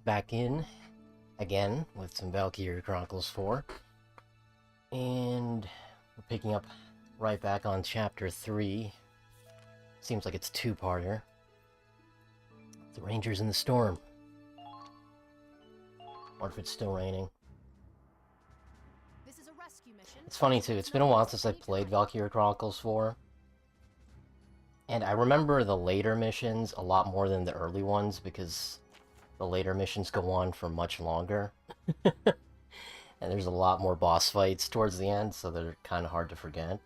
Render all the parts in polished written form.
Back in again with some Valkyria Chronicles 4. And we're picking up right back on Chapter 3. Seems like it's a two-parter. The Rangers in the storm. What if it's still raining? This is a rescue mission. It's funny too, it's been a while since I played Valkyria Chronicles 4. And I remember the later missions a lot more than the early ones because the later missions go on for much longer. And there's a lot more boss fights towards the end, so they're kind of hard to forget.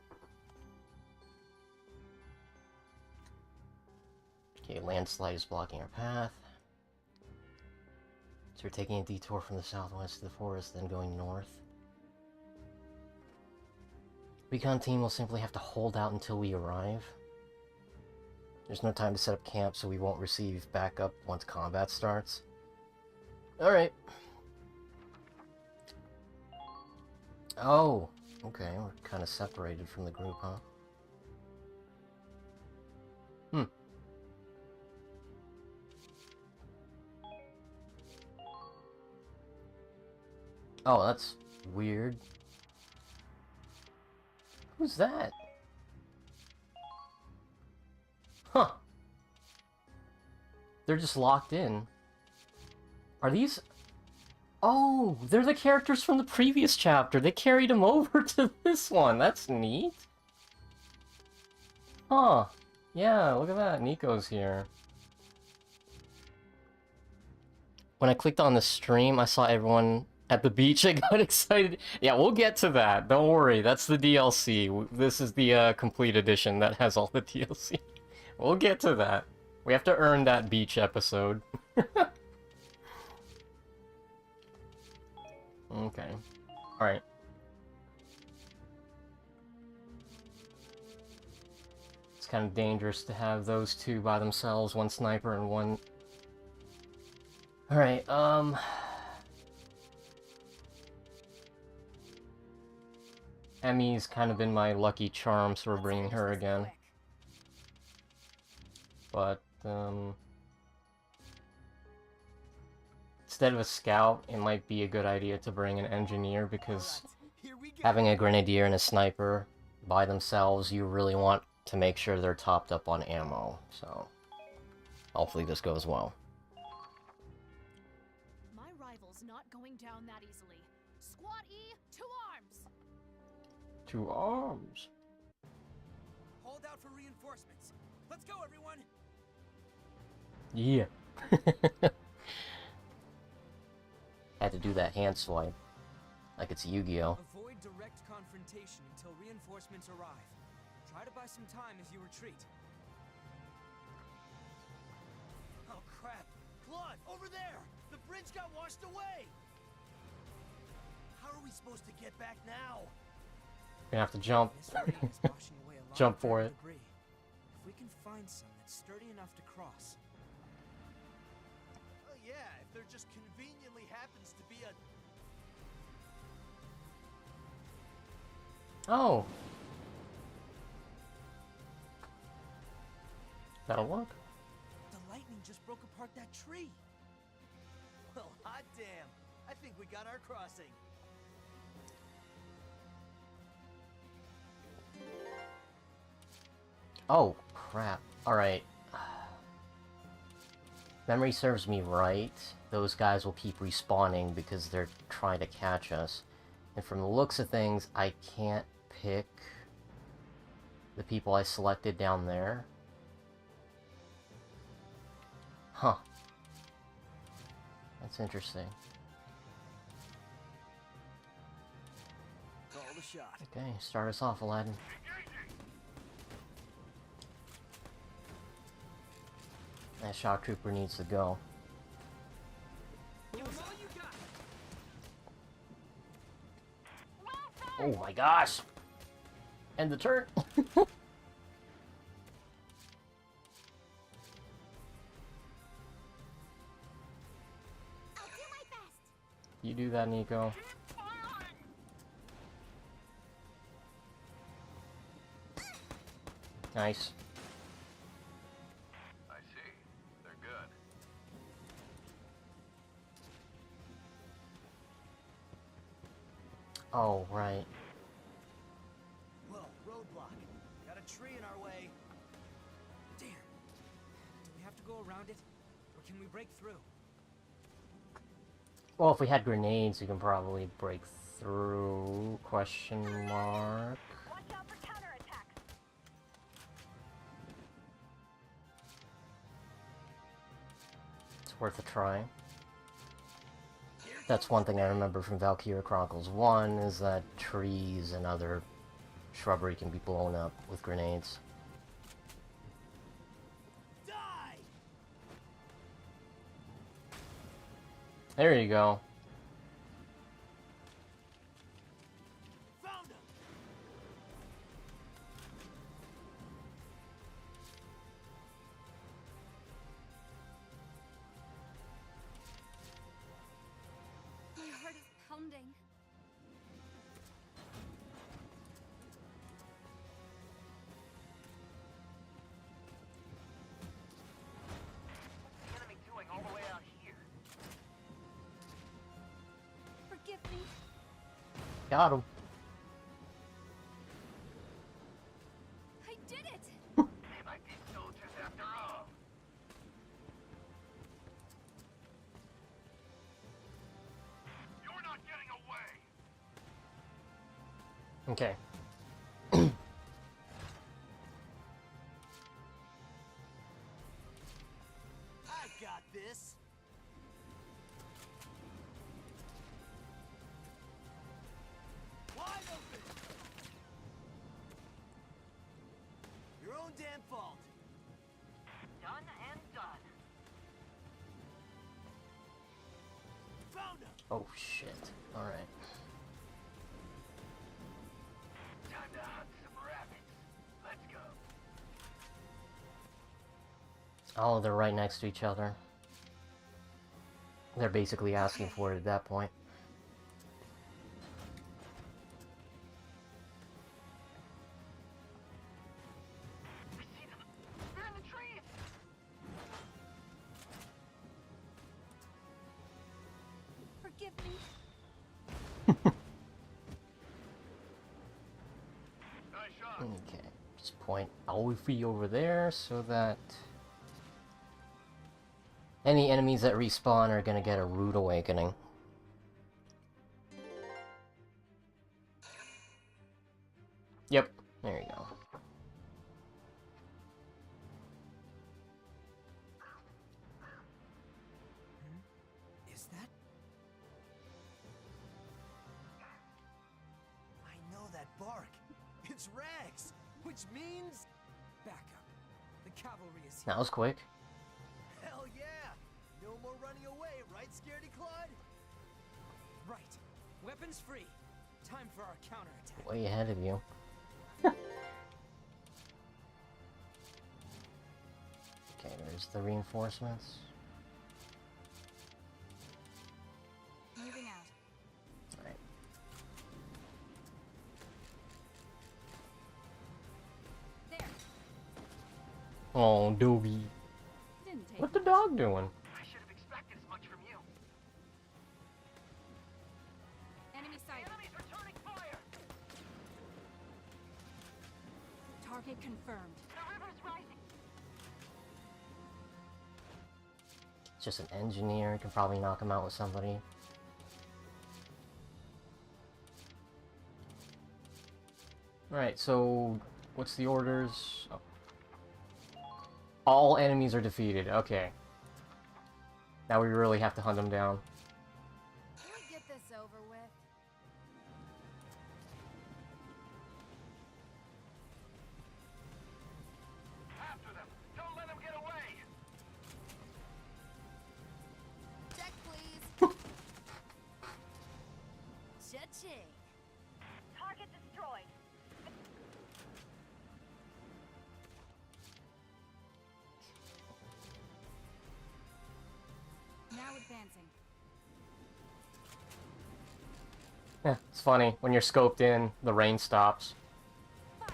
Okay, landslide is blocking our path. So we're taking a detour from the southwest to the forest, then going north. Recon team will simply have to hold out until we arrive. There's no time to set up camp, so we won't receive backup once combat starts. Alright. Oh, okay, we're kind of separated from the group, huh? Oh, that's weird. Who's that? Huh. They're just locked in. Are these... Oh, they're the characters from the previous chapter. They carried them over to this one. That's neat. Huh. Yeah, look at that. Nico's here. When I clicked on the stream, I saw everyone at the beach. I got excited. Yeah, we'll get to that. Don't worry. That's the DLC. This is the complete edition that has all the DLC. We'll get to that. We have to earn that beach episode. Okay. Alright. It's kind of dangerous to have those two by themselves, one sniper and one... Alright, Emmy's kind of been my lucky charm, so we're bringing her again. But, instead of a scout, it might be a good idea to bring an engineer, because having a grenadier and a sniper by themselves, you really want to make sure they're topped up on ammo, so hopefully this goes well. My rival's not going down that easily. Squad E, to arms! To arms! Hold out for reinforcements. Let's go, everyone! Yeah. Had to do that hand swipe. Like it's Yu-Gi-Oh! Avoid direct confrontation until reinforcements arrive. Try to buy some time as you retreat. Oh crap! Blood! Over there! The bridge got washed away! How are we supposed to get back now? Gonna have to jump. This rain is washing away a lot Jump of for dirt it. and debris. If we can find some that's sturdy enough to cross. Oh yeah, if there just conveniently happens to be a... Oh! That'll work. The lightning just broke apart that tree. Well, hot damn. I think we got our crossing. Oh, crap. Alright. Memory serves me right. Those guys will keep respawning because they're trying to catch us. And from the looks of things, I can't pick the people I selected down there. Huh. That's interesting. Call the shot. Okay, start us off, Aladdin. That shock trooper needs to go. Oh my gosh! End the turn! You do that, Nico. Nice. I see. They're good. Oh, right. Whoa, roadblock. Got a tree in our way. Damn. Do we have to go around it? Or can we break through? Well, if we had grenades, we can probably break through. Question mark. Watch out for counterattacks. It's worth a try. That's one thing I remember from Valkyria Chronicles 1, is that trees and other shrubbery can be blown up with grenades. Die! There you go. Found him! My heart is pounding. Enemy doing all the way out here. Forgive me. Got him. I did it! They might be soldiers after all. You're not getting away! Okay. I got this! Wide open! Your own damn fault! Done and done. Found him! Oh, shit. Alright. Time to hunt some rabbits. Let's go. Oh, they're right next to each other. They're basically asking for it at that point. I see them. They're in the trees. Forgive me. Nice shot. Okay. Just point Alfie over there so that any enemies that respawn are gonna get a rude awakening. Yep, there you go. Is that? I know that bark. It's Rags, which means Back up. The cavalry is here. That was quick. hell yeah. No more running away, right, Scaredy Claude? Right. Weapons free. Time for our counterattack. Way ahead of you. Okay, there's the reinforcements. Moving out. Alright. There. Oh, Dobie. Didn't take What's the dog doing? I should have expected as much from you. enemy sighted. Enemies returning fire! Target confirmed. The river's rising. It's just an engineer. Can probably knock him out with somebody. Alright, so what's the orders? Oh. All enemies are defeated. Okay. Now we really have to hunt them down. Can we get this over with? After them! Don't let them get away! Check, please. Cha-ching. Target destroyed. Now advancing. Yeah, it's funny. When you're scoped in, the rain stops. Fine.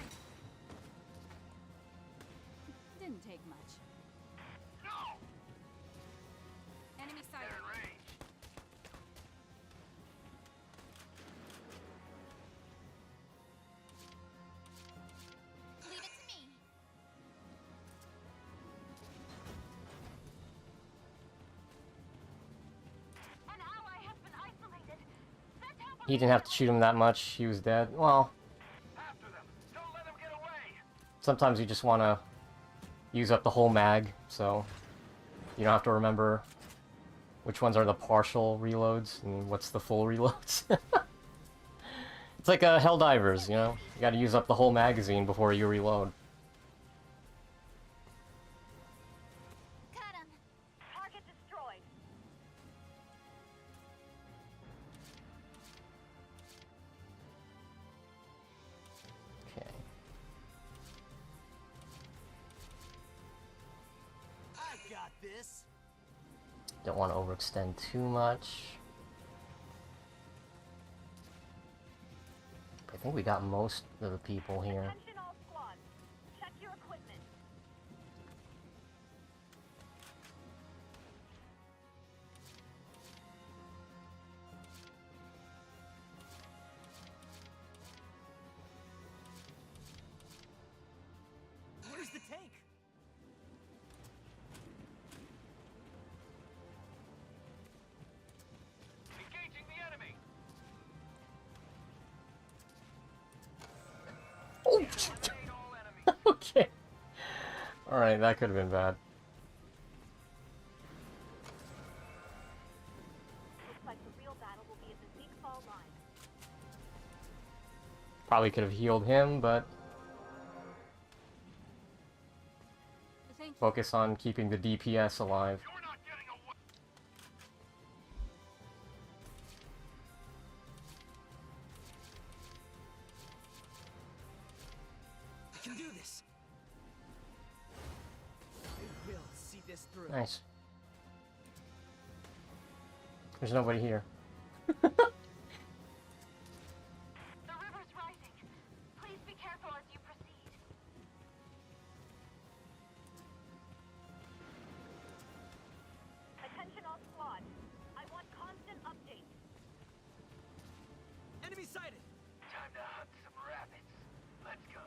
Didn't take much. No! Enemy They're sighted. in range. he didn't have to shoot him that much. He was dead. Well, After them. Don't let them get away. sometimes you just want to use up the whole mag, so you don't have to remember which ones are the partial reloads and what's the full reloads. It's like Helldivers, you know? You gotta use up the whole magazine before you reload. Cut him. Target destroyed. Okay. I got this. Don't want to overextend too much. I think we got most of the people here. Attention all squads. Check your equipment. Where's the tank? Engaging the enemy. Oh! Eliminate all enemies. Okay. Alright, that could have been bad. Looks like the real battle will be at the Zeke Fall line. Probably could have healed him, but Thank you. focus on keeping the DPS alive. You're not getting away. I can do this. I will see this through. Nice. There's nobody here. The river's rising. Please be careful as you proceed. Attention all squads. I want constant updates. Enemy sighted. Time to hunt some rabbits. Let's go.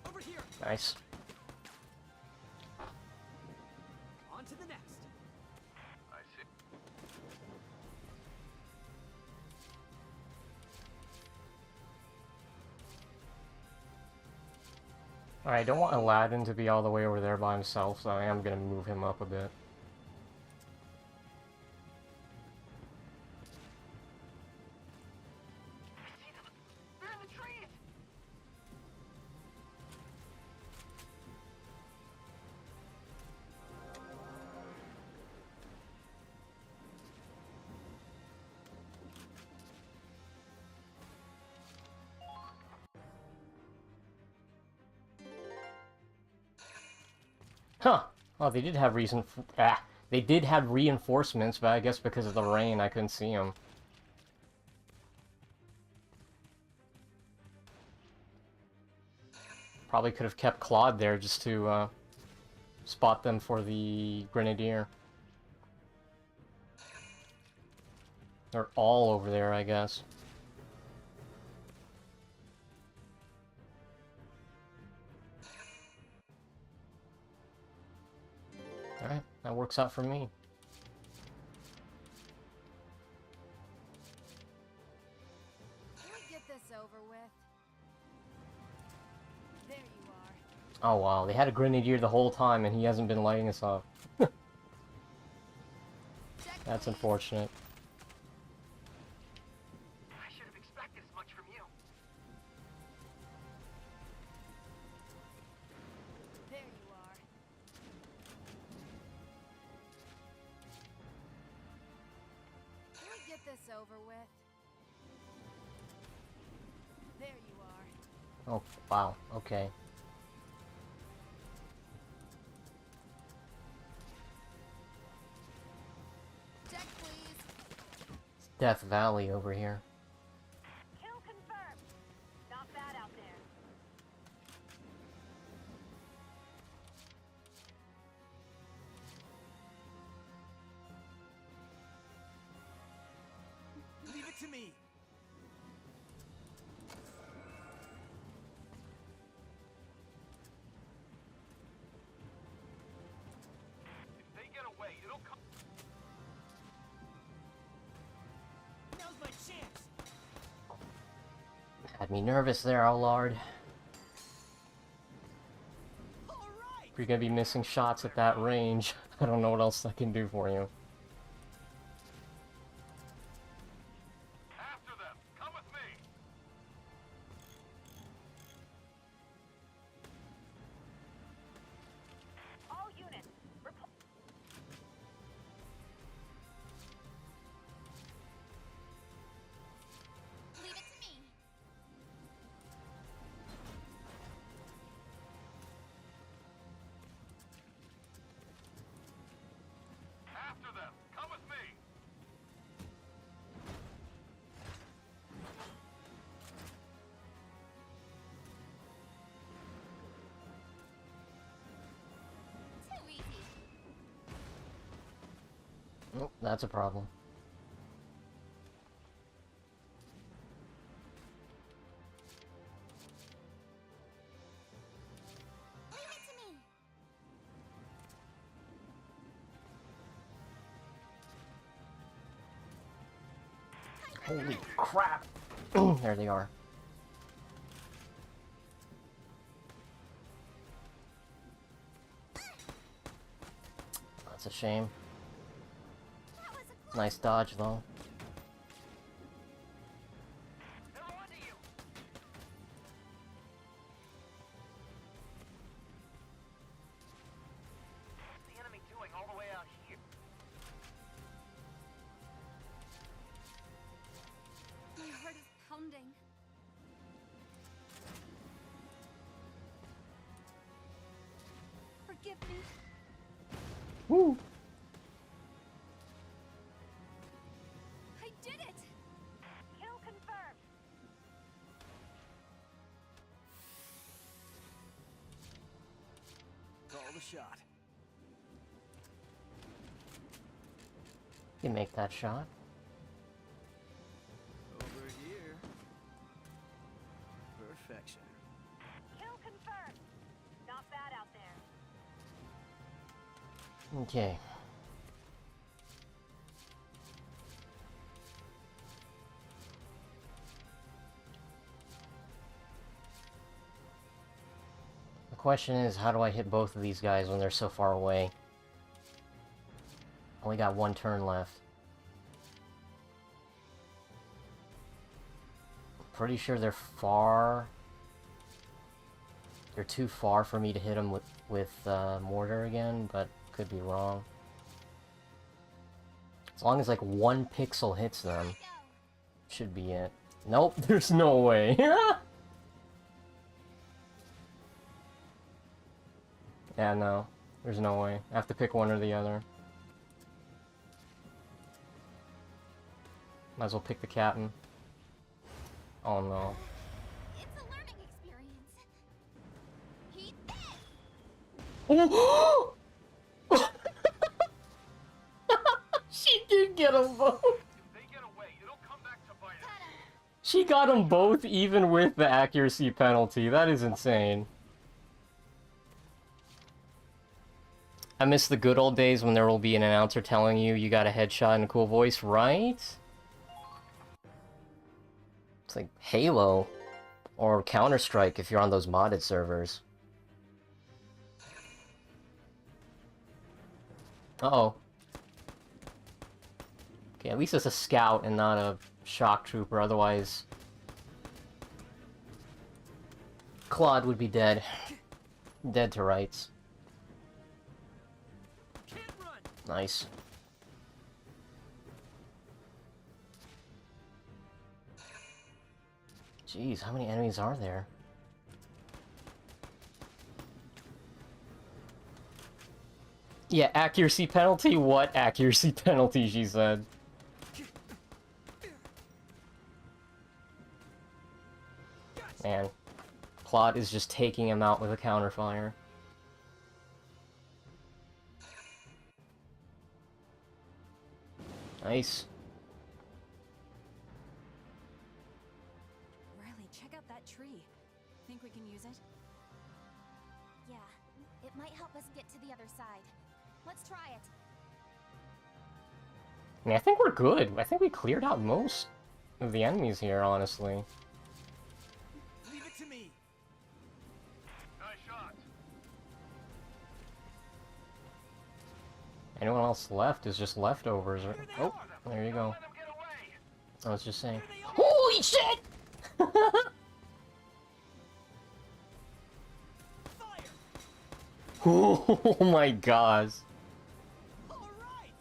Over here. Nice. On to the next. I see. Alright, I don't want Aladdin to be all the way over there by himself, so I am gonna move him up a bit. I see them. They're in the trees. Huh. Oh, they did have they did have reinforcements, but I guess because of the rain, I couldn't see them. Probably could have kept Claude there just to spot them for the Grenadier. They're all over there, I guess. Alright, that works out for me. Can we get this over with? There you are. Oh wow, they had a Grenadier the whole time and he hasn't been lighting us up. That's unfortunate. I should have expected as much from you. There you are. Can we get this over with? There you are. Oh, wow, okay. Check, please. It's Death Valley over here. Kill confirmed. Not bad out there. Leave it to me. If they get away, me nervous there, Allard. All right. If you're gonna be missing shots at that range, I don't know what else I can do for you. After them! Come with me! All units, report. Leave it to me. After them! Come with me! Too easy. Oh, that's a problem. Leave it to me. Holy crap! There they are. That's a shame. That was a close. Nice dodge, though. They're onto you! What's the enemy doing all the way out here? My heart is pounding. Forgive me. Woo! I did it! Kill confirmed. Call the shot. You make that shot. Over here. Perfection. Kill confirmed. Not bad out there. Okay. The question is, how do I hit both of these guys when they're so far away? Only got one turn left. Pretty sure they're far. They're too far for me to hit them with mortar again, but could be wrong. As long as like one pixel hits them, Go. should be it. Nope, there's no way. Yeah, no, there's no way. I have to pick one or the other. Might as well pick the captain. Oh no. It's a learning experience. Eat this! Oh! She did get them both! If they get away, it'll come back to bite us. Got him. She got them both even with the accuracy penalty. That is insane. I miss the good old days when there will be an announcer telling you you got a headshot in a cool voice, right? It's like Halo. Or Counter-Strike if you're on those modded servers. Uh-oh. Okay, at least it's a scout and not a shock trooper, otherwise... Claude would be dead. Dead to rights. Can't run. Nice. Jeez, how many enemies are there? Yeah, accuracy penalty? What accuracy penalty, she said. Man, Claude is just taking him out with a counterfire. Nice. Riley, check out that tree. Think we can use it? Yeah, it might help us get to the other side. Let's try it. I mean, I think we're good. I think we cleared out most of the enemies here, honestly. Anyone else left is just leftovers. Or... Here they Oh, are! there you Don't go. let them get away! I was just saying. Here they are! Holy shit! Fire! Oh my gosh. All right!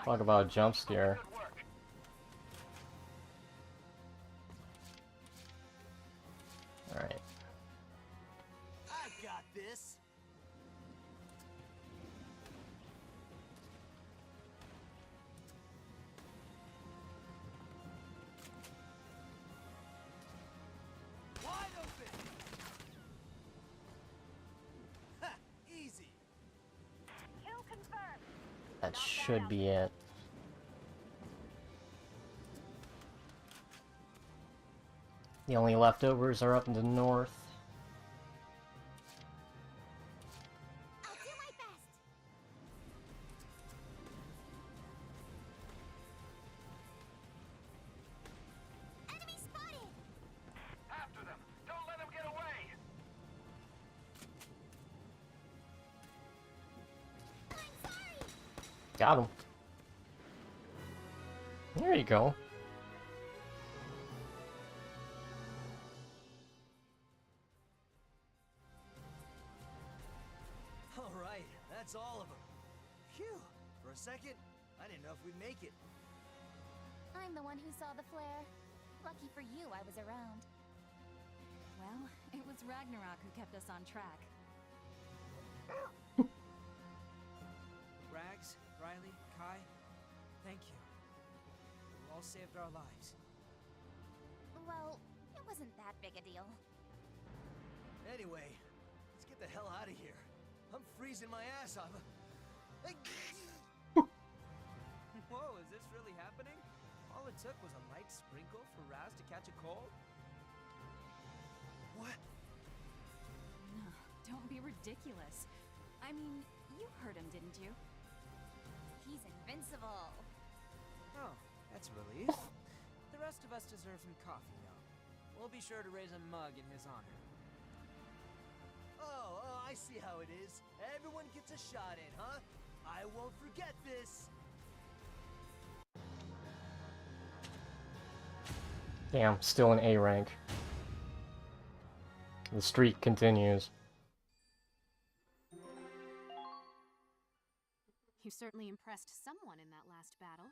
Talk about a jump scare. Good work. Alright. I got this. Wide open. Ha! Easy. Kill confirmed. That should be it. The only leftovers are up in the north. I'll do my best. Enemy spotted. After them! Don't let them get away! I'm sorry. Got him. There you go. All right, that's all of them. Phew! For a second, I didn't know if we'd make it. I'm the one who saw the flare. Lucky for you, I was around. Well, it was Ragnarok who kept us on track. Rags, Riley, Kai, thank you. You all saved our lives. Well, it wasn't that big a deal. Anyway, let's get the hell out of here. I'm freezing my ass off. Whoa, is this really happening? All it took was a light sprinkle for Raz to catch a cold? What? No, don't be ridiculous. I mean, you heard him, didn't you? He's invincible. Oh, that's a relief. The rest of us deserve some coffee, though. We'll be sure to raise a mug in his honor. Oh, I see how it is. Everyone gets a shot in, huh? I won't forget this. Damn, still an A rank. The streak continues. You certainly impressed someone in that last battle.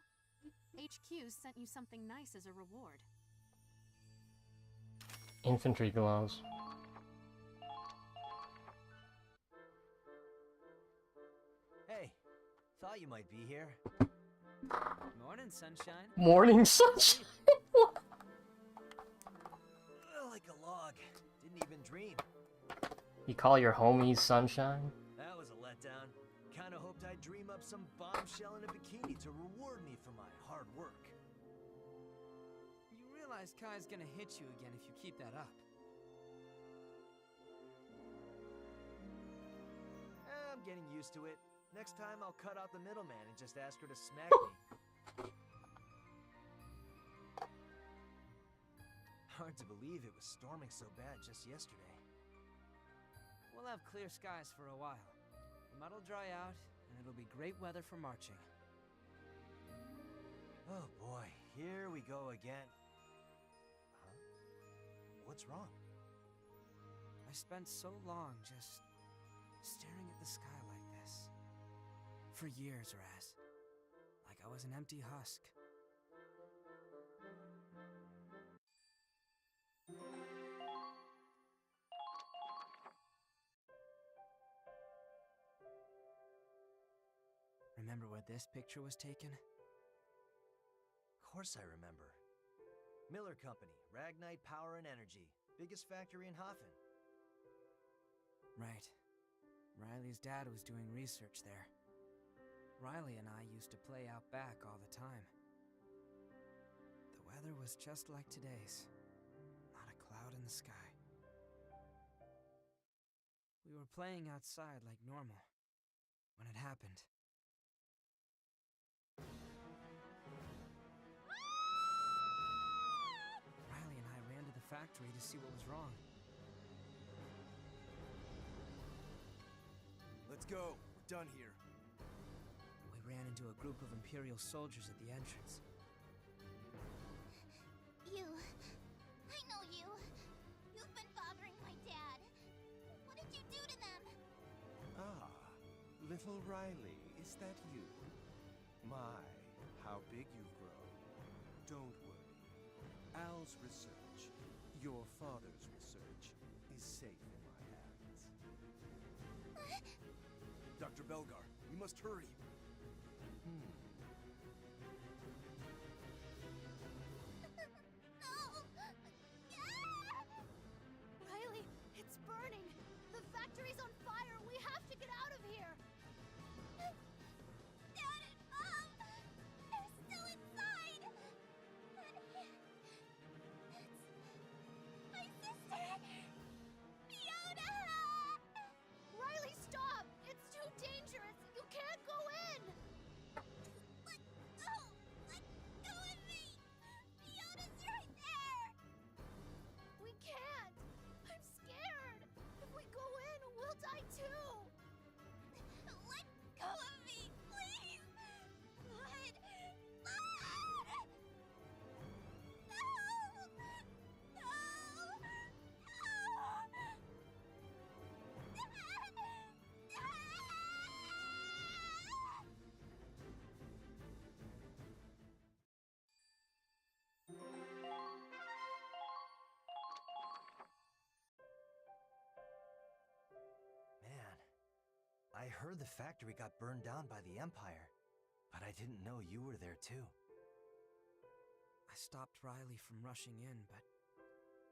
HQ sent you something nice as a reward. Infantry gloves. Hey, thought you might be here. Morning, sunshine. Morning sunshine. Like a log. Didn't even dream. You call your homies sunshine? That was a letdown. Kinda hoped I'd dream up some bombshell in a bikini to reward me for my hard work. You realize Kai's gonna hit you again if you keep that up. I'm getting used to it. Next time I'll cut out the middleman and just ask her to smack me. Hard to believe it was storming so bad just yesterday. We'll have clear skies for a while. The mud'll dry out, and it'll be great weather for marching. Oh boy, here we go again. Huh? What's wrong? I spent so long just staring at the sky like this. For years, Raz. Like I was an empty husk. Remember where this picture was taken? Of course I remember. Miller Company, Ragnite Power and Energy. Biggest factory in Hafen. Right. Riley's dad was doing research there. Riley and I used to play out back all the time. The weather was just like today's. Not a cloud in the sky. We were playing outside like normal when it happened. Riley and I ran to the factory to see what was wrong. Let's go. We're done here. ran into a group of Imperial soldiers at the entrance. You. I know you. You've been bothering my dad. What did you do to them? Ah, little Riley, is that you? My, how big you've grown. Don't worry. Al's research, your father's research, is safe in my hands. Dr. Belgar, we must hurry. Riley, it's burning! The factory's on fire! We have to get out of here! Dad and Mom! They're still inside! It's my sister! Fiona! Riley, stop! It's too dangerous! You can't go in! Let go! Let go of me! Fiona's right there! We can't! I'm scared! If we go in, we'll die too! Let go of me, please! Blood! Blood! No! Man, I heard the factory got burned down by the Empire, but I didn't know you were there too. I stopped Riley from rushing in, but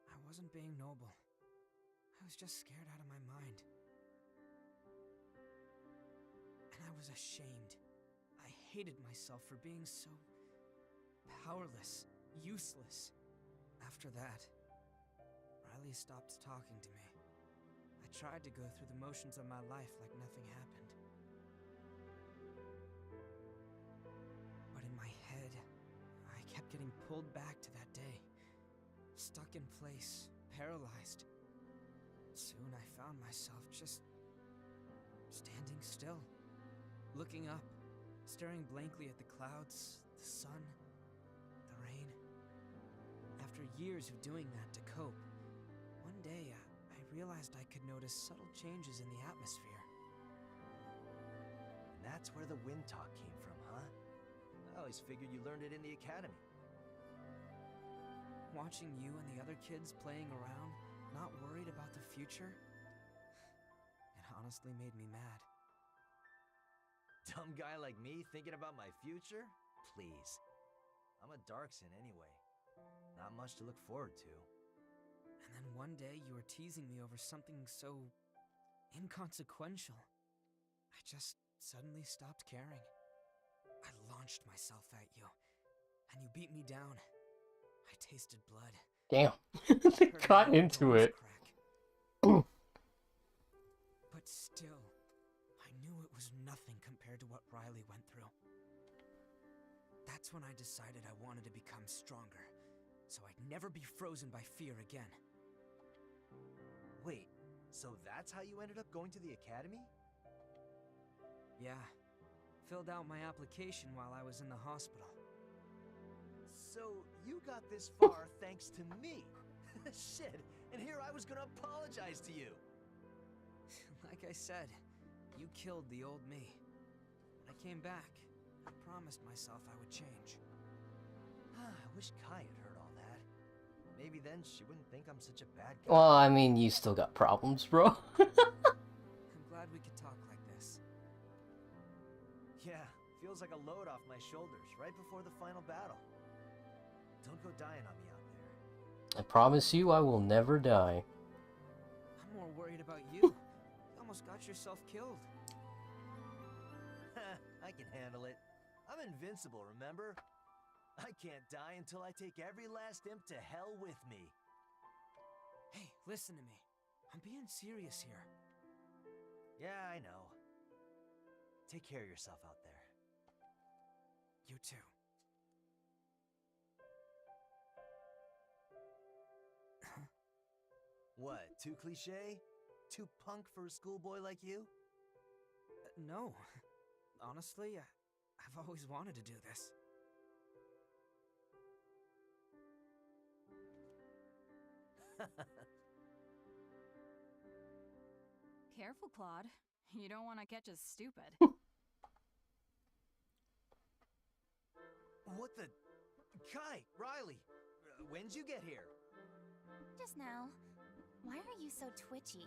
I wasn't being noble. I was just scared out of my mind. And I was ashamed. I hated myself for being so powerless, useless. After that, Riley stopped talking to me. I tried to go through the motions of my life like nothing happened. But in my head, I kept getting pulled back to that day. Stuck in place, paralyzed. Soon I found myself just standing still, looking up, staring blankly at the clouds, the sun, the rain. After years of doing that to cope, one day I realized I could notice subtle changes in the atmosphere. And that's where the wind talk came from, huh? I always figured you learned it in the academy. Watching you and the other kids playing around, not worried about the future, it honestly made me mad. Dumb guy like me thinking about my future? Please. I'm a Darkson anyway. Not much to look forward to. And then one day you were teasing me over something so inconsequential. I just suddenly stopped caring. I launched myself at you, and you beat me down. I tasted blood. Damn. They Heard got my into bones it. crack. But still, I knew it was nothing compared to what Riley went through. That's when I decided I wanted to become stronger, so I'd never be frozen by fear again. Wait, so that's how you ended up going to the academy? Yeah, filled out my application while I was in the hospital. So you got this far thanks to me. Shit, and here I was gonna apologize to you. Like I said, you killed the old me. When I came back, I promised myself I would change. I wish Kai had heard all that. Maybe then she wouldn't think I'm such a bad guy. Well, I mean, you still got problems, bro. I'm glad we could talk like this. Yeah, feels like a load off my shoulders right before the final battle. Don't go dying on me out there. I promise you I will never die. I'm more worried about you. You almost got yourself killed. I can handle it. I'm invincible, remember? I can't die until I take every last imp to hell with me. Hey, listen to me. I'm being serious here. Yeah, I know. Take care of yourself out there. You too. What, too cliche? Too punk for a schoolboy like you? No. Honestly, I've always wanted to do this. Careful, Claude. You don't want to catch us stupid. What the... Kai, Riley, when'd you get here? Just now. Why are you so twitchy?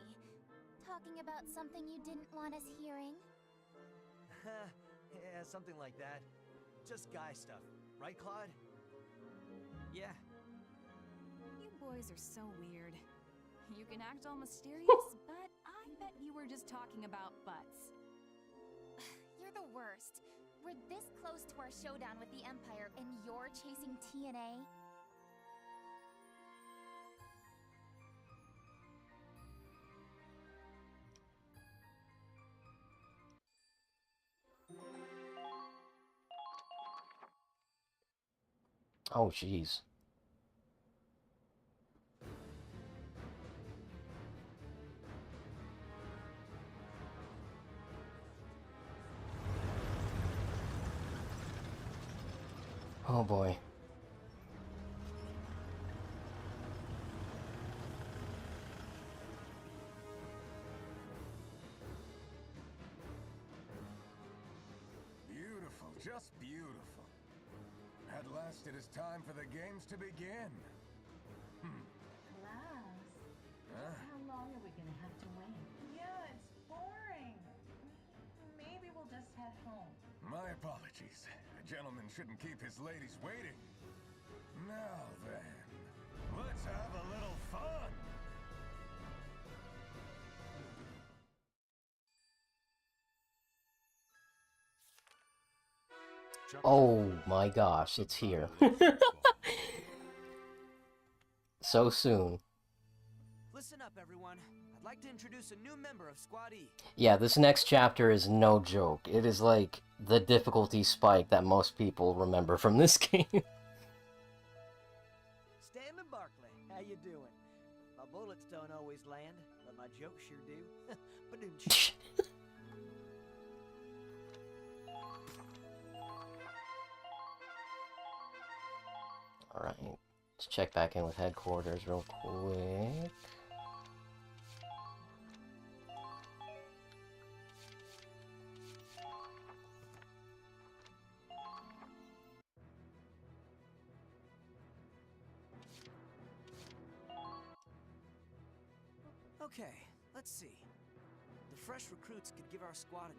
Talking about something you didn't want us hearing? Yeah, something like that. Just guy stuff. Right, Claude? Yeah. You boys are so weird. You can act all mysterious, but I bet you were just talking about butts. You're the worst. We're this close to our showdown with the Empire, and you're chasing TNA? Oh, jeez. Oh boy. Beautiful, just beautiful. At last it is time for the games to begin. Last? Huh? How long are we gonna have to wait? Yeah, it's boring. Maybe we'll just head home. My apologies. A gentleman shouldn't keep his ladies waiting. Now then, let's have a little fun. Oh my gosh, it's here. So soon. Listen up, everyone. I'd like to introduce a new member of Squad E. Yeah, this next chapter is no joke. It is like the difficulty spike that most people remember from this game. Stanley Barkley, how you doing? My bullets don't always land, but my jokes sure do. Ba-doom-tsh. Alright, let's check back in with headquarters real quick. Okay, let's see. The fresh recruits could give our squad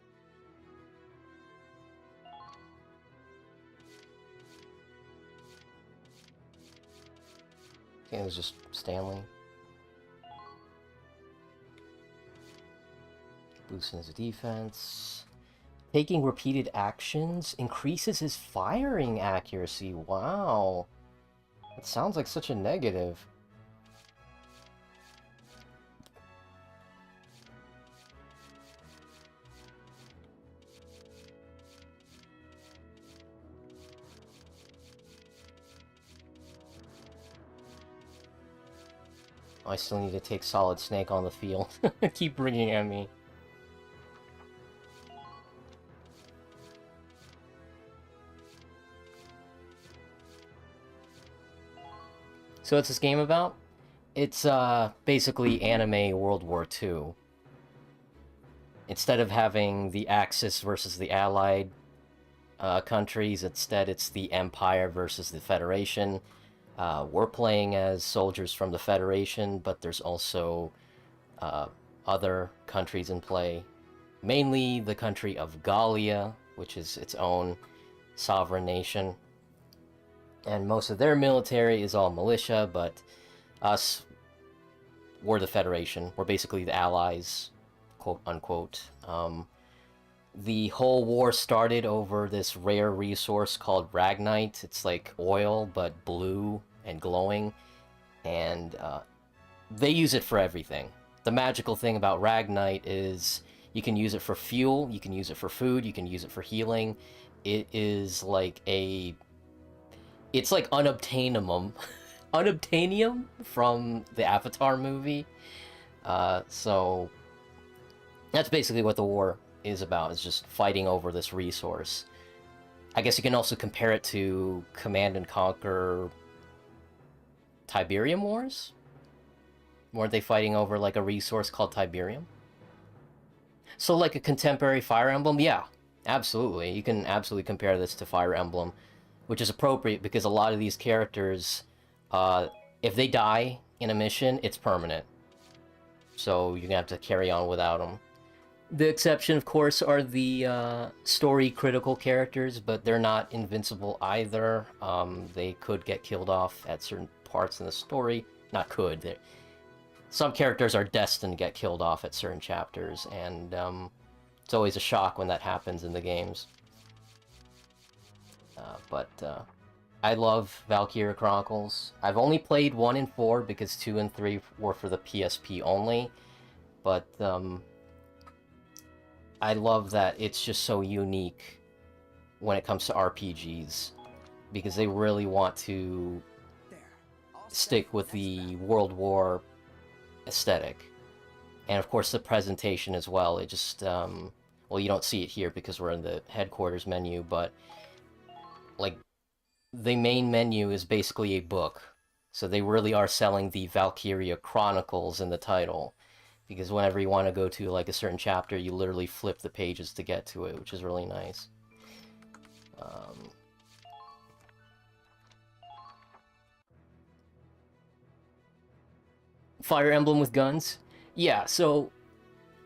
Okay, it was just Stanley. Boosting his defense. Taking repeated actions increases his firing accuracy. Wow. It sounds like such a negative. I still need to take Solid Snake on the field. Keep bringing at me. So what's this game about? It's basically anime World War II. Instead of having the Axis versus the Allied countries, instead it's the Empire versus the Federation. We're playing as soldiers from the Federation, but there's also other countries in play. Mainly the country of Gallia, which is its own sovereign nation. And most of their military is all militia, but us, we're the Federation. We're basically the allies, quote unquote. The whole war started over this rare resource called Ragnite. It's like oil, but blue and glowing. And they use it for everything. The magical thing about Ragnite is you can use it for fuel, you can use it for food, you can use it for healing. It is like a... It's like unobtainium. Unobtainium from the Avatar movie. So that's basically what the war is about, is just fighting over this resource. I guess you can also compare it to Command and Conquer Tiberium Wars? Weren't they fighting over like a resource called Tiberium? So like a contemporary Fire Emblem? Yeah, absolutely. You can absolutely compare this to Fire Emblem, which is appropriate because a lot of these characters, if they die in a mission, it's permanent. So you're gonna have to carry on without them. The exception, of course, are the story-critical characters, but they're not invincible either. They could get killed off at certain parts in the story. Not could. Some characters are destined to get killed off at certain chapters, and it's always a shock when that happens in the games. But I love Valkyria Chronicles. I've only played 1 and 4 because 2 and 3 were for the PSP only, but I love that it's just so unique when it comes to RPGs, because they really want to stick with the World War aesthetic. And of course the presentation as well. It just, well, you don't see it here because we're in the headquarters menu, but like the main menu is basically a book. So they really are selling the Valkyria Chronicles in the title. Because whenever you want to go to like a certain chapter, you literally flip the pages to get to it, which is really nice. Fire Emblem with guns? Yeah, so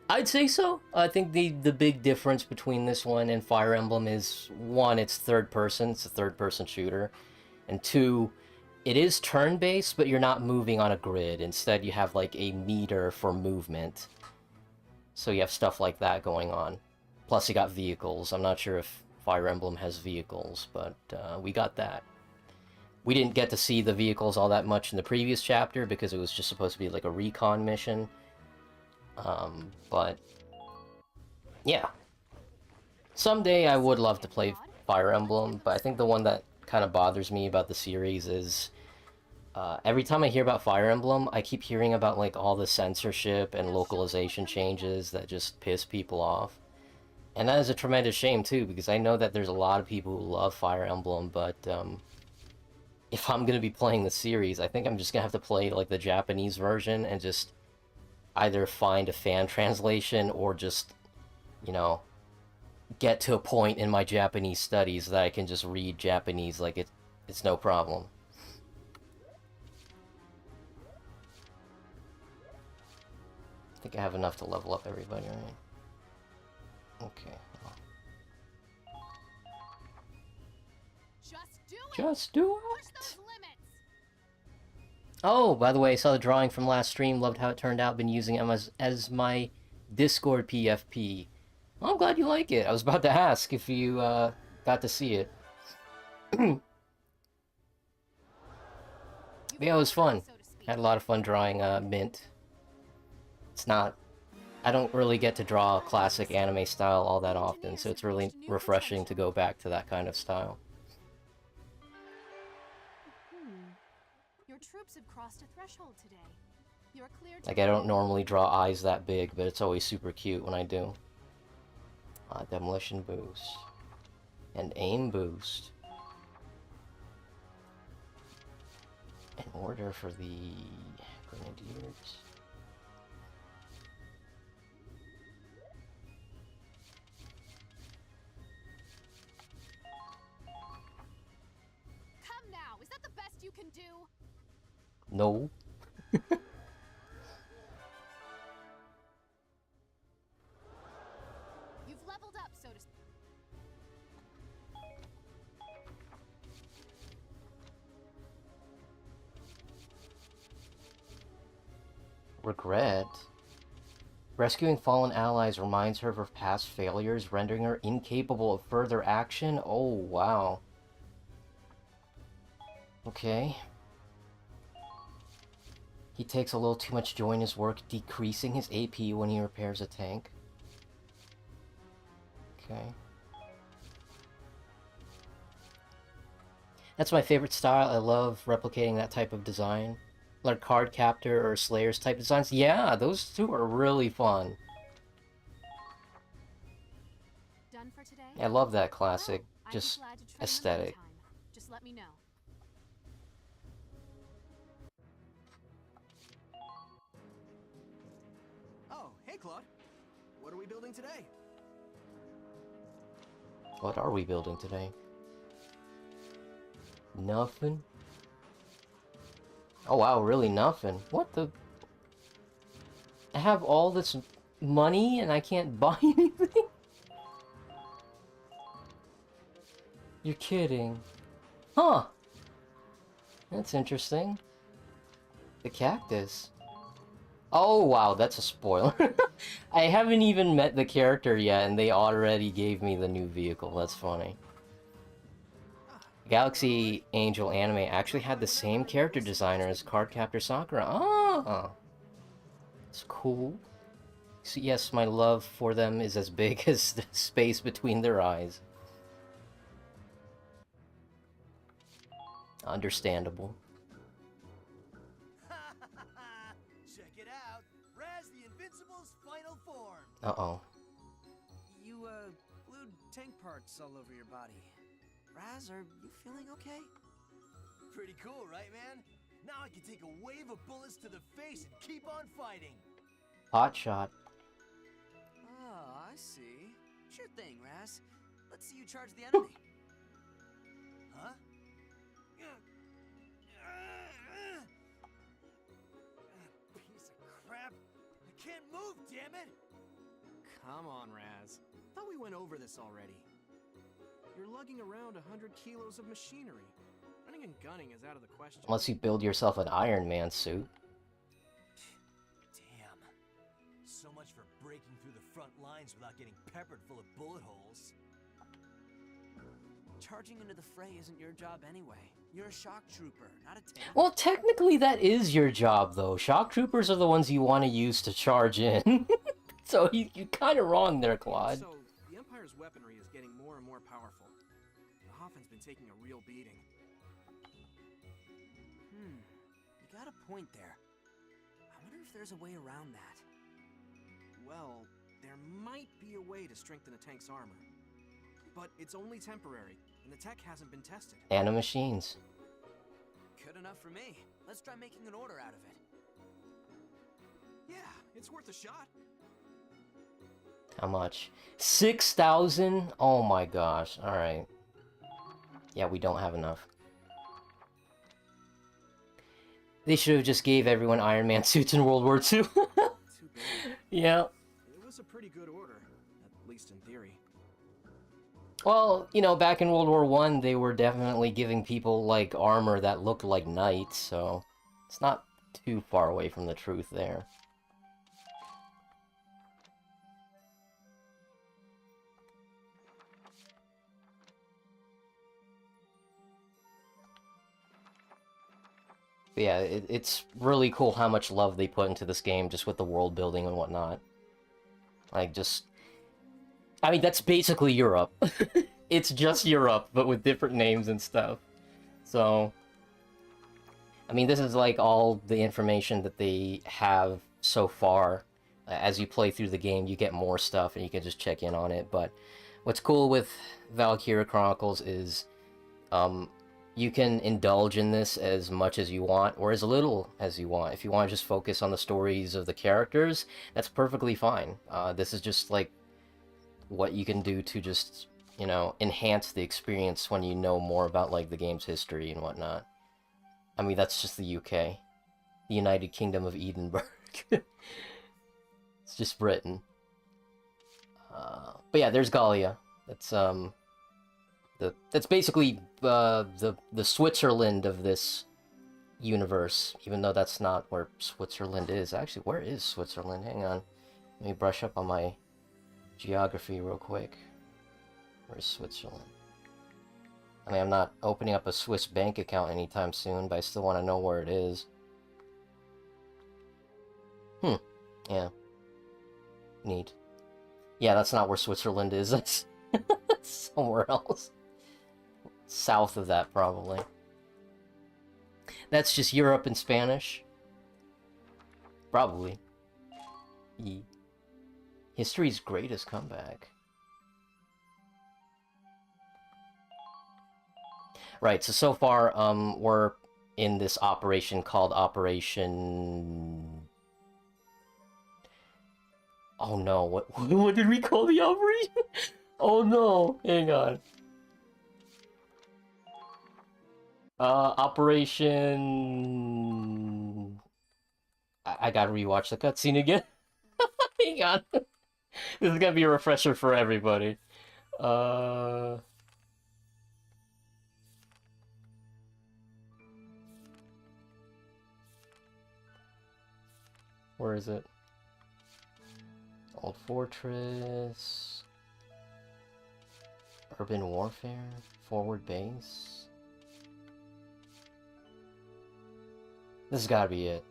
I'd say so. I think the big difference between this one and Fire Emblem is, one, it's third person, it's a third-person shooter, and two, it is turn-based, but you're not moving on a grid. Instead, you have like a meter for movement. So you have stuff like that going on. Plus you got vehicles. I'm not sure if Fire Emblem has vehicles, but we got that. We didn't get to see the vehicles all that much in the previous chapter because it was just supposed to be like a recon mission. But yeah. Someday I would love to play Fire Emblem, but I think the one that kind of bothers me about the series is every time I hear about Fire Emblem, I keep hearing about like all the censorship and localization changes that just piss people off. And that is a tremendous shame too, because I know that there's a lot of people who love Fire Emblem, but if I'm gonna be playing the series, I think I'm just gonna have to play like the Japanese version and just either find a fan translation or just, you know, get to a point in my Japanese studies that I can just read Japanese like it's no problem. I think I have enough to level up everybody, right? Okay. Just do it! Oh, by the way, I saw the drawing from last stream, loved how it turned out, been using it as my Discord PFP. Well, I'm glad you like it. I was about to ask if you got to see it. Yeah, it was fun. Had a lot of fun drawing Mint. It's not... I don't really get to draw classic anime style all that often, so it's really refreshing to go back to that kind of style. Your troops have crossed a threshold today. You're clear to... Like, I don't normally draw eyes that big, but it's always super cute when I do. Demolition boost. And aim boost. In order for the Grenadiers. Come now, is that the best you can do? No. You've leveled up, so to speak. Regret? Rescuing fallen allies reminds her of her past failures, rendering her incapable of further action? Oh, wow. Okay. He takes a little too much joy in his work, decreasing his AP when he repairs a tank. Okay. That's my favorite style. I love replicating that type of design. Like card captor or slayers type designs. Yeah, those two are really fun. Done for today? I love that classic, Well, I'd be just glad to train in the aesthetic. meantime. Just let me know. Oh, hey, Claude. What are we building today? What are we building today? Nothing? Oh wow, really nothing? What the? I have all this money and I can't buy anything? You're kidding. Huh. That's interesting. The cactus. Oh wow, that's a spoiler. I haven't even met the character yet and they already gave me the new vehicle. That's funny. Galaxy Angel Anime actually had the same character designer as Cardcaptor Sakura. Ah! It's cool. So yes, my love for them is as big as the space between their eyes. Understandable. Check it out. Raz the Invincible's final form. Uh-oh. You, glued tank parts all over your body. Raz, are you feeling okay? Pretty cool, right, man? Now I can take a wave of bullets to the face and keep on fighting. Hot shot. Oh, I see. Sure thing, Raz. Let's see you charge the enemy. Huh? Piece of crap. I can't move, damn it! Come on, Raz. Thought we went over this already. You're lugging around 100 kilos of machinery. Running and gunning is out of the question. Unless you build yourself an Iron Man suit. Damn. So much for breaking through the front lines without getting peppered full of bullet holes. Charging into the fray isn't your job anyway. You're a shock trooper, not a tank. Well, technically that is your job, though. Shock troopers are the ones you want to use to charge in. So you're kind of wrong there, Claude. So, the Empire's weaponry is getting more and more powerful. The Hoffman's been taking a real beating. You got a point there. I wonder if there's a way around that. Well, there might be a way to strengthen a tank's armor. But it's only temporary, and the tech hasn't been tested. Nanomachines. Good enough for me. Let's try making an order out of it. Yeah, it's worth a shot. How much? 6,000? Oh my gosh. Alright. Yeah, we don't have enough. They should have just gave everyone Iron Man suits in World War II. Too bad. Yeah. It was a pretty good order, at least in theory. Well, you know, back in World War I, they were definitely giving people, like, armor that looked like knights, so it's not too far away from the truth there. But yeah, it's really cool how much love they put into this game, just with the world building and whatnot. Like, just... I mean, that's basically Europe. It's just Europe, but with different names and stuff. So... I mean, this is like all the information that they have so far. As you play through the game, you get more stuff, and you can just check in on it. But what's cool with Valkyria Chronicles is... you can indulge in this as much as you want, or as little as you want. If you want to just focus on the stories of the characters, that's perfectly fine. This is just, like, what you can do to just, you know, enhance the experience when you know more about, like, the game's history and whatnot. I mean, that's just the UK. The United Kingdom of Edinburgh. It's just Britain. But yeah, there's Gallia. That's basically the Switzerland of this universe, even though that's not where Switzerland is. Actually, where is Switzerland? Hang on. Let me brush up on my geography real quick. Where's Switzerland? I mean, I'm not opening up a Swiss bank account anytime soon, but I still want to know where it is. Yeah. Neat. Yeah, that's not where Switzerland is. That's somewhere else. South of that, probably. That's just Europe in Spanish. Probably. History's greatest comeback. Right, so far, we're in this operation called Operation... Oh no, what did we call the operation? Oh no, hang on. Operation... I gotta rewatch the cutscene again. Hang on. This is gonna be a refresher for everybody. Where is it? Old Fortress... Urban Warfare? Forward Base? This has gotta be it.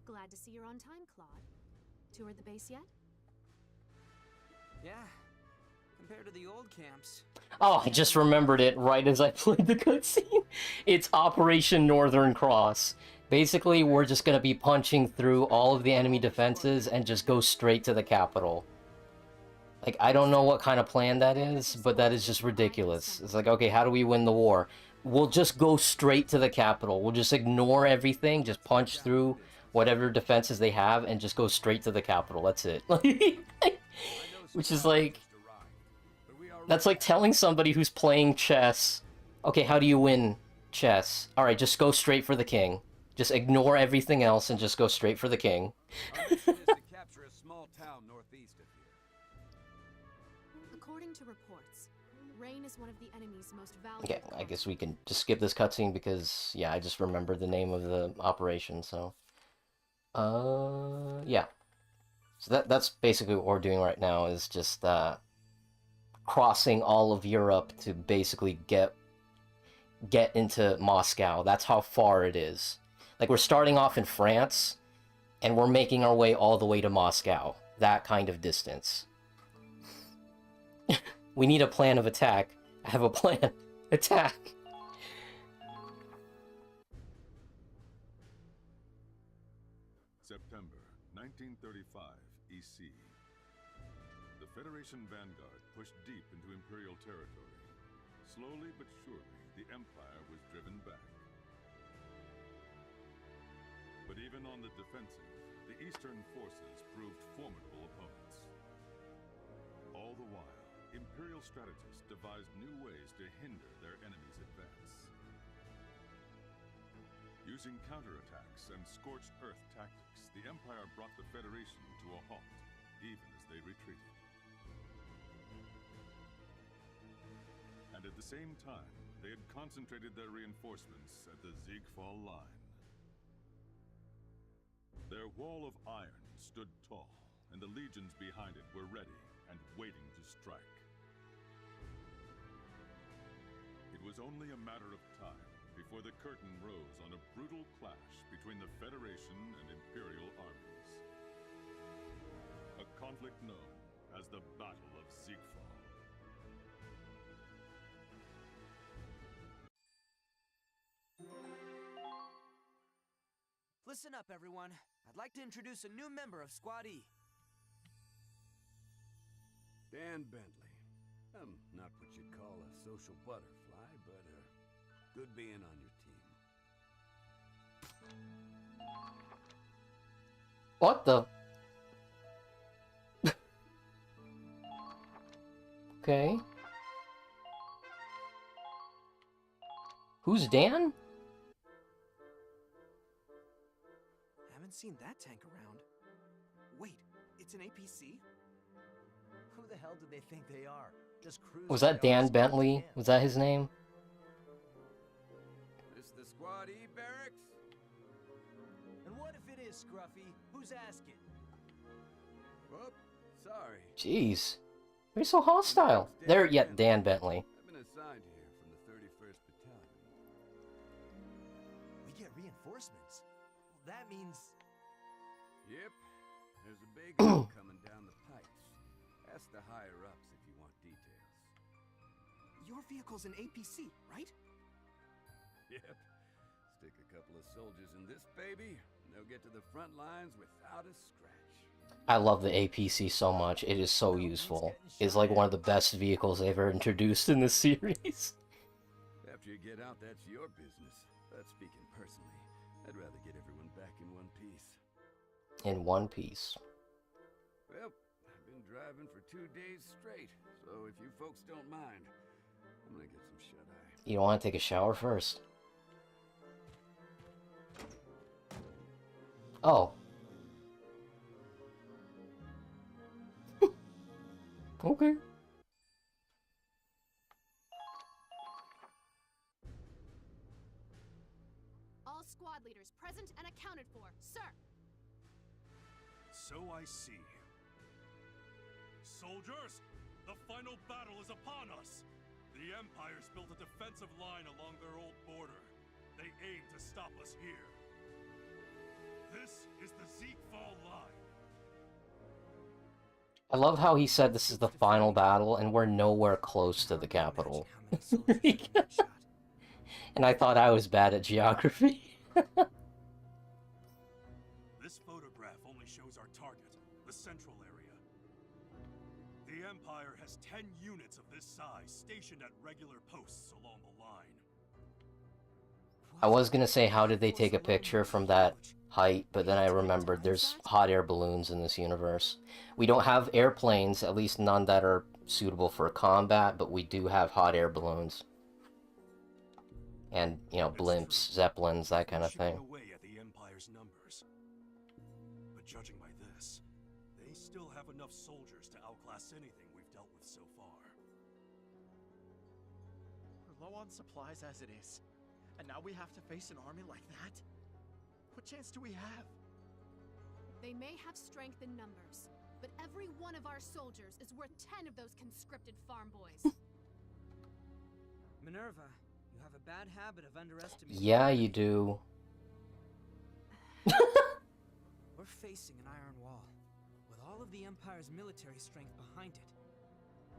Glad to see you're on time, Claude. Toured the base yet? Yeah. Compared to the old camps. Oh, I just remembered it right as I played the cutscene. It's Operation Northern Cross. Basically, we're just gonna be punching through all of the enemy defenses and just go straight to the capital. Like, I don't know what kind of plan that is, but that is just ridiculous. It's like, okay, how do we win the war? We'll just go straight to the capital. We'll just ignore everything, just punch through whatever defenses they have, and just go straight to the capital. That's it. Which is like... That's like telling somebody who's playing chess, okay, how do you win chess? Alright, just go straight for the king. Just ignore everything else and just go straight for the king. According to reports, Rain is one of the enemy's most valuable... Okay, I guess we can just skip this cutscene because, yeah, I just remembered the name of the operation, so... yeah. So that's basically what we're doing right now, is just, crossing all of Europe to basically get into Moscow. That's how far it is. Like, we're starting off in France, and we're making our way all the way to Moscow. That kind of distance. We need a plan of attack. I have a plan. Attack! September 1935, EC. The Federation vanguard pushed deep into Imperial territory. Slowly but surely, the Empire was driven back. But even on the defensive, the Eastern forces proved formidable opponents. All the while, Imperial strategists devised new ways to hinder their enemy's advance. Using counterattacks and scorched earth tactics, the Empire brought the Federation to a halt, even as they retreated. And at the same time, they had concentrated their reinforcements at the Ziegfall line. Their wall of iron stood tall, and the legions behind it were ready and waiting to strike. It was only a matter of time before the curtain rose on a brutal clash between the Federation and Imperial armies. A conflict known as the Battle of Ziegfall. Listen up, everyone. I'd like to introduce a new member of Squad E. Dan Bentley. I'm not what you'd call a social butterfly, but good being on your team. What the? Okay. Who's Dan? Haven't seen that tank around. Wait, it's an APC? Who the hell do they think they are? Just cruise. Was that Dan Bentley? Was that his name? This the Squad E barracks? And what if it is, Scruffy? Who's asking? Whoop, sorry. Jeez. They're so hostile. There, yet Dan Bentley. I've been assigned here from the 31st Battalion. We get reinforcements. Well, that means... Yep. There's a big one coming down the pipes. Ask the higher-ups if you want details. Your vehicle's an APC, right? Yep. Stick a couple of soldiers in this baby, and they'll get to the front lines without a scratch. I love the APC so much. It is so useful. It's like one of the best vehicles they've ever introduced in this series. After you get out, that's your business. But speaking personally, I'd rather get everyone back in one piece. In one piece. Well, I've been driving for 2 days straight, so if you folks don't mind, I'm gonna get some shut-eye. You don't want to take a shower first? Oh. Okay. All squad leaders present and accounted for, sir. So I see. Soldiers, the final battle is upon us. The Empire's built a defensive line along their old border. They aim to stop us here. This is the Zeekfall line. I love how he said this is the final battle, and we're nowhere close to the capital. And I thought I was bad at geography. This photograph only shows our target, the central area. The Empire has 10 units of this size stationed at regular posts along the line. I was gonna say, how did they take a picture from that height, but then I remembered there's hot air balloons in this universe. We don't have airplanes, at least none that are suitable for combat, but we do have hot air balloons. And, you know, blimps, zeppelins, that kind of thing. Away at the Empire's numbers. But judging by this, they still have enough soldiers to outclass anything we've dealt with so far. We're low on supplies as it is, and now we have to face an army like that? What chance do we have? They may have strength in numbers, but every one of our soldiers is worth 10 of those conscripted farm boys. Minerva, you have a bad habit of underestimating... Yeah, you do. We're facing an iron wall, with all of the Empire's military strength behind it.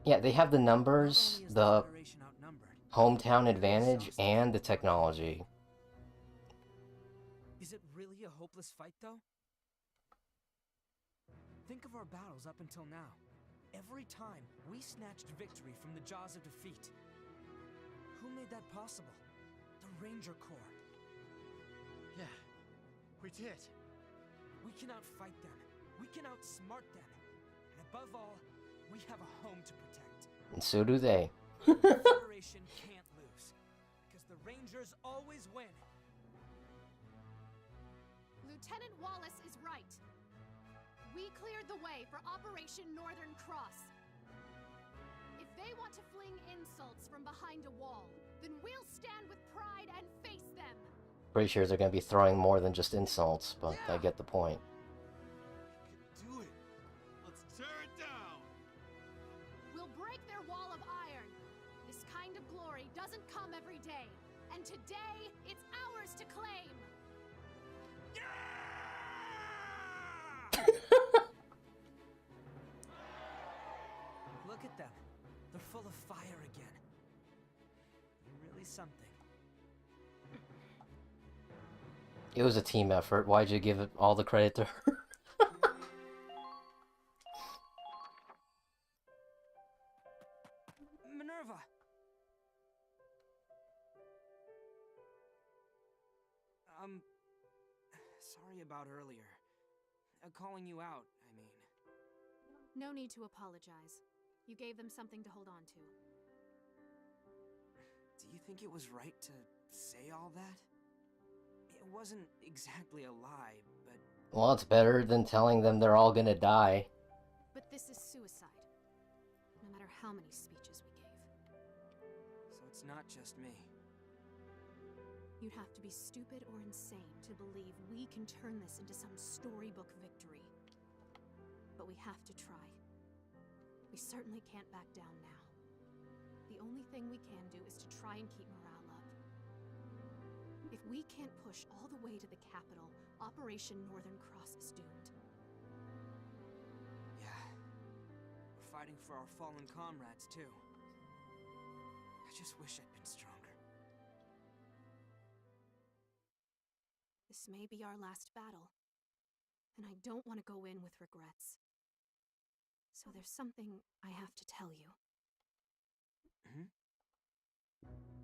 Yeah, they have the numbers, the hometown advantage, and the technology. Is it really a hopeless fight, though? Think of our battles up until now. Every time, we snatched victory from the jaws of defeat. Who made that possible? The Ranger Corps. Yeah, we did. We can outfight them. We can outsmart them. And above all, we have a home to protect. And so do they. The Federation can't lose, because the Rangers always win. Lieutenant Wallace is right. We cleared the way for Operation Northern Cross. If they want to fling insults from behind a wall, then we'll stand with pride and face them. Pretty sure they're gonna be throwing more than just insults, but I get the point. Do it. Let's tear it down. We'll break their wall of iron. This kind of glory doesn't come every day, and today it's ours to claim. Look at them. They're full of fire again. They're really something. It was a team effort. Why'd you give it all the credit to her? Minerva! Sorry about earlier. Calling you out, I mean. No need to apologize. You gave them something to hold on to. Do you think it was right to say all that? It wasn't exactly a lie, but... Well, it's better than telling them they're all gonna die. But this is suicide. No matter how many speeches we gave. So it's not just me. You'd have to be stupid or insane to believe we can turn this into some storybook victory. But we have to try. We certainly can't back down now. The only thing we can do is to try and keep morale up. If we can't push all the way to the capital, Operation Northern Cross is doomed. Yeah. We're fighting for our fallen comrades, too. I just wish I'd been stronger. This may be our last battle. and I don't want to go in with regrets. So there's something I have to tell you.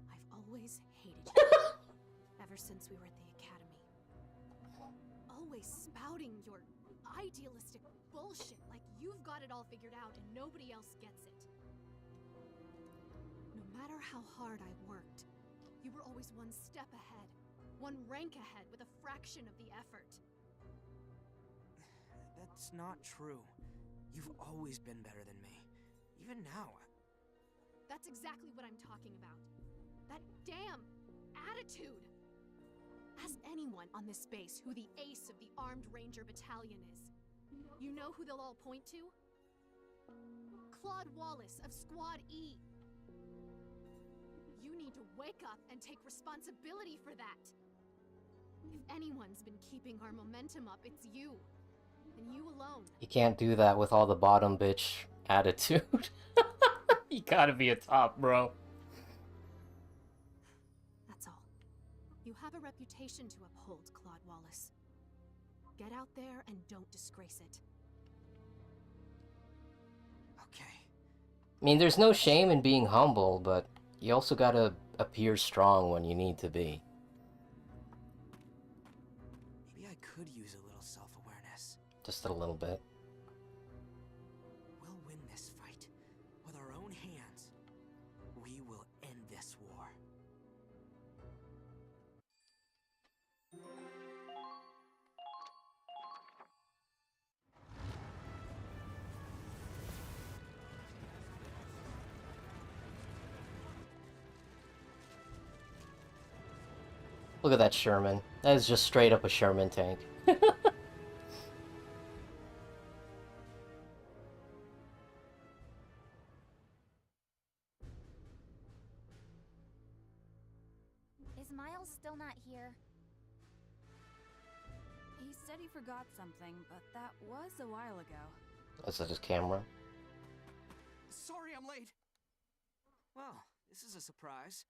I've always hated you. Ever since we were at the academy. Always spouting your idealistic bullshit like you've got it all figured out and nobody else gets it. No matter how hard I worked, you were always one step ahead, one rank ahead with a fraction of the effort. That's not true. You've always been better than me. Even now. That's exactly what I'm talking about. That damn attitude! Ask anyone on this base who the ace of the Armed Ranger Battalion is. You know who they'll all point to? Claude Wallace of Squad E. You need to wake up and take responsibility for that. If anyone's been keeping our momentum up, it's you. And you alone. You can't do that with all the bottom bitch attitude. You gotta be a top, bro. That's all. You have a reputation to uphold, Claude Wallace. Get out there and don't disgrace it. Okay. I mean, there's no shame in being humble, but you also gotta appear strong when you need to be. Maybe I could use a little self-awareness. Just a little bit. We'll win this fight. With our own hands. We will end this war. Look at that Sherman. That is just straight up a Sherman tank. Is Miles still not here? He said he forgot something, but that was a while ago. Is that his camera? Sorry I'm late. Well, this is a surprise.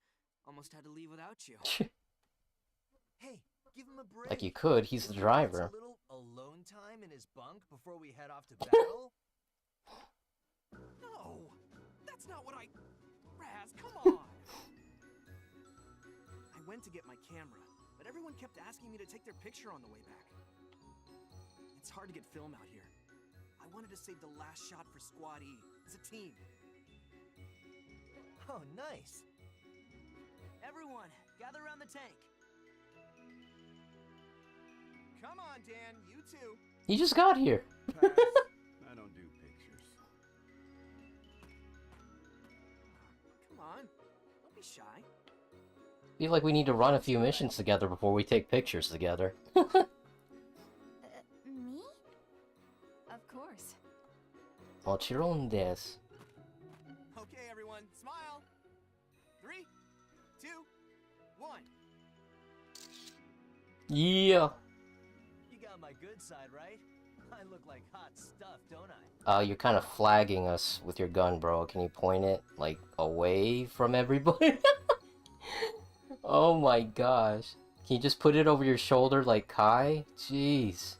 Almost had to leave without you. Hey, give him a break. Like you could, he's the driver. A little alone time in his bunk before we head off to battle? No! That's not what I... Raz, come on! I went to get my camera, but everyone kept asking me to take their picture on the way back. It's hard to get film out here. I wanted to save the last shot for Squad E, as a team. Oh, nice. Everyone, gather around the tank. Come on, Dan, you too. He just got here. Pass. I don't do pictures. Come on, don't be shy. Feel like we need to run a few missions together before we take pictures together. Me? Of course. What's your own this? Okay, everyone, smile. 3, 2, 1. Yeah. You got my good side, right? I look like hot stuff, don't I? You're kind of flagging us with your gun, bro. Can you point it, like, away from everybody? Oh my gosh. Can you just put it over your shoulder like Kai? Jeez.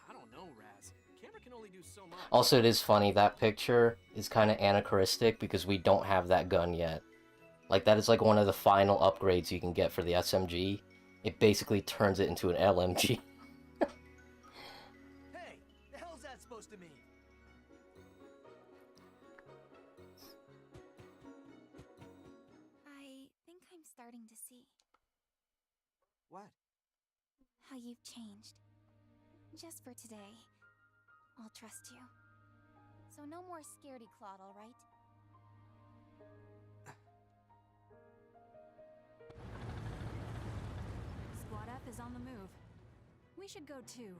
I don't know, Raz. Camera can only do so much. Also, it is funny, that picture is kind of anachronistic because we don't have that gun yet. Like, that is like one of the final upgrades you can get for the SMG. It basically turns it into an LMG. Hey, the hell's that supposed to mean? I think I'm starting to see What? how you've changed. Just for today, I'll trust you. So no more scaredy Claude, all right? Squad F is on the move. We should go too,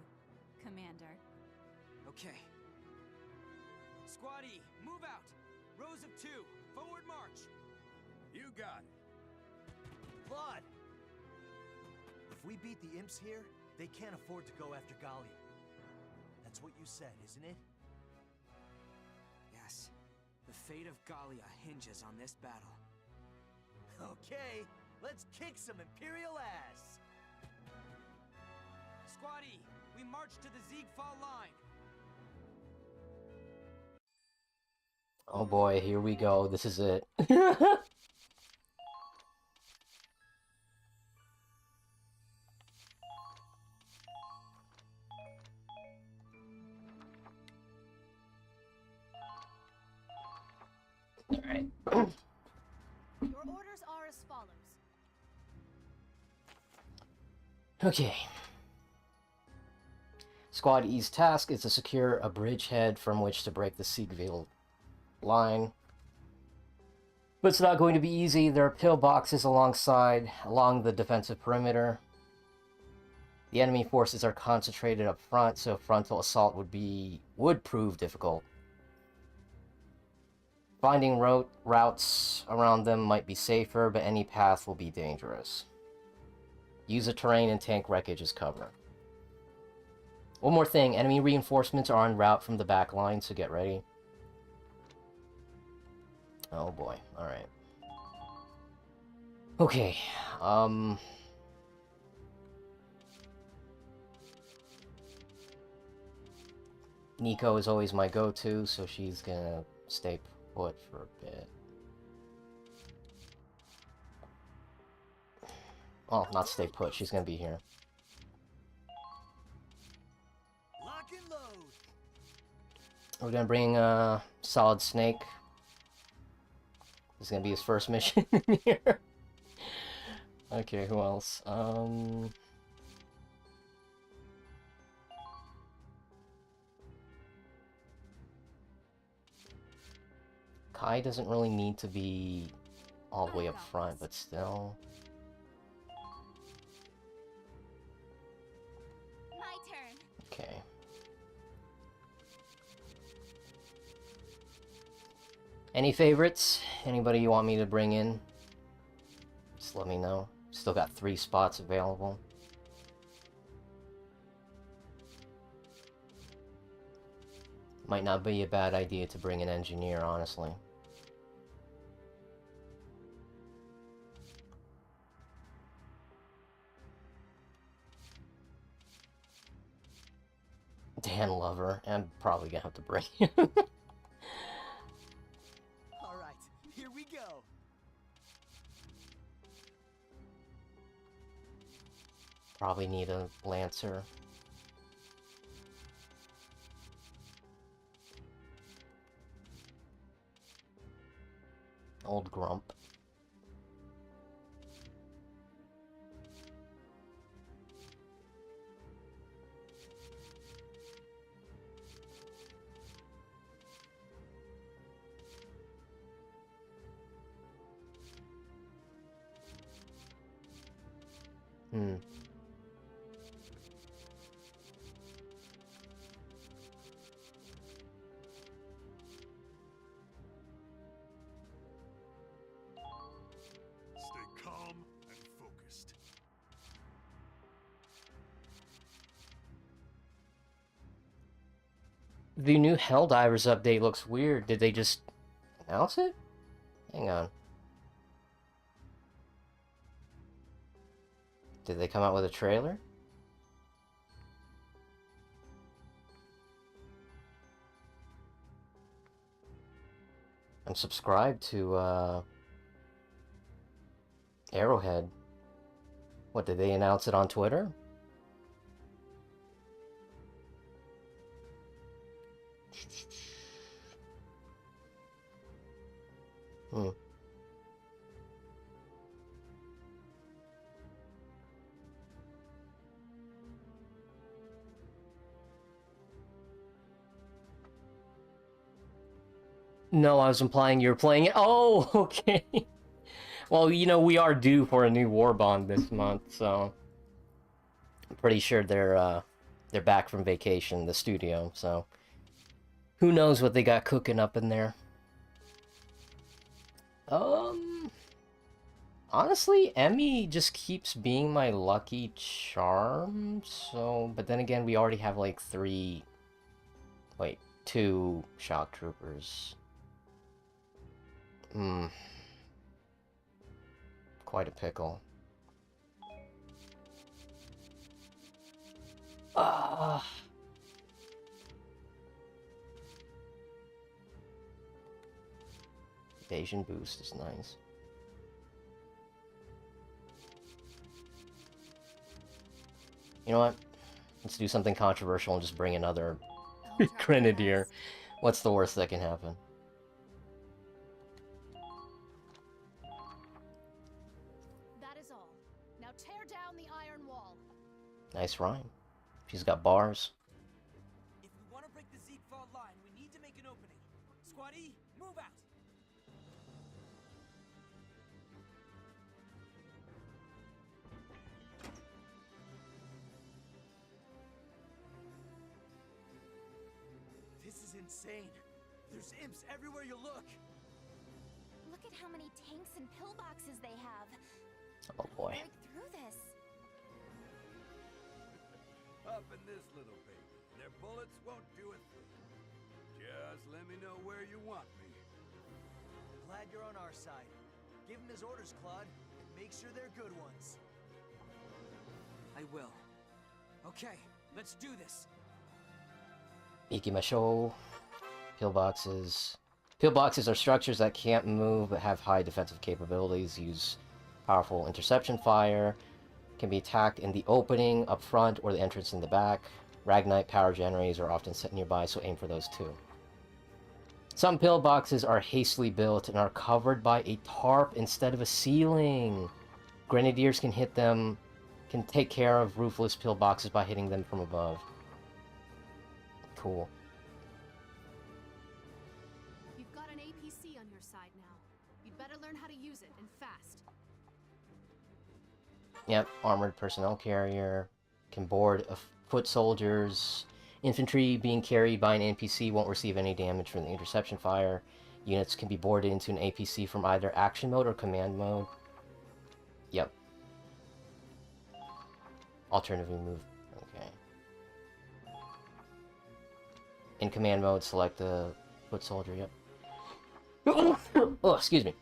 Commander. Okay. Squad E, move out. Rows of 2, forward march. You got it. Claude! If we beat the imps here, they can't afford to go after Galia. That's what you said, isn't it? Yes. The fate of Galia hinges on this battle. Okay, let's kick some Imperial ass! Squad E, we march to the Ziegfall line. Oh boy, here we go. This is it. Alright. Your orders are as follows. Okay. Squad E's task is to secure a bridgehead from which to break the Siegfried line. But it's not going to be easy. There are pillboxes along the defensive perimeter. The enemy forces are concentrated up front, so frontal assault would prove difficult. Finding routes around them might be safer, but any path will be dangerous. Use the terrain and tank wreckage as cover. One more thing, enemy reinforcements are en route from the back line, so get ready. Oh boy, alright. Okay, Nico is always my go-to, so she's gonna stay put for a bit. Well, not stay put, she's gonna be here. Lock and load. We're gonna bring Solid Snake. This is gonna be his first mission here. Okay, who else? Kai doesn't really need to be all the way up front, but still. My turn. Okay. Any favorites? Anybody you want me to bring in? Just let me know. Still got 3 spots available. Might not be a bad idea to bring an engineer, honestly. Dan Lover. I'm probably gonna have to bring him. Alright, here we go. Probably need a Lancer. Old Grump. Stay calm and focused. The new Helldivers update looks weird. Did they just announce it? Hang on. Did they come out with a trailer? I'm subscribed to, Arrowhead. What, did they announce it on Twitter? Hmm. No, I was implying you're playing it. Oh, okay. Well, you know, we are due for a new War Bond this month, so I'm pretty sure they're back from vacation, the studio, so who knows what they got cooking up in there. Honestly, Emmy just keeps being my lucky charm, so, but then again, we already have like 2 shock troopers. Quite a pickle. Ah. Evasion boost is nice. You know what? Let's do something controversial and just bring another Grenadier. What's the worst that can happen? That is all. Now tear down the iron wall. Nice rhyme. She's got bars. If we want to break the Ziegfeld line, we need to make an opening. Squad E, move out! This is insane. There's imps everywhere you look. Look at how many tanks and pillboxes they have. Oh boy. Break through this. Up in this little baby. Their bullets won't do a thing. Just let me know where you want me. Glad you're on our side. Give him his orders, Claude, and make sure they're good ones. I will. Okay, let's do this. Ikimashou. Pillboxes. Pillboxes are structures that can't move but have high defensive capabilities, use powerful interception fire, can be attacked in the opening, up front, or the entrance in the back. Ragnite power generators are often set nearby, so aim for those too. Some pillboxes are hastily built and are covered by a tarp instead of a ceiling. Grenadiers can hit them, can take care of roofless pillboxes by hitting them from above. Cool. You've got an APC on your side now. You'd better learn how to use it, and fast. Yep, armored personnel carrier. Can board foot soldiers. Infantry being carried by an NPC won't receive any damage from the interception fire. Units can be boarded into an APC from either action mode or command mode. Yep. Alternatively move. Okay. In command mode, select the foot soldier. Yep. Oh, excuse me.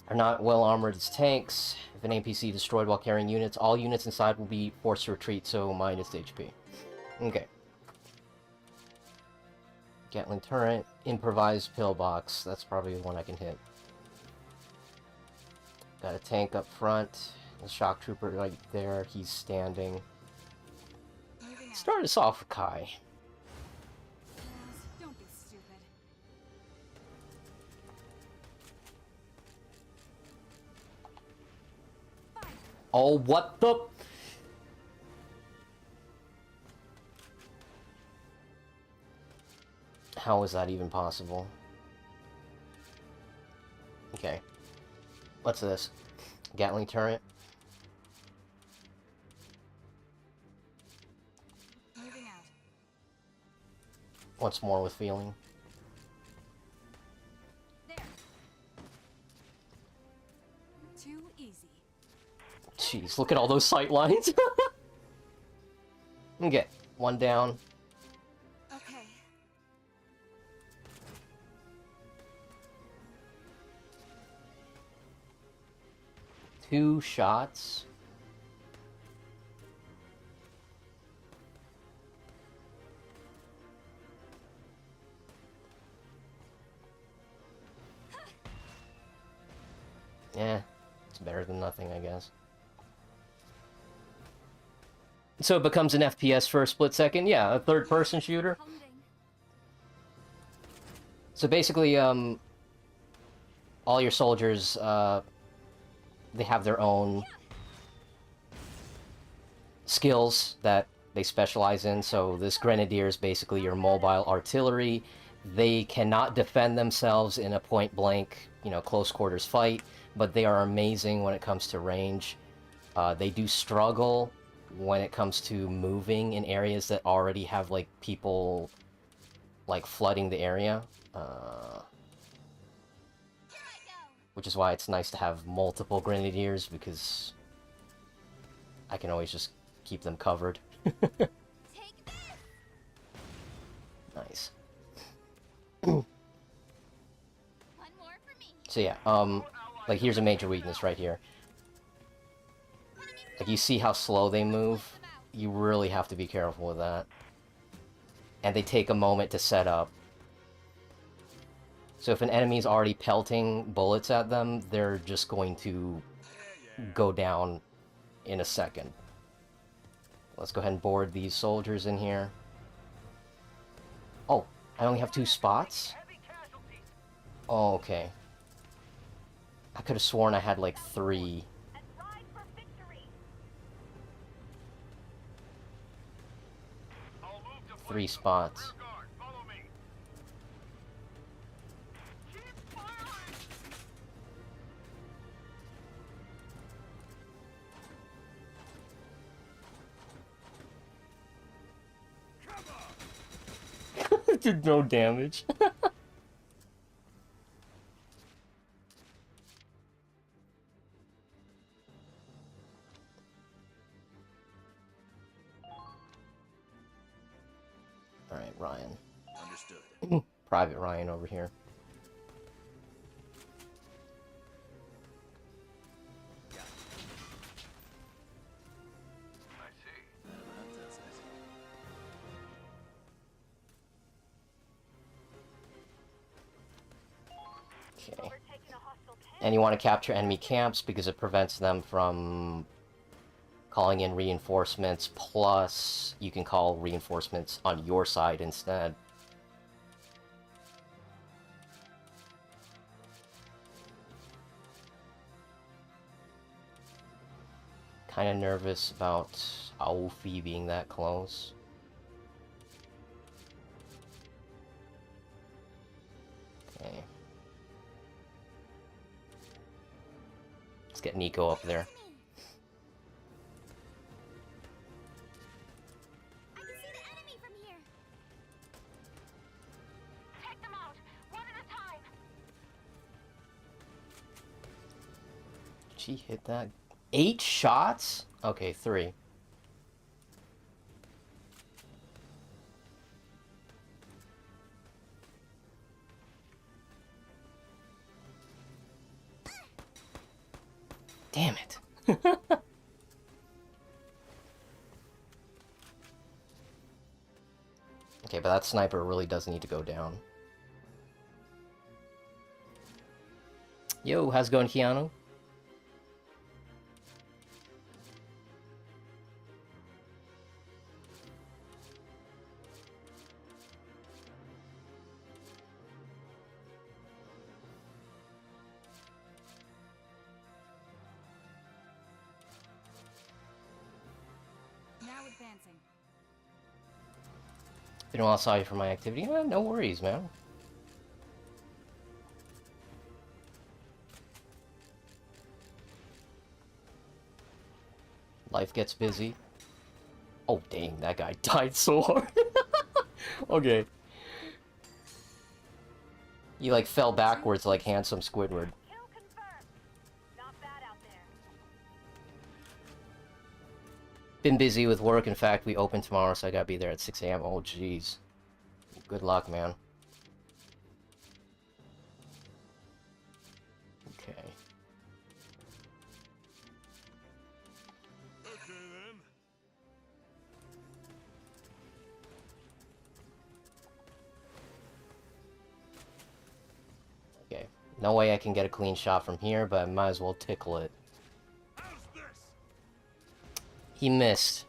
Are not well armored as tanks. If an APC destroyed while carrying units, all units inside will be forced to retreat, so minus HP. Okay. Gatling turret, improvised pillbox. That's probably the one I can hit. Got a tank up front. The shock trooper right there. He's standing. Start us off with Kai. Don't be stupid. Oh, what the? How is that even possible? Okay. What's this? Gatling turret? Moving out. Once more with feeling. There. Too easy. Jeez, look at all those sight lines. Okay, one down. Okay. Two shots. Yeah, it's better than nothing, I guess. So it becomes an FPS for a split second? Yeah, a third-person shooter. So basically, all your soldiers, they have their own skills that they specialize in. So this Grenadier is basically your mobile artillery. They cannot defend themselves in a point-blank, close quarters fight, but they are amazing when it comes to range. They do struggle when it comes to moving in areas that already have, like, people, like, flooding the area. Which is why it's nice to have multiple Grenadiers, because I can always just keep them covered. Nice. So yeah, like, here's a major weakness right here. Like, you see how slow they move? You really have to be careful with that. And they take a moment to set up. So if an enemy's already pelting bullets at them, they're just going to go down in a second. Let's go ahead and board these soldiers in here. Oh, I only have 2 spots? Oh, okay. I could have sworn I had like 3. 3 spots. Did no damage. Alright, Ryan. Understood. Private Ryan over here. I see. Okay. And you want to capture enemy camps because it prevents them from calling in reinforcements, plus you can call reinforcements on your side instead. Kind of nervous about Aofi being that close. Okay. Let's get Nico up there. Did she hit that? 8 shots? Okay, 3. Damn it. Okay, but that sniper really does need to go down. Yo, how's it going, Keanu? Now advancing. Been a while, saw you for my activity. No worries, man. Life gets busy. Oh, dang, that guy died so hard. Okay. He, like, fell backwards like handsome Squidward. Been busy with work. In fact, we open tomorrow, so I gotta be there at 6 AM. Oh, jeez. Good luck, man. Okay. Okay. No way I can get a clean shot from here, but I might as well tickle it. He missed.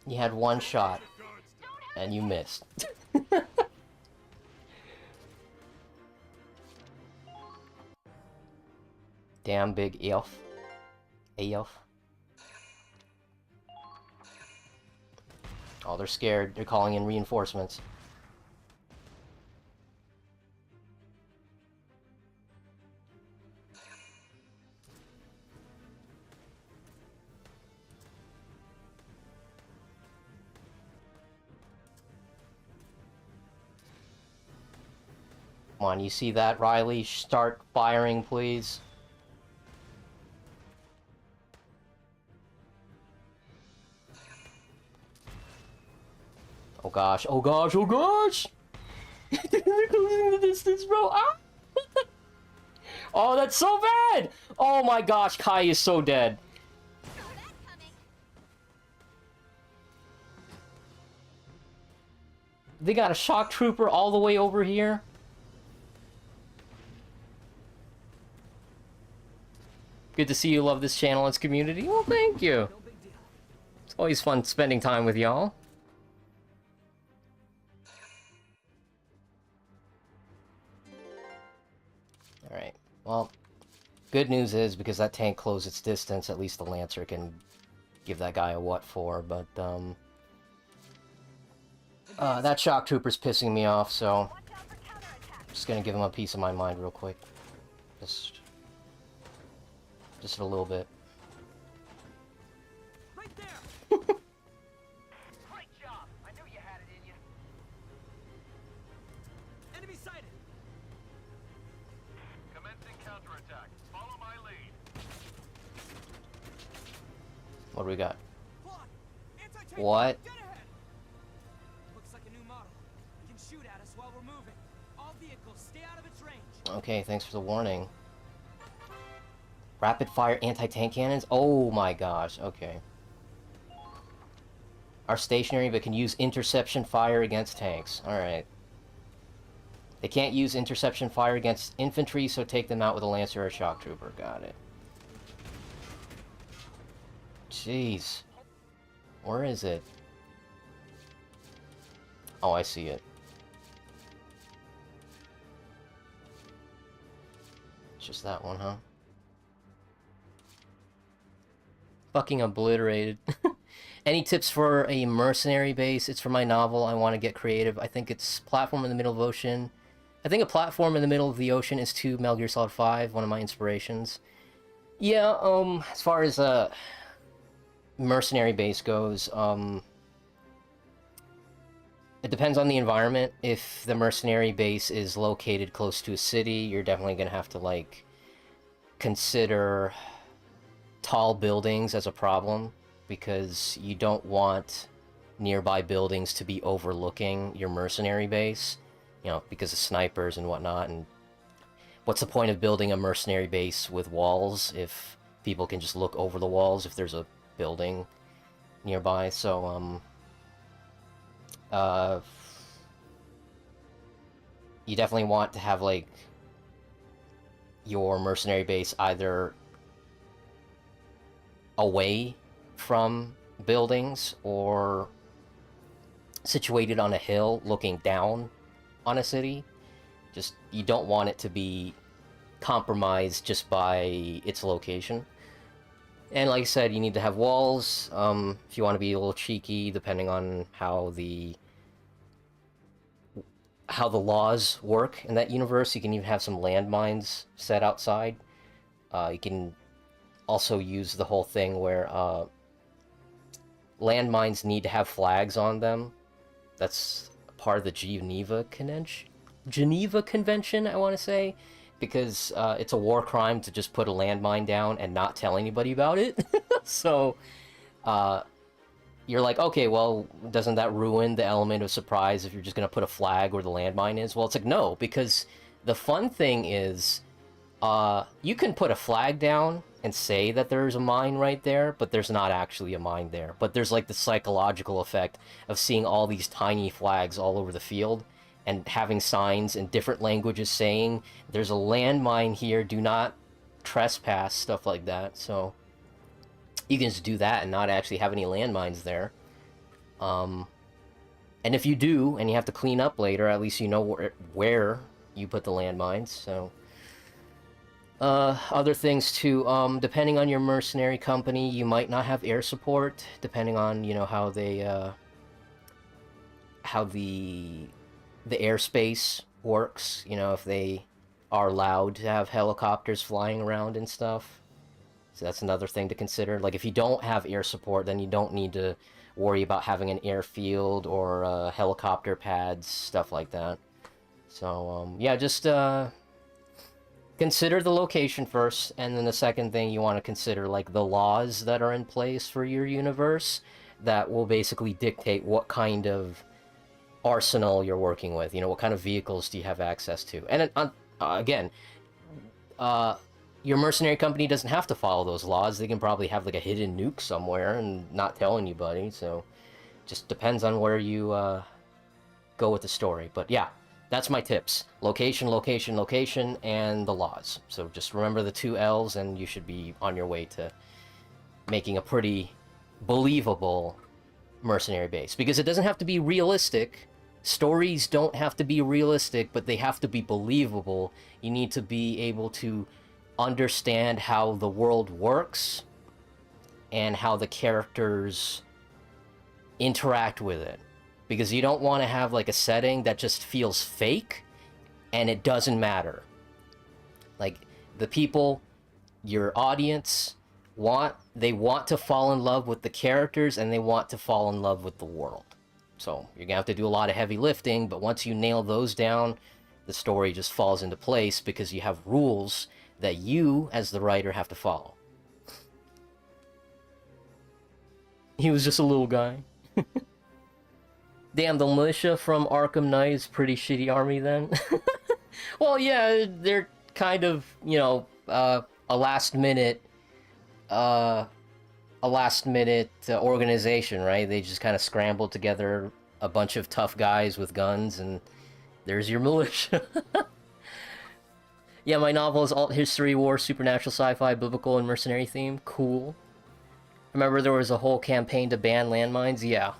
He had 1 shot, and you missed. Damn big elf. Elf. Oh, they're scared. They're calling in reinforcements. Come on, you see that, Riley? Start firing, please. Oh gosh, oh gosh, oh gosh! They're closing the distance, bro! Ah! Oh, that's so bad! Oh my gosh, Kai is so dead. They got a shock trooper all the way over here? Good to see you love this channel and its community. Well, thank you. It's always fun spending time with y'all. Alright, well, good news is, because that tank closed its distance, at least the Lancer can give that guy a what for, but, that shock trooper's pissing me off, so just gonna give him a piece of my mind real quick. Just a little bit. Right there. Great job. I knew you had it in you. Enemy sighted. Commencing counterattack. Follow my lead. What do we got? Plot. Anti-tank. What? Get ahead. Looks like a new model. It can shoot at us while we're moving. All vehicles stay out of its range. Okay, thanks for the warning. Rapid fire anti-tank cannons? Oh my gosh, okay. Are stationary but can use interception fire against tanks. Alright. They can't use interception fire against infantry, so take them out with a Lancer or a shock trooper. Got it. Jeez. Where is it? Oh, I see it. It's just that one, huh? Fucking obliterated. Any tips for a mercenary base? It's for my novel. I want to get creative. I think it's platform in the middle of the ocean. I think a platform in the middle of the ocean is to Metal Gear Solid 5, one of my inspirations. Yeah, as far as mercenary base goes, it depends on the environment. If the mercenary base is located close to a city, you're definitely gonna have to, like, consider tall buildings as a problem, because you don't want nearby buildings to be overlooking your mercenary base, you know, because of snipers and whatnot. And what's the point of building a mercenary base with walls if people can just look over the walls if there's a building nearby? So you definitely want to have, like, your mercenary base either away from buildings or situated on a hill looking down on a city. Just, you don't want it to be compromised just by its location. And like I said, you need to have walls. If you want to be a little cheeky, depending on how the laws work in that universe, you can even have some landmines set outside. You can also use the whole thing where landmines need to have flags on them. That's part of the Geneva Convention, I want to say, because it's a war crime to just put a landmine down and not tell anybody about it. So you're like, okay, well, doesn't that ruin the element of surprise if you're just going to put a flag where the landmine is? Well, it's like, no, because the fun thing is you can put a flag down and say that there's a mine right there, but there's not actually a mine there. But there's, like, the psychological effect of seeing all these tiny flags all over the field and having signs in different languages saying there's a landmine here, do not trespass, stuff like that. So you can just do that and not actually have any landmines there. And if you do, and you have to clean up later, at least you know where you put the landmines. So other things too, depending on your mercenary company, you might not have air support, depending on, you know, how they, how the airspace works, you know, if they are allowed to have helicopters flying around and stuff. So that's another thing to consider. Like, if you don't have air support, then you don't need to worry about having an airfield or helicopter pads, stuff like that. So, yeah, just consider the location first, and then the second thing you want to consider, like, the laws that are in place for your universe that will basically dictate what kind of arsenal you're working with. You know, what kind of vehicles do you have access to? And again, your mercenary company doesn't have to follow those laws. They can probably have, like, a hidden nuke somewhere and not tell anybody. So just depends on where you go with the story. But yeah, that's my tips. Location, location, location, and the laws. So just remember the 2 L's and you should be on your way to making a pretty believable mercenary base. Because it doesn't have to be realistic. Stories don't have to be realistic, but they have to be believable. You need to be able to understand how the world works and how the characters interact with it. Because you don't want to have like a setting that just feels fake and it doesn't matter. Like the people, your audience, want to fall in love with the characters and they want to fall in love with the world. So you're gonna have to do a lot of heavy lifting, but once you nail those down, the story just falls into place because you have rules that you, as the writer, have to follow. He was just a little guy. Damn, the militia from Arkham Knight is pretty shitty army then. Well, yeah, they're kind of, you know, a last minute organization, right? They just kind of scrambled together a bunch of tough guys with guns, and there's your militia. Yeah, my novel is alt history, war, supernatural, sci-fi, biblical, and mercenary theme. Cool. Remember there was a whole campaign to ban landmines? Yeah.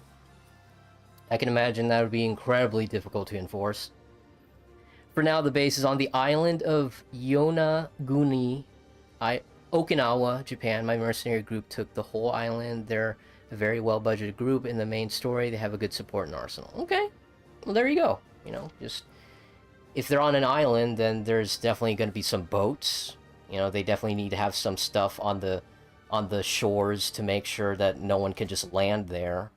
I can imagine that would be incredibly difficult to enforce. For now, the base is on the island of Yonaguni, Okinawa, Japan. My mercenary group took the whole island. They're a very well-budgeted group. In the main story, they have a good support and arsenal. Okay. Well, there you go. You know, just... if they're on an island, then there's definitely going to be some boats. You know, they definitely need to have some stuff on the shores to make sure that no one can just land there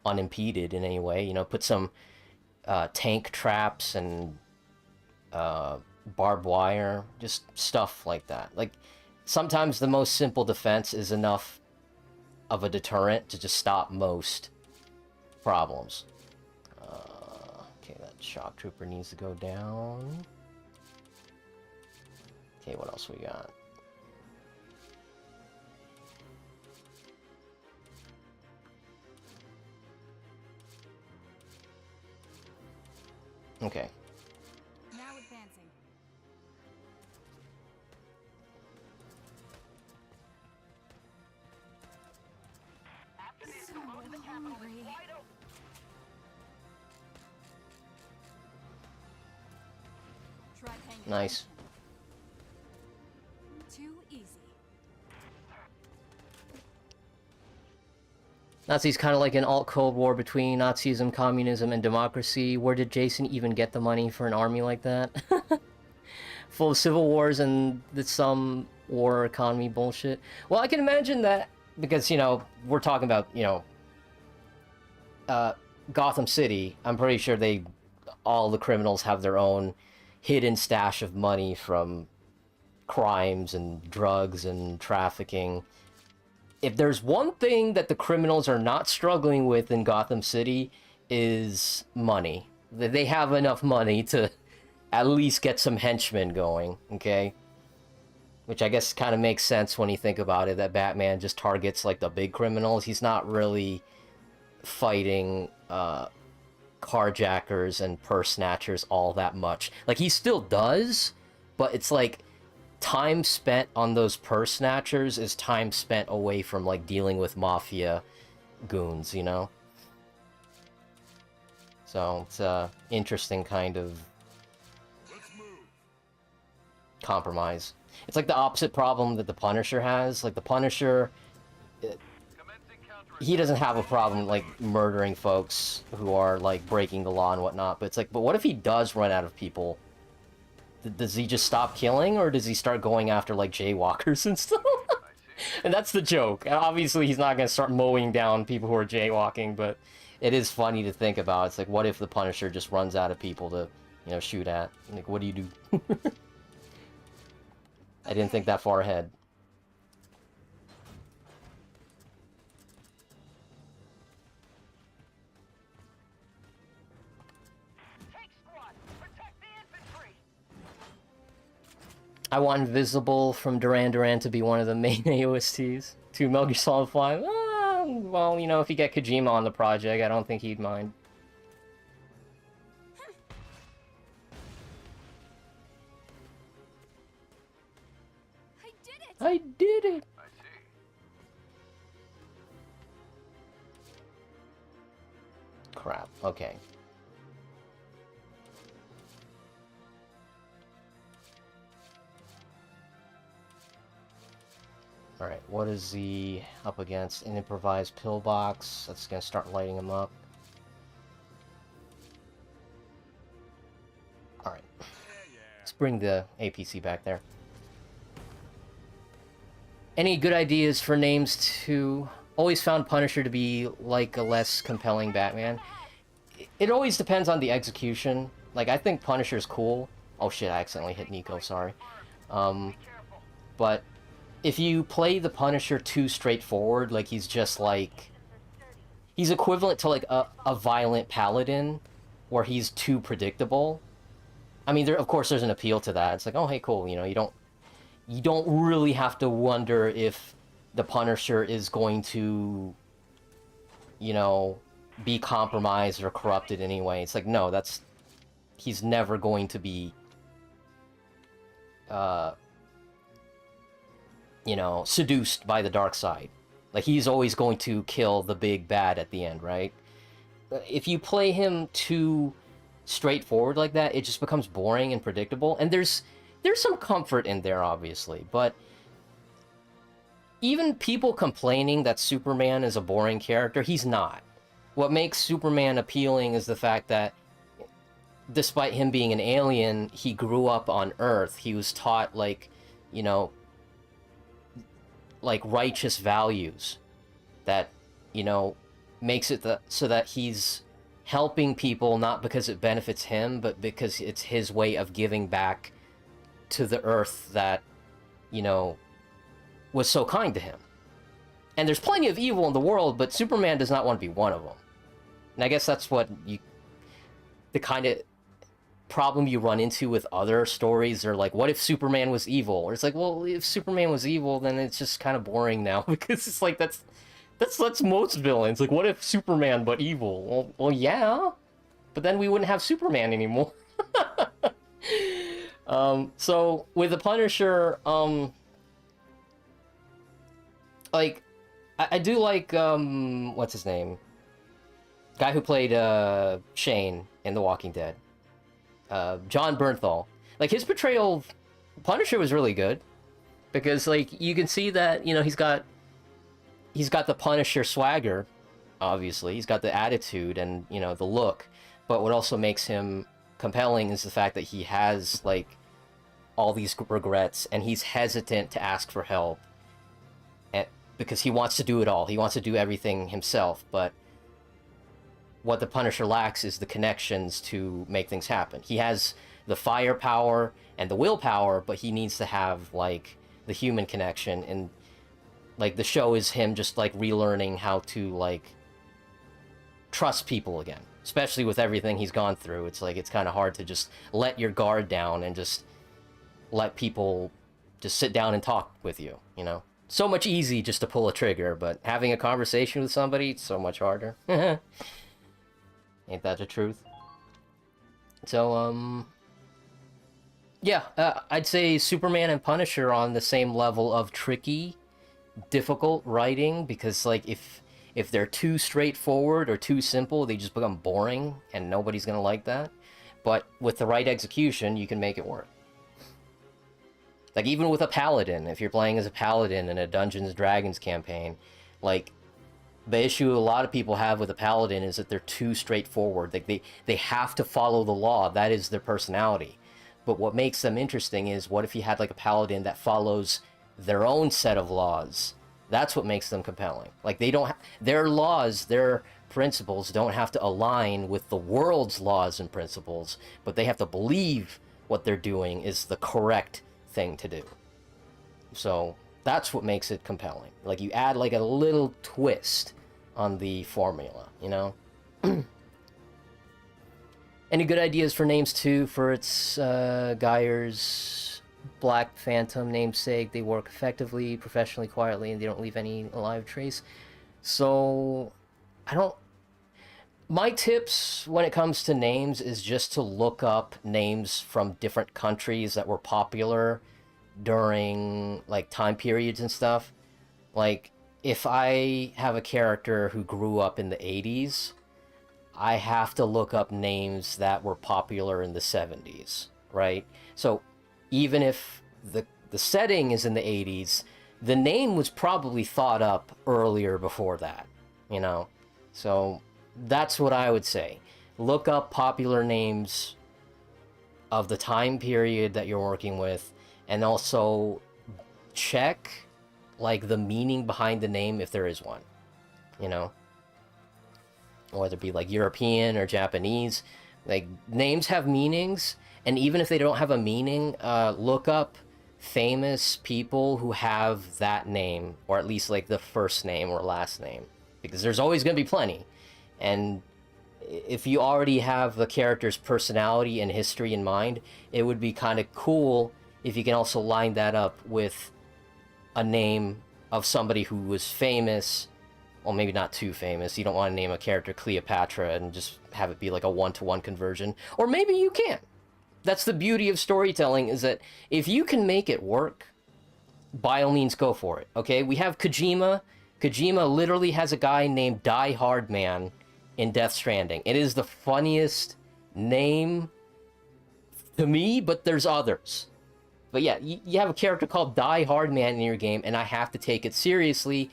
unimpeded in any way. You know, put some tank traps and barbed wire, just stuff like that. Like, sometimes the most simple defense is enough of a deterrent to just stop most problems. Okay, that shock trooper needs to go down. Okay, what else we got? Okay. Now advancing. So hungry. Try paying Nice. Too easy. Nazis kind of like an alt-Cold War between Nazism, communism, and democracy. Where did Jason even get the money for an army like that? Full of civil wars and some war economy bullshit. Well, I can imagine that because, you know, we're talking about, you know, Gotham City. I'm pretty sure all the criminals have their own hidden stash of money from crimes and drugs and trafficking. If there's one thing that the criminals are not struggling with in Gotham City is money. They have enough money to at least get some henchmen going, okay? Which I guess kind of makes sense when you think about it, that Batman just targets, like, the big criminals. He's not really fighting carjackers and purse snatchers all that much. Like, he still does, but it's like time spent on those purse snatchers is time spent away from, like, dealing with mafia goons, you know? So it's a interesting kind of compromise. It's like the opposite problem that the Punisher has. Like, the Punisher, he doesn't have a problem, like, murdering folks who are, like, breaking the law and whatnot, but it's like, but what if he does run out of people? Does he just stop killing, or does he start going after, like, jaywalkers and stuff? And that's the joke. Obviously, he's not going to start mowing down people who are jaywalking, but it is funny to think about. It's like, what if the Punisher just runs out of people to, you know, shoot at? Like, what do you do? I didn't think that far ahead. I want Invisible from Duran Duran to be one of the main AOSTs. To Metal Gear Solid 5. Well, you know, if you get Kojima on the project, I don't think he'd mind. I did it! I see. Crap, okay. Alright, what is he up against? An improvised pillbox. That's gonna start lighting him up. Alright. Let's bring the APC back there. Any good ideas for names to... Always found Punisher to be like a less compelling Batman. It always depends on the execution. Like, I think Punisher's cool. Oh shit, I accidentally hit Nico, sorry. But if you play the Punisher too straightforward, like he's just like... He's equivalent to like a violent paladin, where he's too predictable. I mean, of course there's an appeal to that. It's like, oh hey, cool, you know, you don't really have to wonder if the Punisher is going to, you know, be compromised or corrupted anyway. It's like, no, he's never going to be, you know, seduced by the dark side. Like, he's always going to kill the big bad at the end, right? If you play him too straightforward like that, it just becomes boring and predictable. And there's some comfort in there, obviously, but even people complaining that Superman is a boring character, he's not. What makes Superman appealing is the fact that despite him being an alien, he grew up on Earth. He was taught, like, you know, like righteous values that, you know, makes it so that he's helping people not because it benefits him, but because it's his way of giving back to the Earth that, you know, was so kind to him. And there's plenty of evil in the world, but Superman does not want to be one of them. And I guess that's what the kind of problem you run into with other stories are like, what if Superman was evil? Or it's like, well, if Superman was evil, then it's just kind of boring now, because it's like, that's most villains. Like, what if Superman but evil? Well, yeah, but then we wouldn't have Superman anymore. So with the Punisher, like, I do like, what's his name? Guy who played, Shane in The Walking Dead. John Bernthal. Like, his portrayal of Punisher was really good. Because, like, you can see that, you know, he's got the Punisher swagger, obviously. He's got the attitude and, you know, the look. But what also makes him compelling is the fact that he has, like, all these regrets, and he's hesitant to ask for help. Because he wants to do it all. He wants to do everything himself, but what the Punisher lacks is the connections to make things happen. He has the firepower and the willpower, but he needs to have, like, the human connection, and, like, the show is him just, like, relearning how to, like, trust people again. Especially with everything he's gone through. It's like, it's kind of hard to just let your guard down and just let people just sit down and talk with you, you know? So much easy just to pull a trigger, but having a conversation with somebody, it's so much harder. Ain't that the truth? So, yeah, I'd say Superman and Punisher are on the same level of tricky, difficult writing, because, like, if they're too straightforward or too simple, they just become boring, and nobody's gonna like that. But with the right execution, you can make it work. Like, even with a paladin, if you're playing as a paladin in a Dungeons & Dragons campaign, like, the issue a lot of people have with a paladin is that they're too straightforward. Like, they have to follow the law. That is their personality. But what makes them interesting is, what if you had, like, a paladin that follows their own set of laws? That's what makes them compelling. Like, they don't... their laws, their principles don't have to align with the world's laws and principles, but they have to believe what they're doing is the correct thing to do. So that's what makes it compelling. Like, you add, like, a little twist on the formula, you know? Any good ideas for names too for its Geyer's Black Phantom namesake? They work effectively, professionally, quietly, and they don't leave any alive trace. So my tips when it comes to names is just to look up names from different countries that were popular during like time periods and stuff. Like if I have a character who grew up in the 80s, I have to look up names that were popular in the 70s, right? So even if the setting is in the 80s, the name was probably thought up earlier before that, you know? So that's what I would say. Look up popular names of the time period that you're working with, and also check like the meaning behind the name if there is one, you know? Whether it be like European or Japanese, like names have meanings, and even if they don't have a meaning, look up famous people who have that name, or at least like the first name or last name, because there's always going to be plenty. And if you already have the character's personality and history in mind, it would be kind of cool if you can also line that up with a name of somebody who was famous. Well, maybe not too famous. You don't want to name a character Cleopatra and just have it be like a one-to-one conversion. Or maybe you can. That's the beauty of storytelling, is that if you can make it work, by all means go for it, okay? We have Kojima. Kojima literally has a guy named Die Hard Man in Death Stranding. It is the funniest name to me, but there's others. But yeah, you have a character called Die Hard Man in your game, and I have to take it seriously.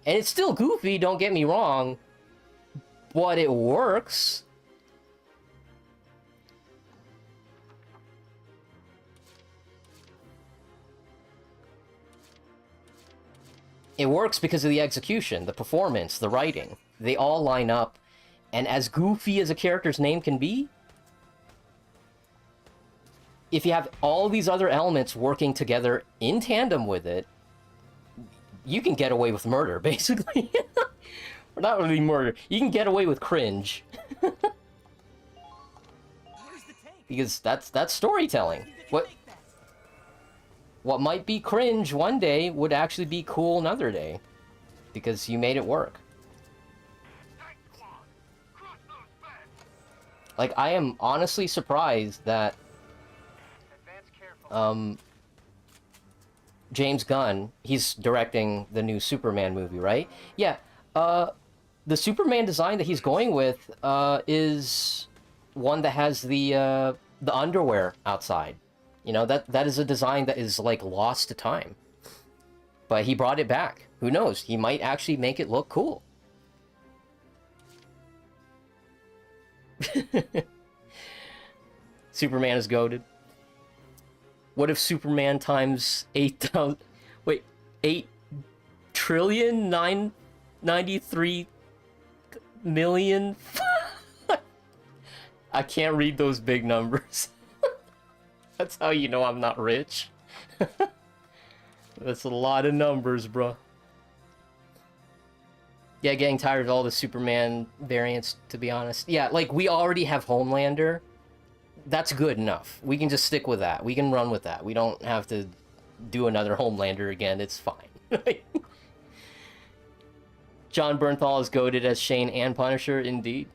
And it's still goofy, don't get me wrong, but it works. It works because of the execution, the performance, the writing. They all line up, and as goofy as a character's name can be, if you have all these other elements working together in tandem with it, you can get away with murder, basically. Or not really murder. You can get away with cringe. Because that's storytelling. What might be cringe one day would actually be cool another day. Because you made it work. Like, I am honestly surprised that James Gunn, he's directing the new Superman movie, right? Yeah, the Superman design that he's going with is one that has the underwear outside. You know, that is a design that is, like, lost to time. But he brought it back. Who knows? He might actually make it look cool. Superman is goated. What if Superman times 8,000... Wait, 8,993,000,000... I can't read those big numbers. That's how you know I'm not rich. That's a lot of numbers, bro. Yeah, getting tired of all the Superman variants, to be honest. Yeah, like, we already have Homelander. That's good enough. We can just stick with that. We can run with that. We don't have to do another Homelander again. It's fine. John Bernthal is goated as Shane and Punisher, indeed.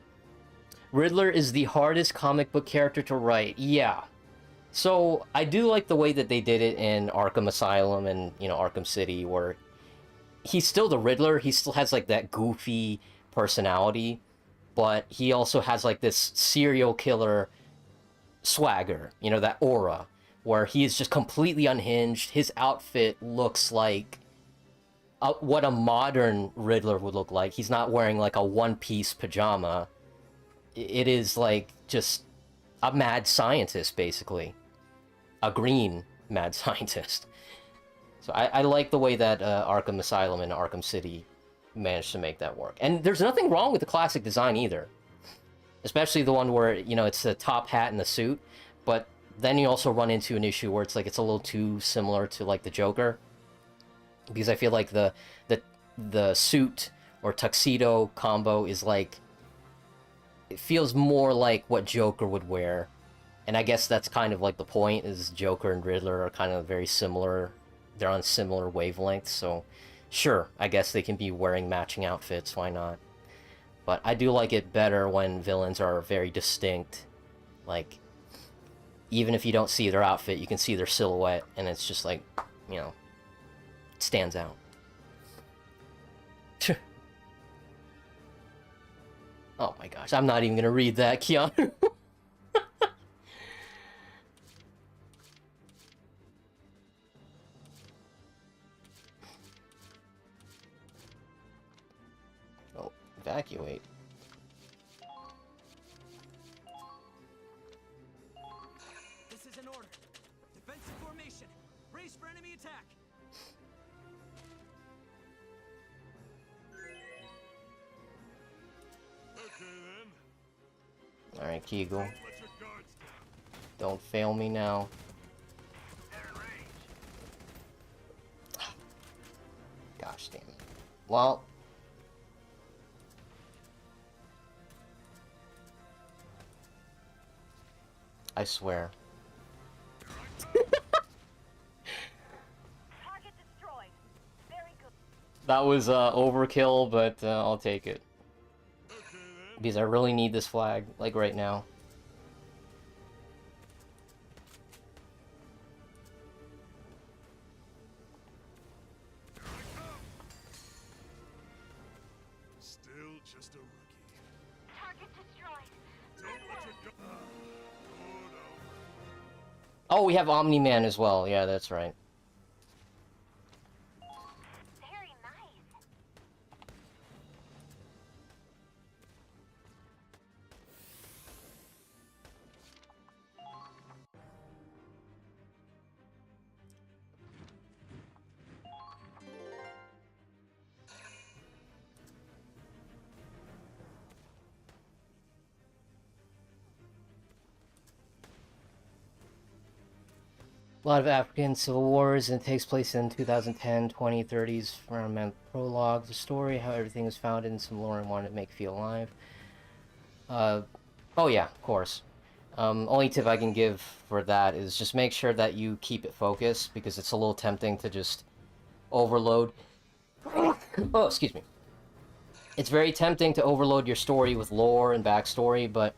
Riddler is the hardest comic book character to write. Yeah. So, I do like the way that they did it in Arkham Asylum and, you know, Arkham City, where he's still the Riddler. He still has, like, that goofy personality, but he also has, like, this serial killer swagger, you know, that aura, where he is just completely unhinged. His outfit looks like what a modern Riddler would look like. He's not wearing, like, a one-piece pajama. It is, like, just a mad scientist, basically. A green mad scientist. So I like the way that Arkham Asylum and Arkham City managed to make that work. And there's nothing wrong with the classic design either. Especially the one where, you know, it's the top hat and the suit. But then you also run into an issue where it's like it's a little too similar to, like, the Joker. Because I feel like the suit or tuxedo combo is like... It feels more like what Joker would wear. And I guess that's kind of like the point, is Joker and Riddler are kind of very similar. They're on similar wavelengths, so sure, I guess they can be wearing matching outfits, why not? But I do like it better when villains are very distinct. Like, even if you don't see their outfit, you can see their silhouette, and it's just like, you know, it stands out. Oh my gosh, I'm not even gonna read that, Keanu. Oh, evacuate. This is an order. Defensive formation. Brace for enemy attack. Alright, Kegel. Don't fail me now. Gosh damn it. Well. I swear. That was overkill, but I'll take it. Because I really need this flag, like right now. Still just a rookie. Target destroyed. Don't let your gun. Oh, we have Omni-Man as well. Yeah, that's right. A lot of African civil wars, and it takes place in 2010, 2030s from a prologue, the story, how everything is founded in some lore and wanted to make feel alive. Oh yeah, of course. Only tip I can give for that is just make sure that you keep it focused, because it's a little tempting to just overload. Oh, excuse me. It's very tempting to overload your story with lore and backstory, but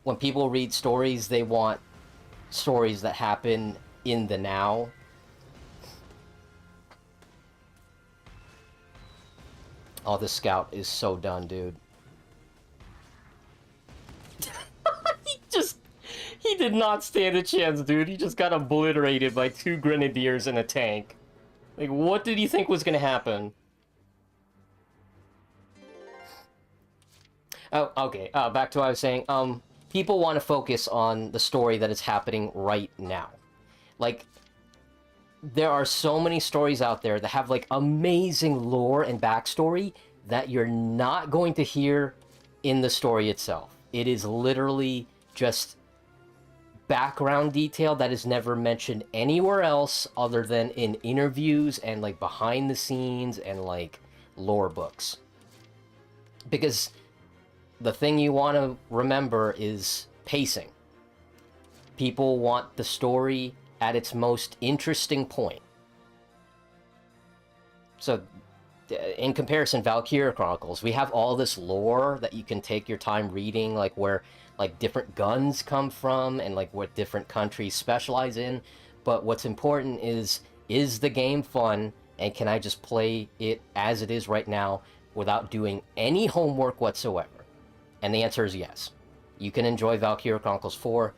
when people read stories, they want stories that happen in the now. Oh, this scout is so done, dude. He did not stand a chance, dude. He just got obliterated by 2 grenadiers and a tank. Like, what did he think was gonna happen? Oh, okay. Back to what I was saying. People want to focus on the story that is happening right now. Like, there are so many stories out there that have, like, amazing lore and backstory that you're not going to hear in the story itself. It is literally just background detail that is never mentioned anywhere else other than in interviews and, like, behind the scenes and, like, lore books. Because the thing you want to remember is pacing. People want the story at its most interesting point. So, in comparison, Valkyria Chronicles, we have all this lore that you can take your time reading, like where like different guns come from and like what different countries specialize in. But what's important is the game fun, and can I just play it as it is right now without doing any homework whatsoever? And the answer is yes. You can enjoy Valkyria Chronicles 4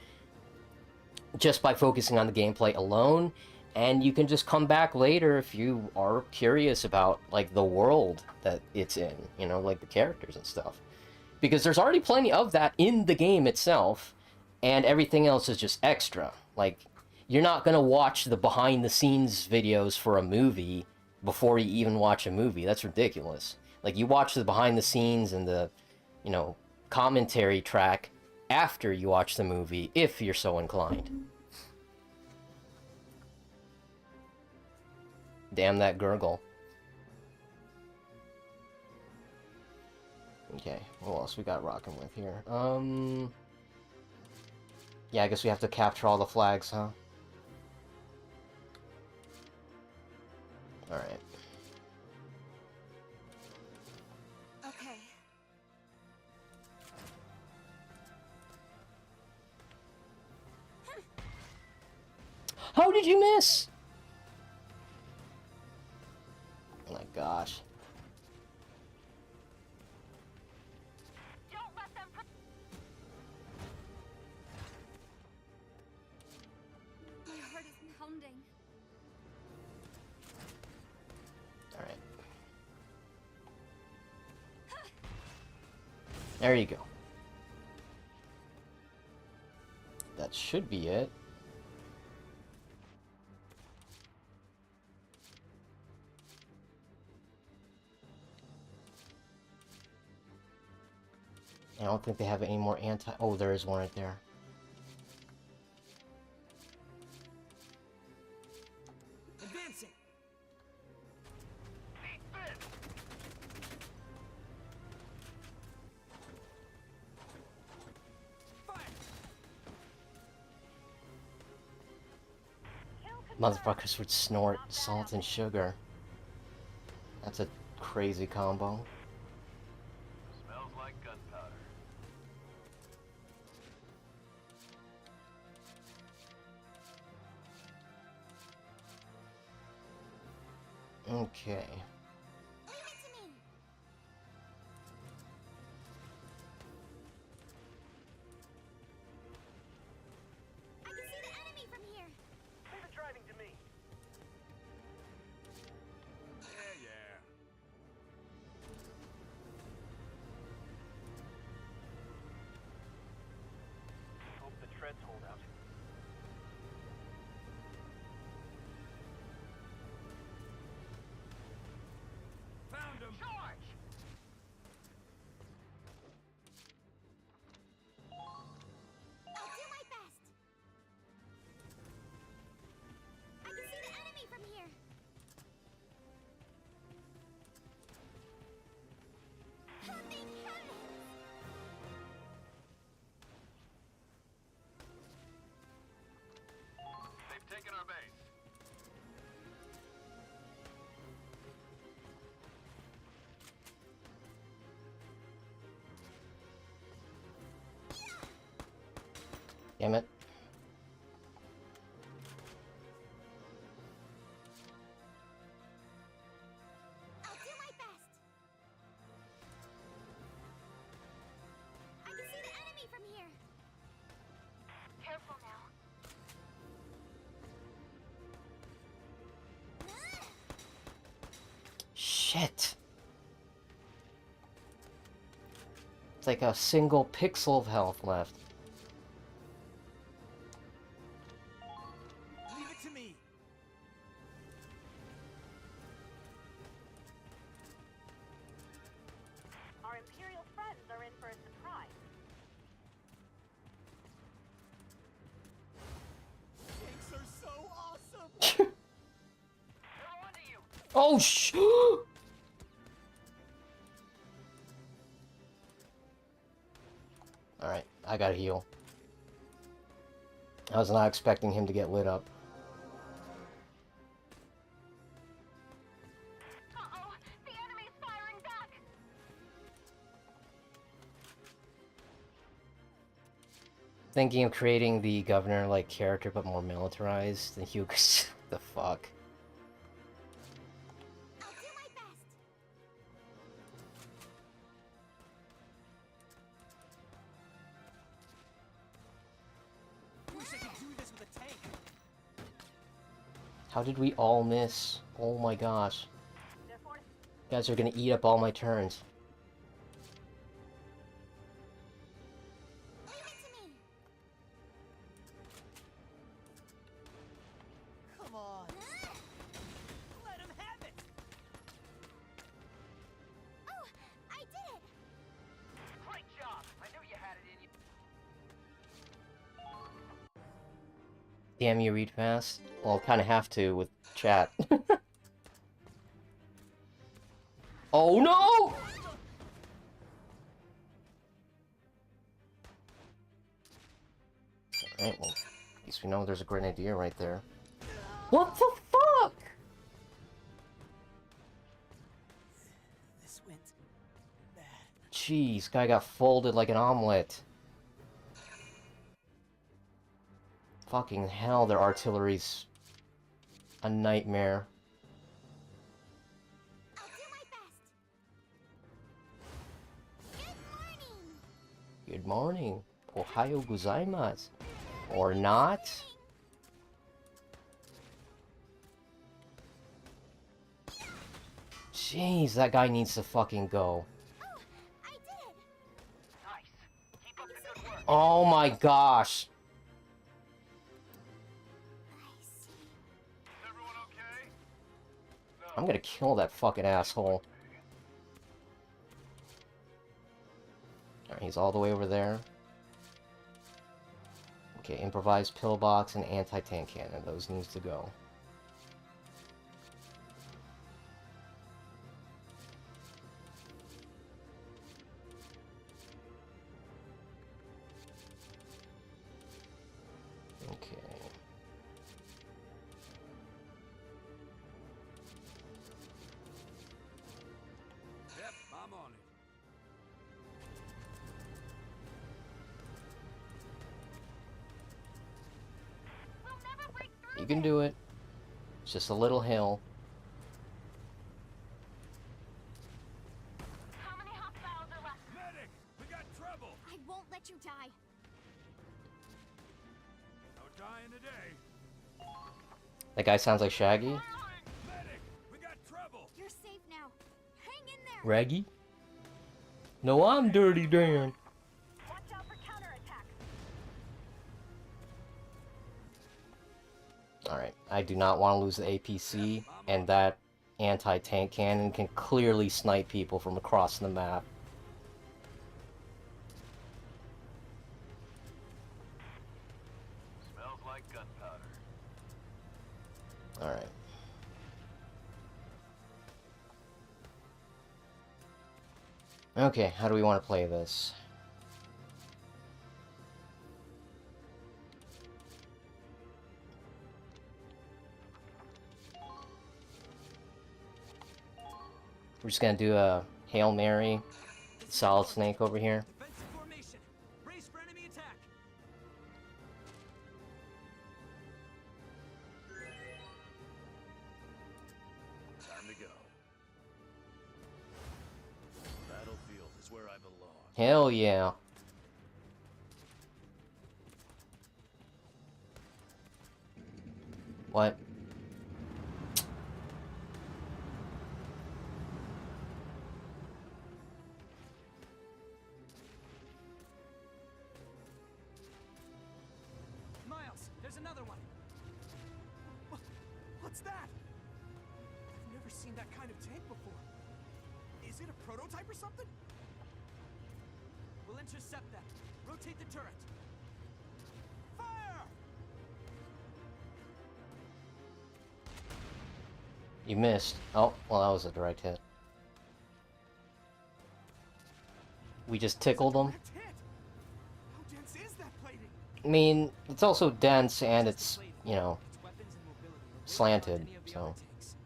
just by focusing on the gameplay alone, and you can just come back later if you are curious about, like, the world that it's in, you know, like the characters and stuff. Because there's already plenty of that in the game itself, and everything else is just extra. Like, you're not going to watch the behind-the-scenes videos for a movie before you even watch a movie. That's ridiculous. Like, you watch the behind-the-scenes and the, you know, commentary track after you watch the movie, if you're so inclined. Damn that gurgle. Okay, what else we got rocking with here? Yeah, I guess we have to capture all the flags, huh? Alright. Okay. How did you miss? Oh my gosh. Don't let them. My heart is pounding. Alright. There you go. That should be it. I don't think they have any more anti- oh, there is one right there. Advancing. Motherfuckers would snort salt and sugar. That's a crazy combo. Smells like gunpowder. Okay. I can see the enemy from here. Leave it driving to me. Yeah. Hope the treads hold out. Found him. Charge! I'll do my best. I can see the enemy from here. Oh, thank heavens! They've taken our base. Damn it. I'll do my best. I can see the enemy from here. Careful now. Shit. It's like a single pixel of health left. Leave it to me. Our Imperial friends are in for a surprise. Tanks are so awesome! They're onto you. Oh, sh! Alright, I gotta heal. I was not expecting him to get lit up. Uh-oh, the enemy's firing back. Thinking of creating the governor-like character, but more militarized than Hugo. The fuck? I'll do my best. Wish I could do this with a tank. How did we all miss? Oh my gosh. You guys are gonna eat up all my turns. Leave it to me. Come on. Let him have it. Oh, I did it. Great job. I knew you had it in you. Damn, you read fast? Well, kinda have to with chat. Oh no! Alright, well, at least we know there's a grenadier right there. What the fuck? This went bad. Jeez, guy got folded like an omelet. Fucking hell, their artillery's a nightmare. I'll do my best. Good morning. Ohayo gozaimasu. Or not. Jeez, that guy needs to fucking go. I did it. Nice. Keep up the good work. Oh my gosh. Nice. Is everyone okay? I'm gonna kill that fucking asshole. Alright, he's all the way over there. Okay, improvised pillbox and anti-tank cannon. Those needs to go. Okay. Yep, I'm on it. We'll never break through. You can do it. It's just a little hill. How many hostiles are left? Medic! We got trouble! I won't let you die. No dying today. That guy sounds like Shaggy. Medic! We got trouble! You're safe now. Hang in there. Raggy? No, I'm Dirty Dan. Watch out for counterattack. Alright, I do not want to lose the APC, and that anti-tank cannon can clearly snipe people from across the map. Smells like gunpowder. Alright. Okay, how do we want to play this? We're just gonna do a Hail Mary, Solid Snake over here. Defensive formation. Brace for enemy attack. Time to go. Battlefield is where I belong. Hell yeah. What? Miles, there's another one. What's that? I've never seen that kind of tank before. Is it a prototype or something? We'll intercept them. Rotate the turret. Fire! You missed. Oh, well, that was a direct hit. We just tickled them. Direct hit. How dense is that plating? I mean, it's also dense and it's, you know, Its weapons and mobility are way slanted, beyond any of the so. other tanks.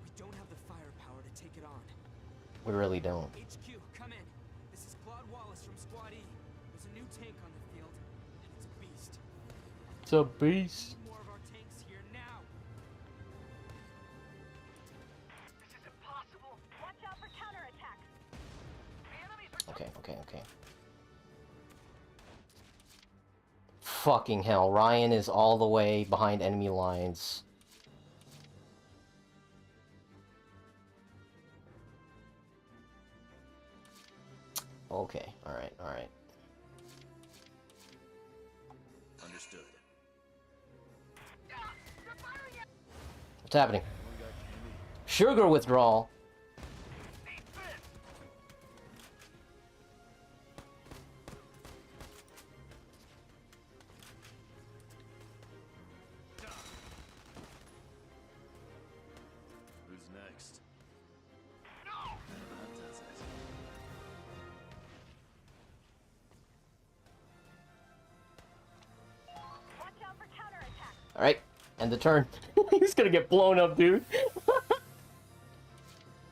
We don't have the firepower to take it on. We really don't. HQ, come in. This is Claude Wallace from Squad E. There's a new tank on the field, and it's a beast. It's a beast. Need more of our tanks here now. This is impossible. Watch out for counterattack. The enemies are Okay, okay, okay. Fucking hell, Ryan is all the way behind enemy lines. Okay, alright, alright. Understood. What's happening? Sugar withdrawal. Who's next? No! That does it. Watch out for counterattack. Alright, end the turn. He's gonna get blown up, dude.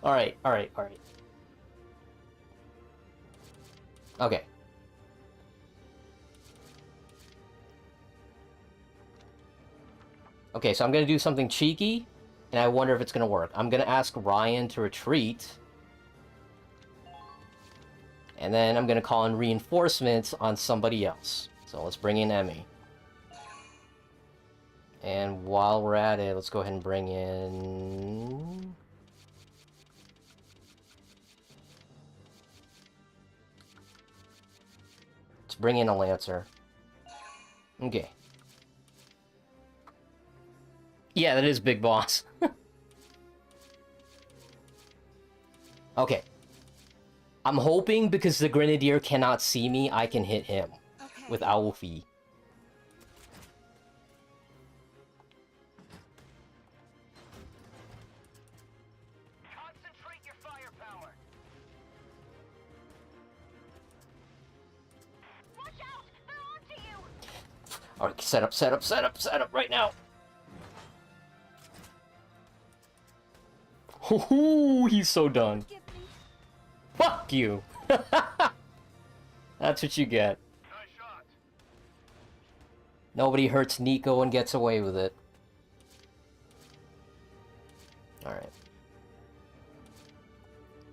Alright, alright, alright. Okay. Okay, so I'm gonna do something cheeky, and I wonder if it's gonna work. I'm gonna ask Ryan to retreat, and then I'm gonna call in reinforcements on somebody else. So let's bring in Emmy. And while we're at it, let's go ahead and bring in... Let's bring in a Lancer. Okay. Yeah, that is Big Boss. Okay. I'm hoping because the Grenadier cannot see me, I can hit him with Owlfie. Concentrate your firepower. Watch out! They're onto you! Alright, set up right now. Hoo-hoo, he's so done. Fuck you! That's what you get. Nice shot. Nobody hurts Nico and gets away with it. Alright.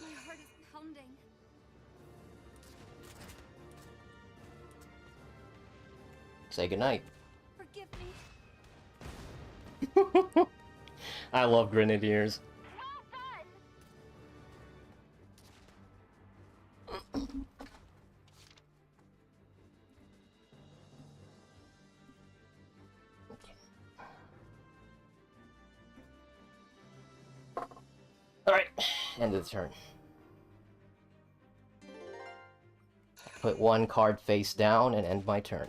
My heart is pounding. Say goodnight. Forgive me. I love Grenadiers. Alright, end of the turn. Put one card face down and end my turn.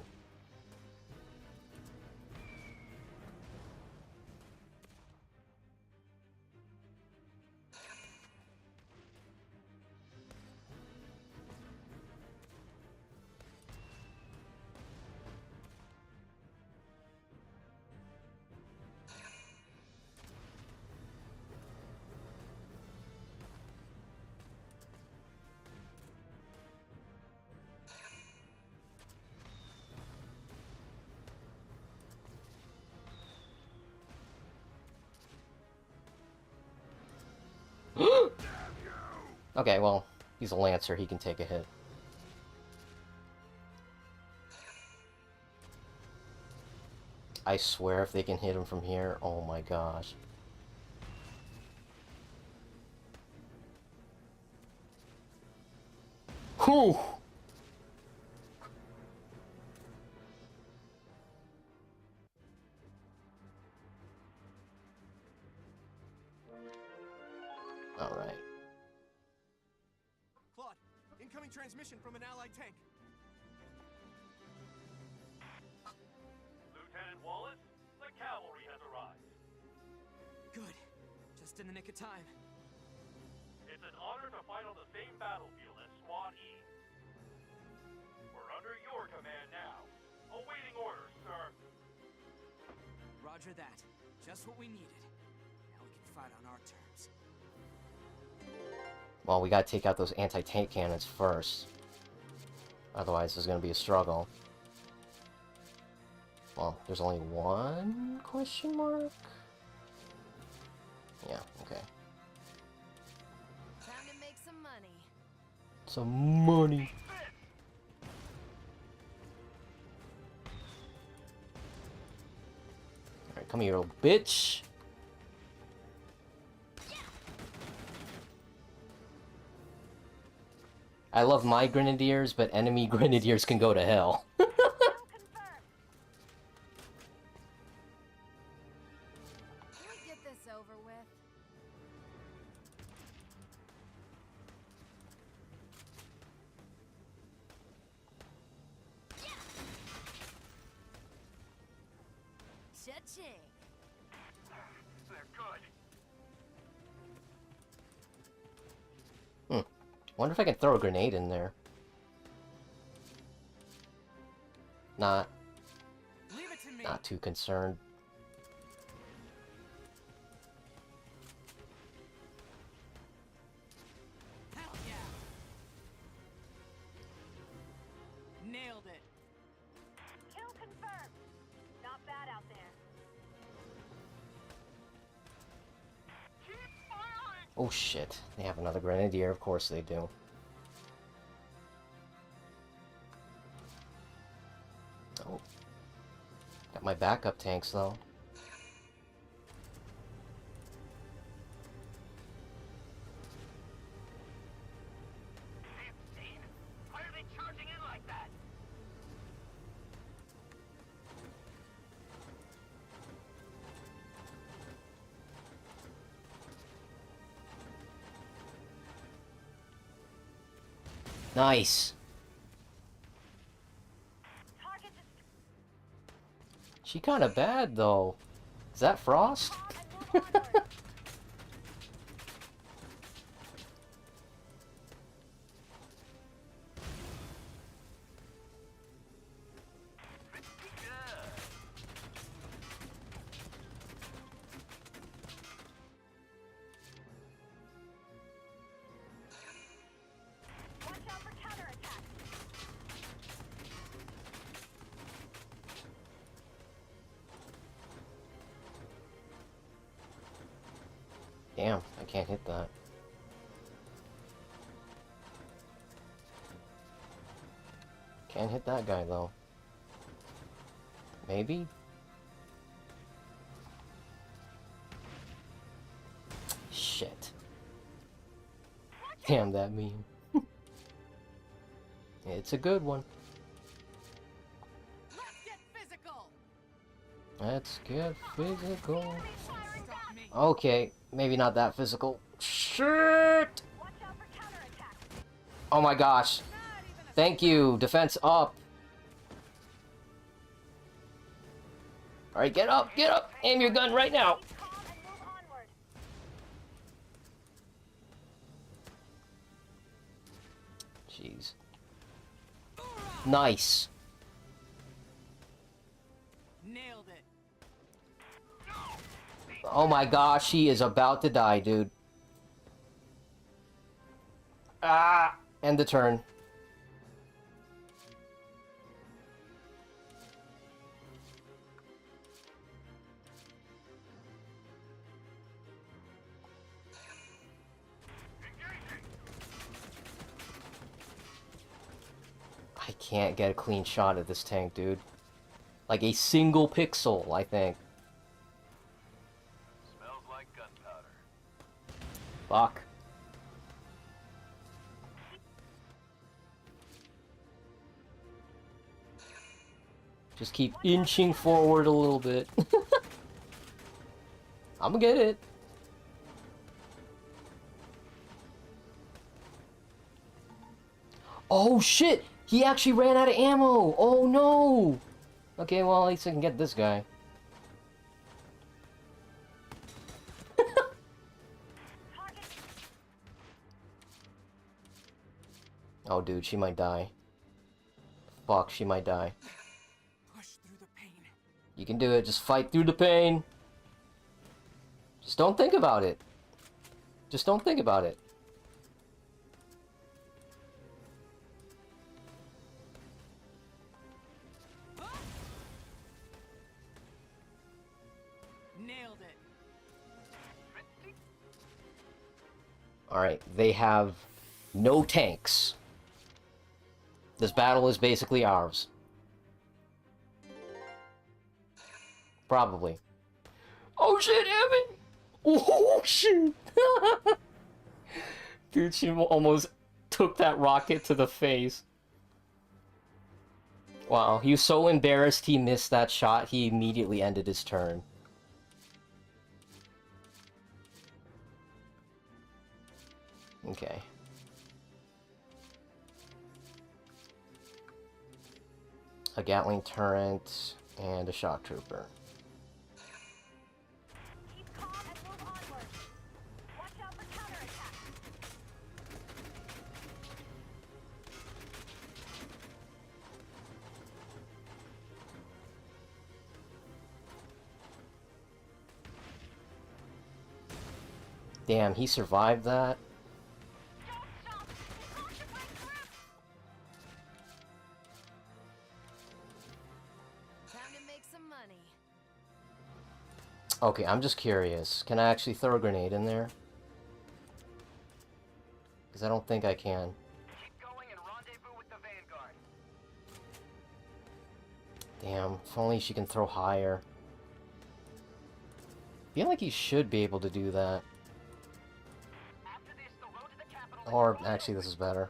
Okay, well, he's a Lancer, he can take a hit. I swear if they can hit him from here, oh my gosh. Whew! Alright. Claude, incoming transmission from an allied tank. Lieutenant Wallace, the cavalry has arrived. Good. Just in the nick of time. It's an honor to fight on the same battlefield as Squad E. We're under your command now. Awaiting orders, sir. Roger that. Just what we needed. Now we can fight on our terms. Well, we gotta take out those anti-tank cannons first. Otherwise, there's gonna be a struggle. Well, there's only one question mark? Yeah, okay. Time to make some money. Some money. Alright, come here, little bitch. I love my Grenadiers, but enemy Grenadiers can go to hell. Can we get this over with? Cha-ching. They're good. Wonder if I can throw a grenade in there. Not too concerned. Hell yeah! Nailed it. Kill confirmed. Not bad out there. Oh shit, they have another grenadier, of course they do. Oh. Got my backup tanks though. Why are they charging in like that? Nice! She kinda bad though. Is that Frost? Damn, I can't hit that. Can't hit that guy though. Maybe? Shit. Damn that meme. It's a good one. Let's get physical. Okay, maybe not that physical. Shit! Oh my gosh. Thank you. Defense up. Alright, get up, get up! Aim your gun right now! Jeez. Nice. Nailed it. Oh my gosh, he is about to die, dude. Ah! End the turn. I can't get a clean shot at this tank, dude. Like a single pixel, I think. Smells like gunpowder. Fuck. Just keep inching forward a little bit. I'm gonna get it. Oh shit! He actually ran out of ammo! Oh no! Okay, well at least I can get this guy. Oh dude, she might die. Fuck, she might die. Push through the pain. You can do it, just fight through the pain. Just don't think about it. Just don't think about it. Nailed it. Alright, they have no tanks. This battle is basically ours. Probably. Oh shit, Evan! Oh shit! Dude, she almost took that rocket to the face. Wow, he was so embarrassed he missed that shot, he immediately ended his turn. Okay. A Gatling turret and a shock trooper. Keep calm and move onward. Watch out for counterattack. Damn, he survived that? Time to make some money. Okay, I'm just curious. Can I actually throw a grenade in there? Because I don't think I can. Keep going and rendezvous with the Vanguard. Damn, if only she can throw higher. I feel like he should be able to do that. After this, the road to the capital. Or, actually, this is better.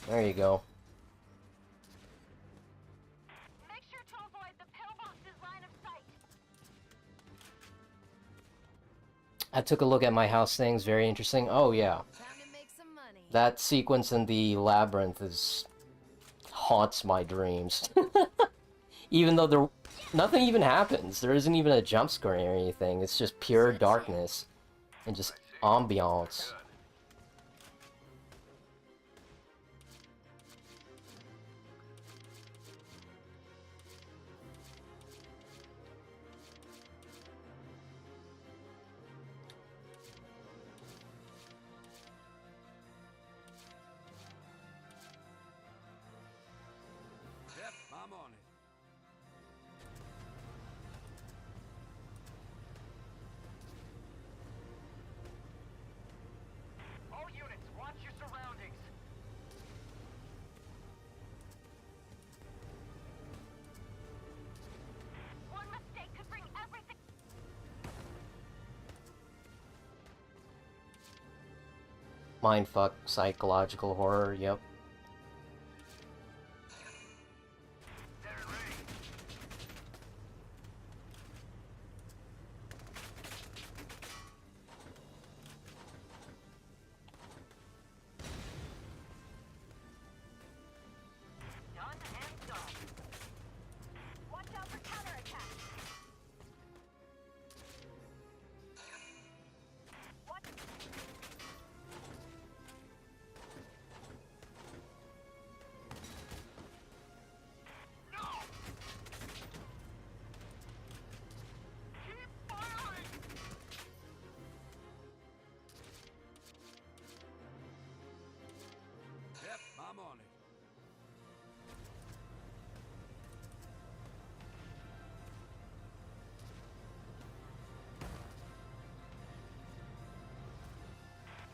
There you go. Make sure to avoid the pillbox's line of sight. I took a look at my house things, very interesting. Oh yeah. Time to make some money. That sequence in the labyrinth haunts my dreams. Even though nothing even happens. There isn't even a jump scare or anything. It's just pure darkness and just ambiance. Yep, I'm on it. All units, watch your surroundings. One mistake could bring everything. Mindfuck, psychological horror, yep. Done and done. Watch out for counterattack. Watch. Yep, I'm on it.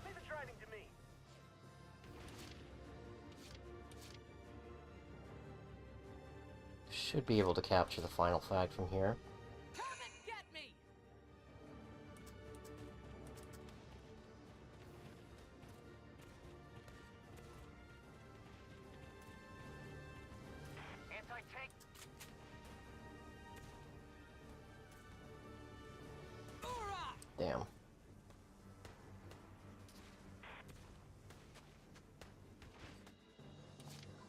Leave the driving to me. Should be able to capture the final flag from here. Come and get me! Anti-tank. Damn.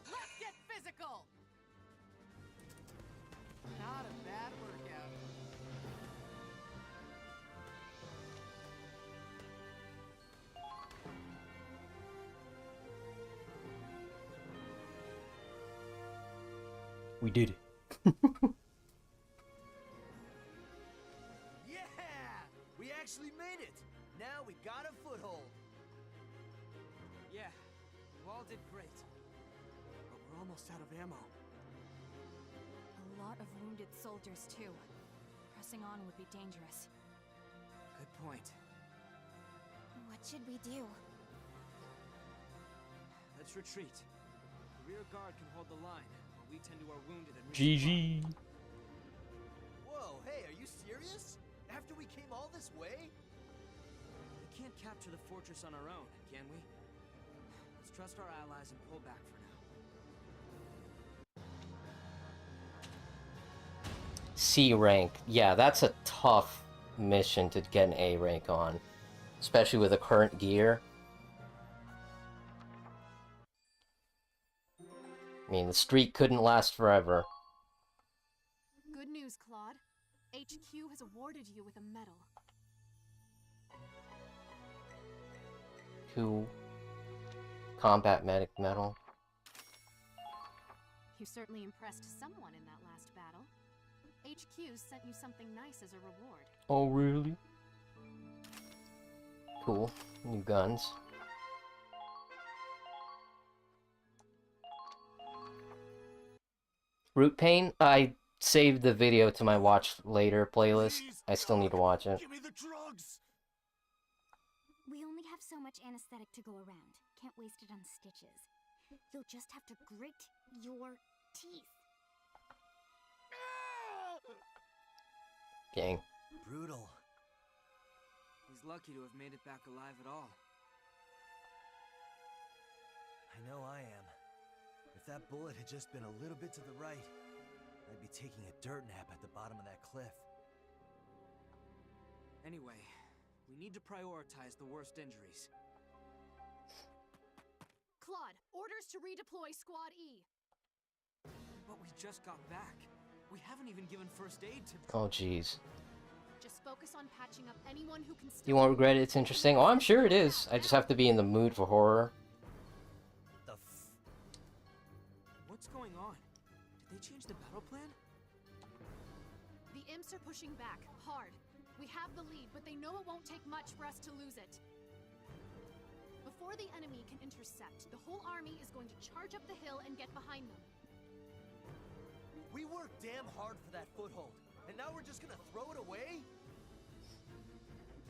Let's get physical! Not a bad workout. We did it. Yeah! We actually made it! Now we got a foothold. Yeah, you all did great. But we're almost out of ammo. A lot of wounded soldiers, too. Pressing on would be dangerous. Good point. What should we do? Let's retreat. The rear guard can hold the line, while we tend to our wounded and GG. Whoa, hey, are you serious? After we came all this way? We can't capture the fortress on our own, can we? Let's trust our allies and pull back for now. C rank. Yeah, that's a tough mission to get an A rank on. Especially with the current gear. I mean, the streak couldn't last forever. Good news, Claude. HQ has awarded you with a medal. Cool. Combat medic medal. You certainly impressed someone in that last battle. HQ sent you something nice as a reward. Oh, really? Cool. New guns. Root pain? I saved the video to my watch later playlist. I still need to watch it. Give me the drugs! We only have so much anesthetic to go around. Can't waste it on stitches. You'll just have to grit your teeth. Dang. Brutal. He's lucky to have made it back alive at all. I know I am. If that bullet had just been a little bit to the right, I'd be taking a dirt nap at the bottom of that cliff. Anyway, we need to prioritize the worst injuries. Claude, orders to redeploy Squad E. But we just got back. We haven't even given first aid to... Oh, jeez. Just focus on patching up anyone who can still... You won't regret it, it's interesting. Oh, I'm sure it is. I just have to be in the mood for horror. What's going on? Did they change the battle plan? The imps are pushing back, hard. We have the lead, but they know it won't take much for us to lose it. Before the enemy can intercept, the whole army is going to charge up the hill and get behind them. We worked damn hard for that foothold, and now we're just gonna throw it away?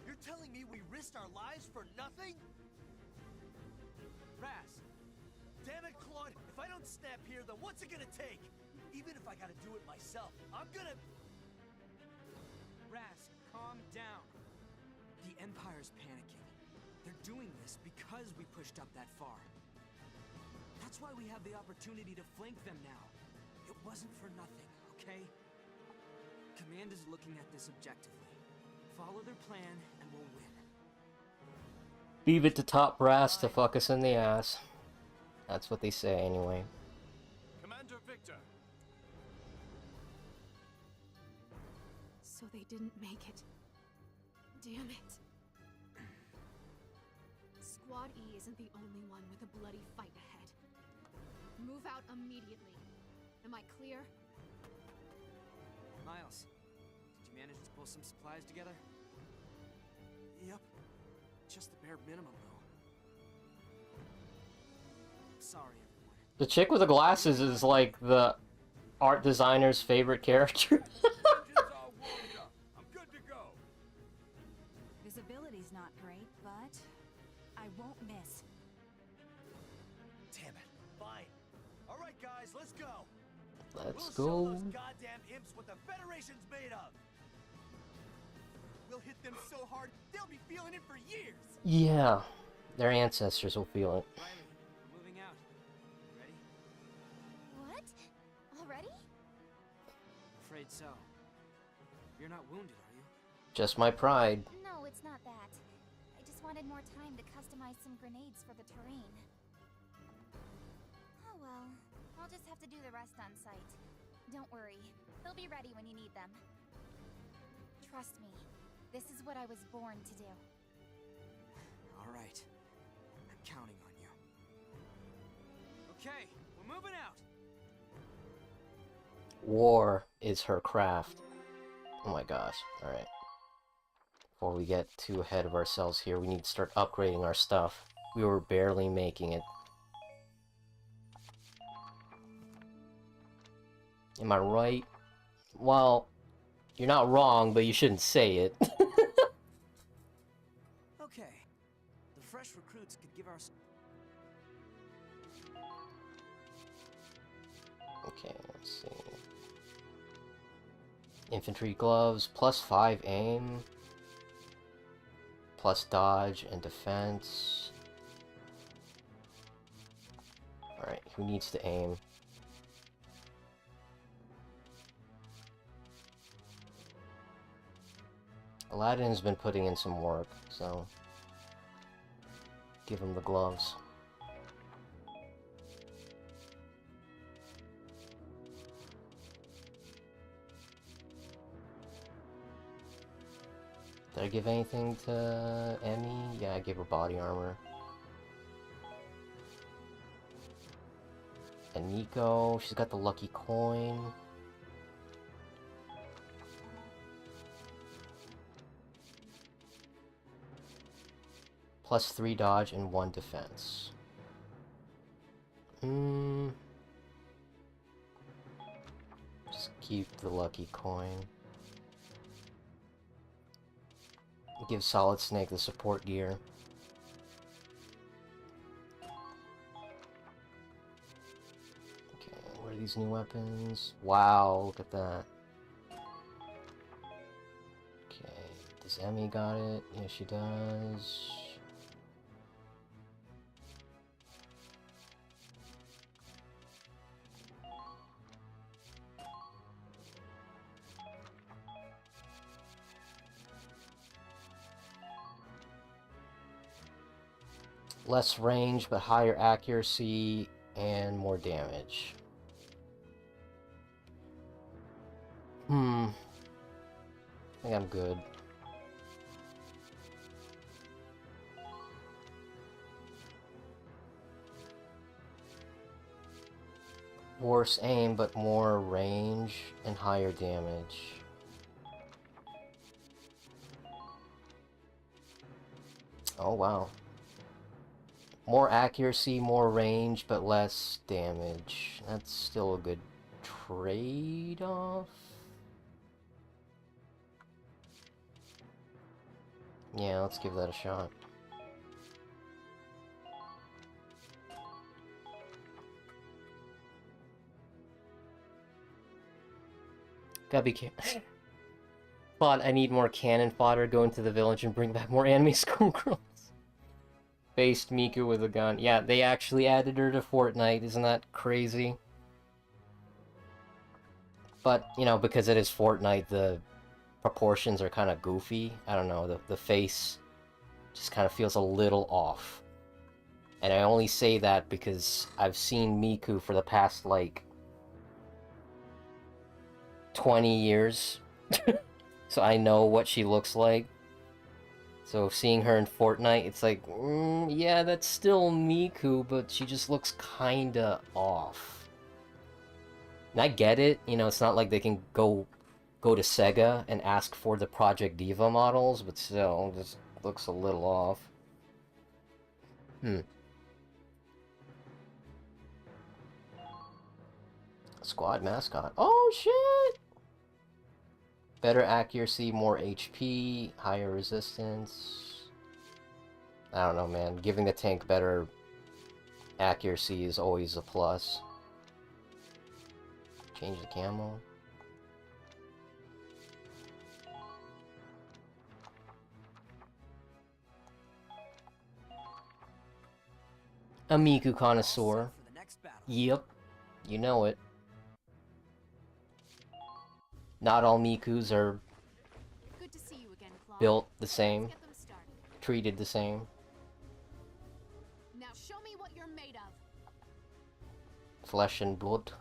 You're telling me we risked our lives for nothing? Raz! Damn it, Claude! If I don't snap here, then what's it gonna take? Even if I gotta do it myself, I'm gonna... Raz, calm down. The Empire's panicking. They're doing this because we pushed up that far. That's why we have the opportunity to flank them now. It wasn't for nothing, okay? Command is looking at this objectively. Follow their plan and we'll win. Leave it to top brass to fuck us in the ass. That's what they say anyway. Commander Victor. So they didn't make it. Damn it. Squad E isn't the only one with a bloody fight ahead. Move out immediately. Am I clear? Miles, did you manage to pull some supplies together? Yep. Just the bare minimum, though. Sorry, everyone. The chick with the glasses is like the art designer's favorite character. I'm good to go. Visibility's not great, but I won't miss. Damn it. Fine. All right, guys, let's go. Let's We'll show go. those goddamn imps what the Federation's made of. We'll hit them so hard, they'll be feeling it for years. Yeah, their ancestors will feel it. Riley, we're moving out. Ready? What? Already? Afraid so. You're not wounded, are you? Just my pride. No, it's not that. I just wanted more time to customize some grenades for the terrain. Oh well, I'll just have to do the rest on site. Don't worry, they'll be ready when you need them. Trust me, this is what I was born to do. All right. I'm counting on you. Okay, we're moving out. War is her craft. Oh my gosh. Alright. Before we get too ahead of ourselves here, we need to start upgrading our stuff. We were barely making it. Am I right? Well, you're not wrong, but you shouldn't say it. Okay. The fresh recruits could give our... Okay, let's see. Infantry gloves, +5 aim, plus dodge and defense. Alright, who needs to aim? Aladdin's been putting in some work, so give him the gloves. Did I give anything to Emmy? Yeah, I gave her body armor. And Nico, she's got the lucky coin. +3 dodge and 1 defense. Just Keep the lucky coin. Give Solid Snake the support gear. Okay, what are these new weapons? Wow, look at that. Okay, does Emmy got it? Yeah, she does. Less range, but higher accuracy and more damage. I think I'm good. Worse aim, but more range and higher damage. Oh, wow. More accuracy, more range, but less damage. That's still a good trade-off. Yeah, let's give that a shot. Gotta be careful. But I need more cannon fodder, go into the village and bring back more anime schoolgirls. Faced Miku with a gun. Yeah, they actually added her to Fortnite. Isn't that crazy? But, you know, because it is Fortnite, the proportions are kind of goofy. I don't know, the face just kind of feels a little off. And I only say that because I've seen Miku for the past, like, 20 years. So I know what she looks like. So seeing her in Fortnite, it's like, yeah, that's still Miku, but she just looks kinda off. And I get it, you know, it's not like they can go to Sega and ask for the Project Diva models, but still, just looks a little off. Squad mascot. Oh, shit! Better accuracy, more HP, higher resistance. I don't know, man. Giving the tank better accuracy is always a plus. Change the camo. A Miku connoisseur. Yep. You know it. Not all Mikus are built the same, treated the same. Now show me what you're made of. Flesh and blood.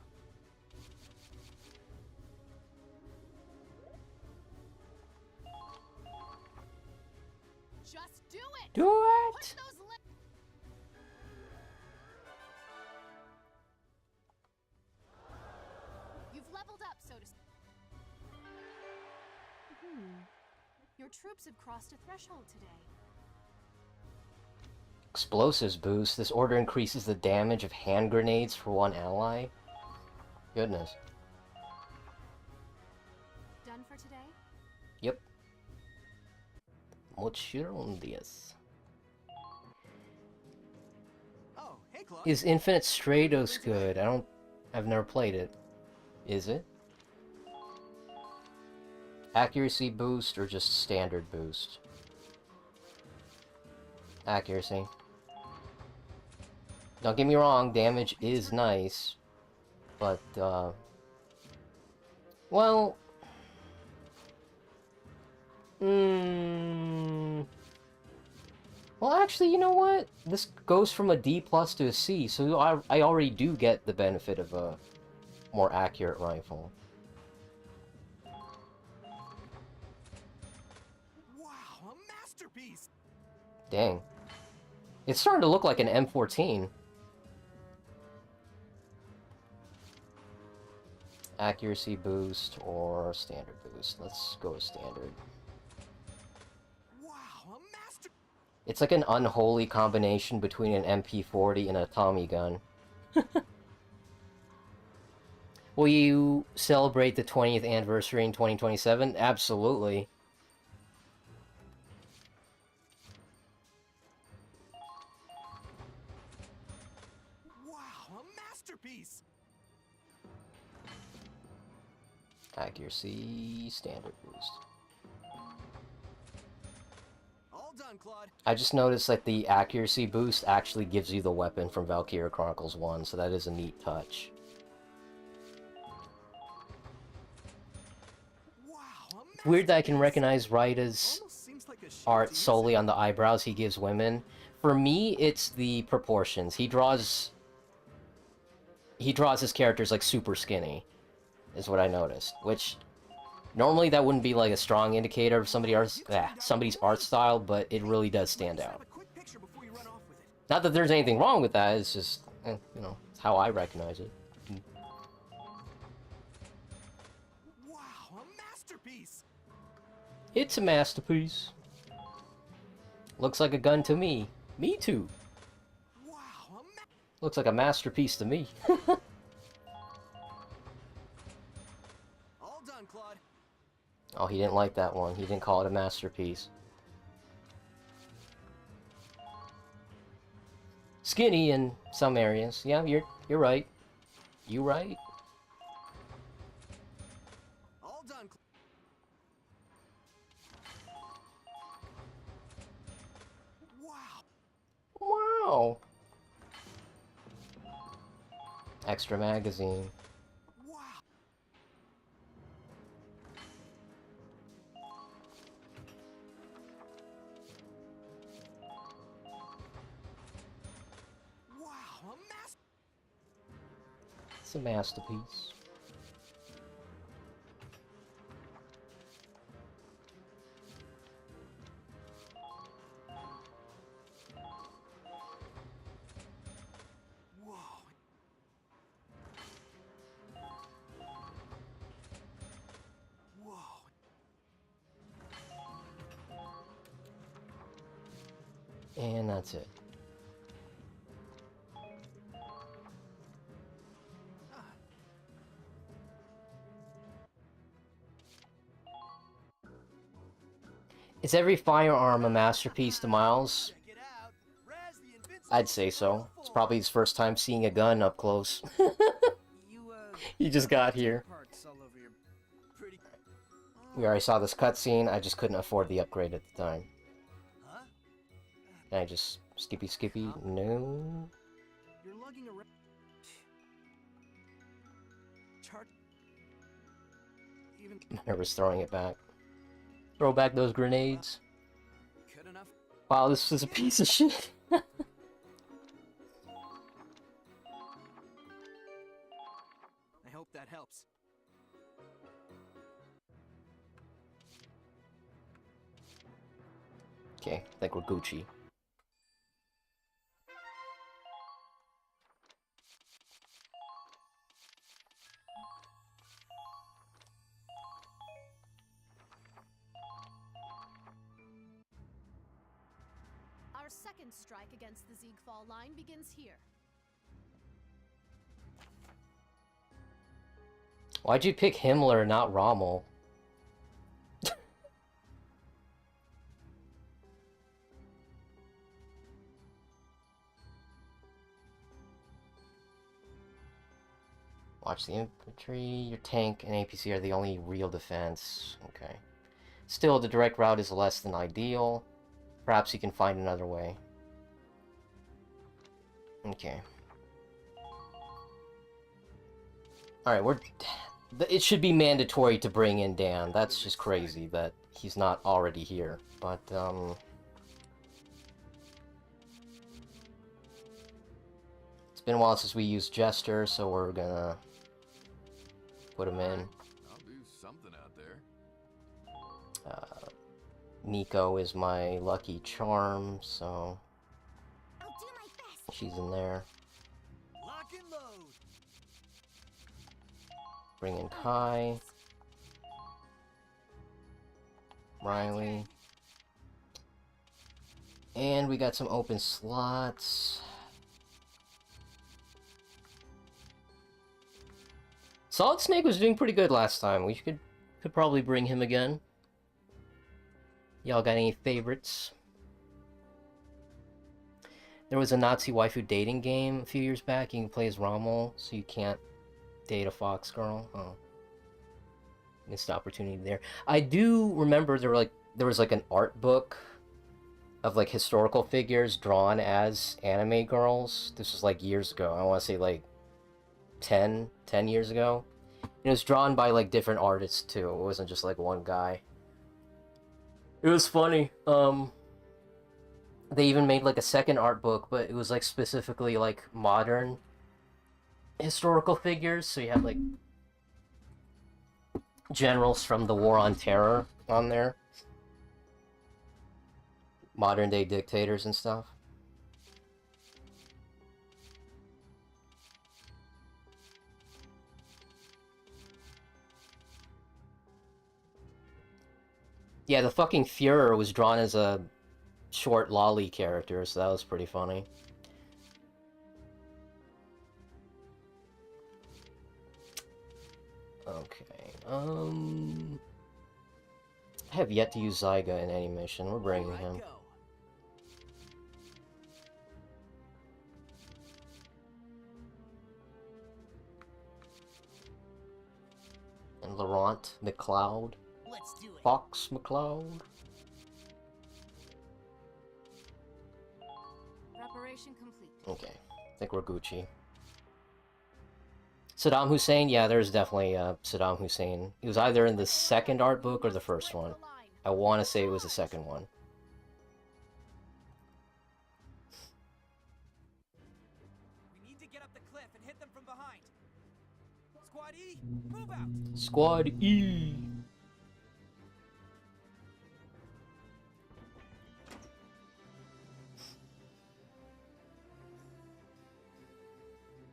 Just do it. Do it. You've leveled up, so to speak. Your troops have crossed a threshold today. Explosives boost. This order increases the damage of hand grenades for one ally. Goodness. Done for today? Yep. Muchísimas gracias. Oh, hey, Claude. Is Infinite Stratos good? I've never played it. Is it? Accuracy boost or just standard boost? Accuracy. Don't get me wrong, damage is nice, but, well... Well, actually, you know what? This goes from a D+ to a C, so I already do get the benefit of a more accurate rifle. Wow, a masterpiece! Dang. It's starting to look like an M14. Accuracy boost or standard boost. Let's go with standard. Wow, a master. It's like an unholy combination between an MP40 and a Tommy gun. Will you celebrate the 20th anniversary in 2027? Absolutely. Wow, a masterpiece! Accuracy, standard boost. All done, Claude. I just noticed that the accuracy boost actually gives you the weapon from Valkyria Chronicles 1, so that is a neat touch. It's weird that I can recognize Raida's art solely on the eyebrows he gives women. For me, it's the proportions. He draws his characters like super skinny, is what I noticed. Which normally that wouldn't be like a strong indicator of somebody's art style, but it really does stand out. Not that there's anything wrong with that. It's just you know, it's how I recognize it. Wow, a masterpiece! It's a masterpiece. Looks like a gun to me. Me too. Looks like a masterpiece to me. All done, Claude. Oh, he didn't like that one. He didn't call it a masterpiece. Skinny in some areas. Yeah, you're right. You right. All done. Wow. Extra magazine. Wow, a It's a masterpiece. And that's it. Is every firearm a masterpiece to Miles? I'd say so. It's probably his first time seeing a gun up close. He just got here. We already saw this cutscene, I just couldn't afford the upgrade at the time. Can I just skippy? No. You're lugging around. Even Nervous throwing it back. Throw back those grenades. good enough. Wow, this is a piece of shit. I hope that helps. Okay, I think we're Gucci. Our second strike against the Ziegfall line begins here. Why'd you pick Himmler, not Rommel? Watch the infantry, your tank, and APC are the only real defense. Okay. Still, the direct route is less than ideal. Perhaps you can find another way. Okay. Alright, it should be mandatory to bring in Dan. That's just crazy that he's not already here. But, it's been a while since we used Jester, so we're gonna put him in. I'll do something out there. Nico is my lucky charm, so I'll do my best. she's in there. Lock and load. Bring in Kai. Riley. And we got some open slots. Solid Snake was doing pretty good last time. We could probably bring him again. Y'all got any favorites? There was a Nazi waifu dating game a few years back. You can play as Rommel, so you can't date a fox girl. Oh, missed opportunity there. I do remember there was like an art book of like historical figures drawn as anime girls. This was like years ago. I want to say like 10 years ago. It was drawn by like different artists too. It wasn't just like one guy. It was funny. They even made like a second art book, but it was like specifically like modern historical figures. So you have like generals from the War on Terror on there. Modern day dictators and stuff. Yeah, the fucking Führer was drawn as a short lolly character, so that was pretty funny. Okay, I have yet to use Zyga in any mission. We're bringing him. And Laurent McLeod. Let's do it. Fox McCloud. Preparation complete. Okay, I think we're Gucci. Saddam Hussein? Yeah, there's definitely Saddam Hussein. He was either in the second art book or the first one. I want to say it was the second one. We need to get up the cliff and hit them from behind. Squad E, move out! Squad E!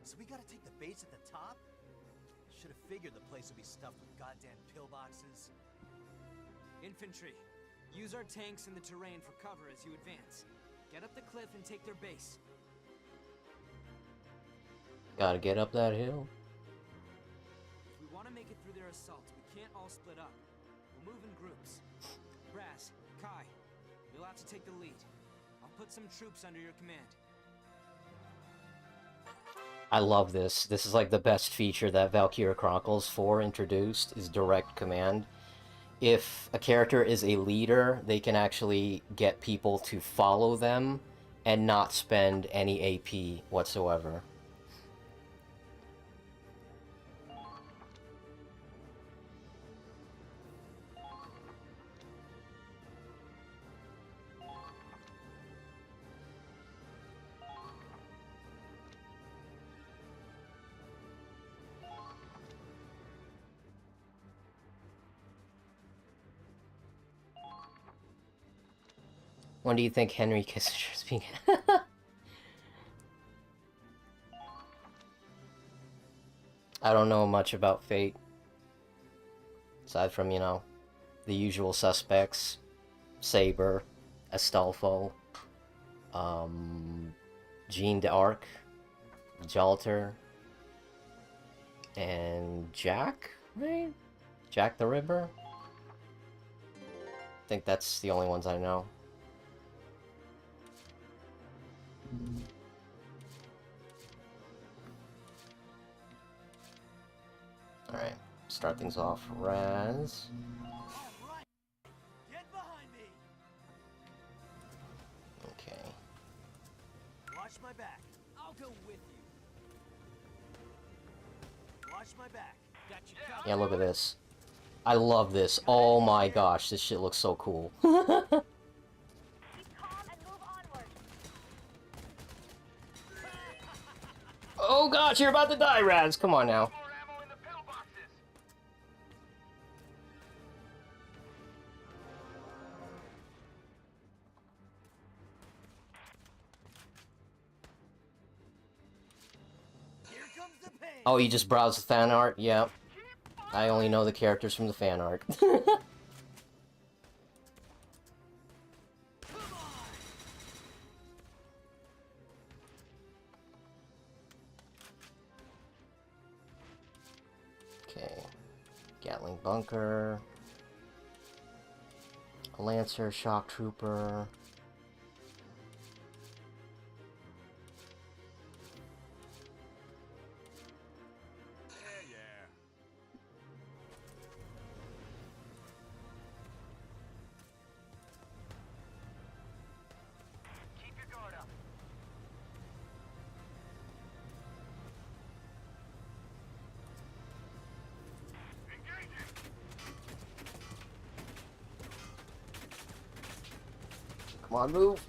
So we gotta take the base at the top? Should have figured the place would be stuffed with goddamn pillboxes. Infantry, use our tanks and the terrain for cover as you advance. Get up the cliff and take their base. Gotta get up that hill. If we want to make it through their assault, we can't all split up. We'll move in groups. Raz, Kai, you'll have to take the lead. I'll put some troops under your command. I love this. This is like the best feature that Valkyria Chronicles 4 introduced, is direct command. If a character is a leader, they can actually get people to follow them and not spend any AP whatsoever. When do you think Henry Kissinger's being... I don't know much about Fate. Aside from, you know, the usual suspects. Saber, Astolfo, Jeanne d'Arc, Jalter, and Jack, right? Jack the Ripper? I think that's the only ones I know. Alright, start things off. Raz. Get behind me! Okay. Watch my back. I'll go with you. Watch my back. Got you covered. Yeah, look at this. I love this. Oh my gosh, this shit looks so cool. Oh gosh, you're about to die, Raz. Come on now. Oh, you just browse the fan art? Yeah. I only know the characters from the fan art. Gatling bunker. A Lancer, shock trooper. Come on, move.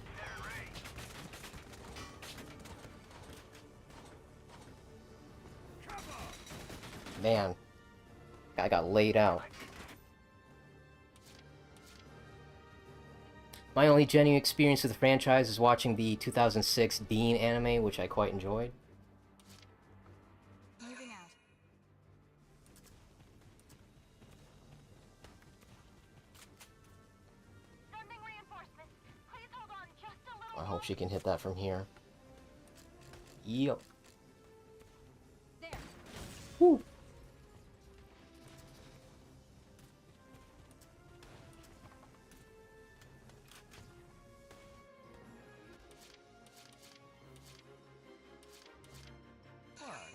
Man, guy got laid out. My only genuine experience with the franchise is watching the 2006 Dean anime, which I quite enjoyed. Moving out. Sending reinforcements. Please hold on just a little. I hope she can hit that from here. Yep. There. Woo. What?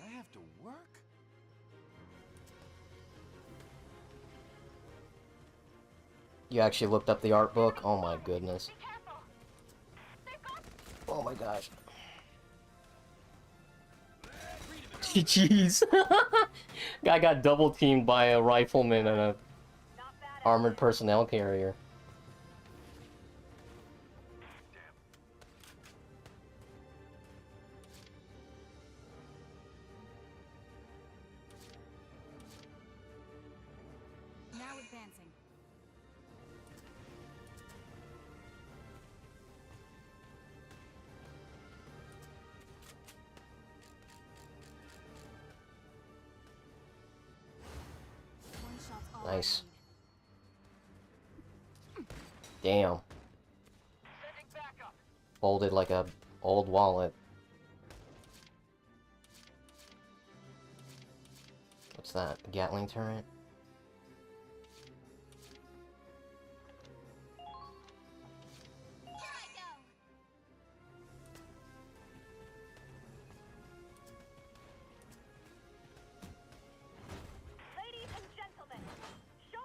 I have to work? You actually looked up the art book? Oh my goodness. Oh my gosh. Jeez. Guy got double teamed by a rifleman and a armored personnel carrier. Now advancing. One shot's all I Nice. need. Damn. Folded like a old wallet. What's that? A Gatling turret? Ladies and gentlemen, show.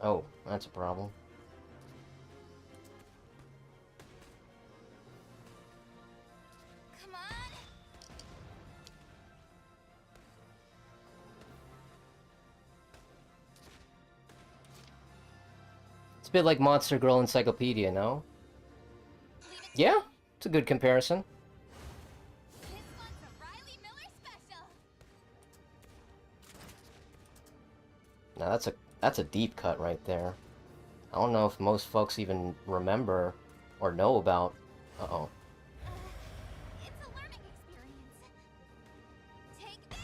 Oh, that's a problem. Come on. It's a bit like Monster Girl Encyclopedia, no? Yeah, it's a good comparison. This one's a Riley Miller special. Now that's a deep cut right there. I don't know if most folks even remember or know about. Uh-oh. It's a learning experience. Take this.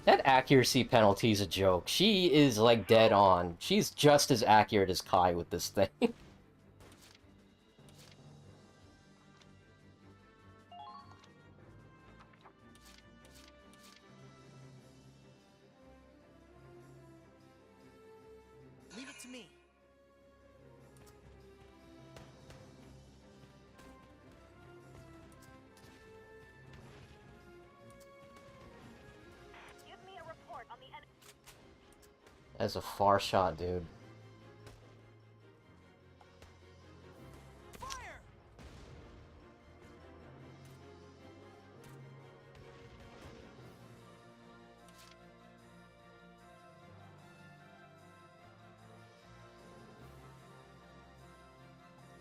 That accuracy penalty is a joke. She is like dead on. She's just as accurate as Kai with this thing. Leave it to me. Give me a report on the enemy. That's a far shot, dude. Fire!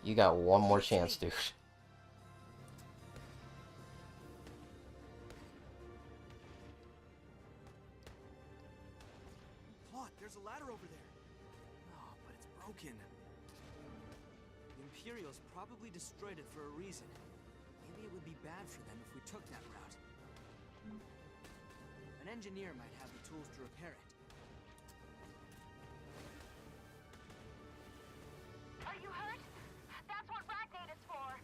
You got one more chance, dude. Plot, there's a ladder over there. Oh, but it's broken. The Imperials probably destroyed it for a reason. Maybe it would be bad for them if we took that route. An engineer might have the tools to repair it. Are you hurt? That's what Ragnade is for.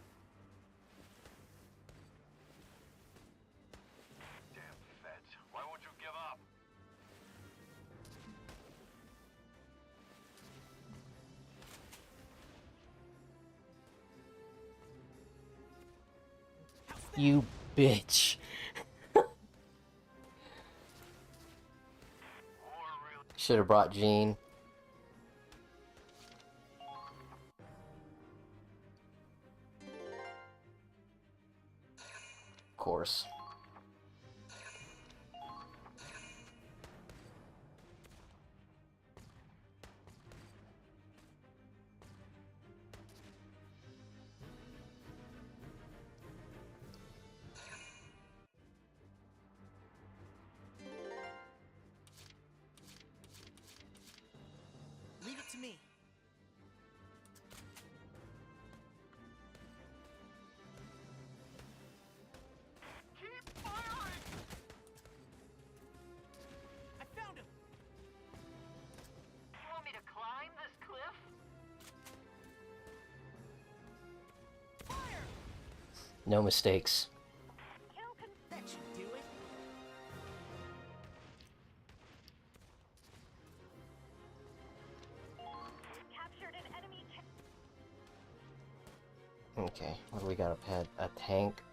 You bitch. Should have brought Jean. Of course. Leave it to me. Keep firing! I found him! You want me to climb this cliff? Fire! No mistakes. That should do it. Captured an enemy. Okay, what do we got? A tank.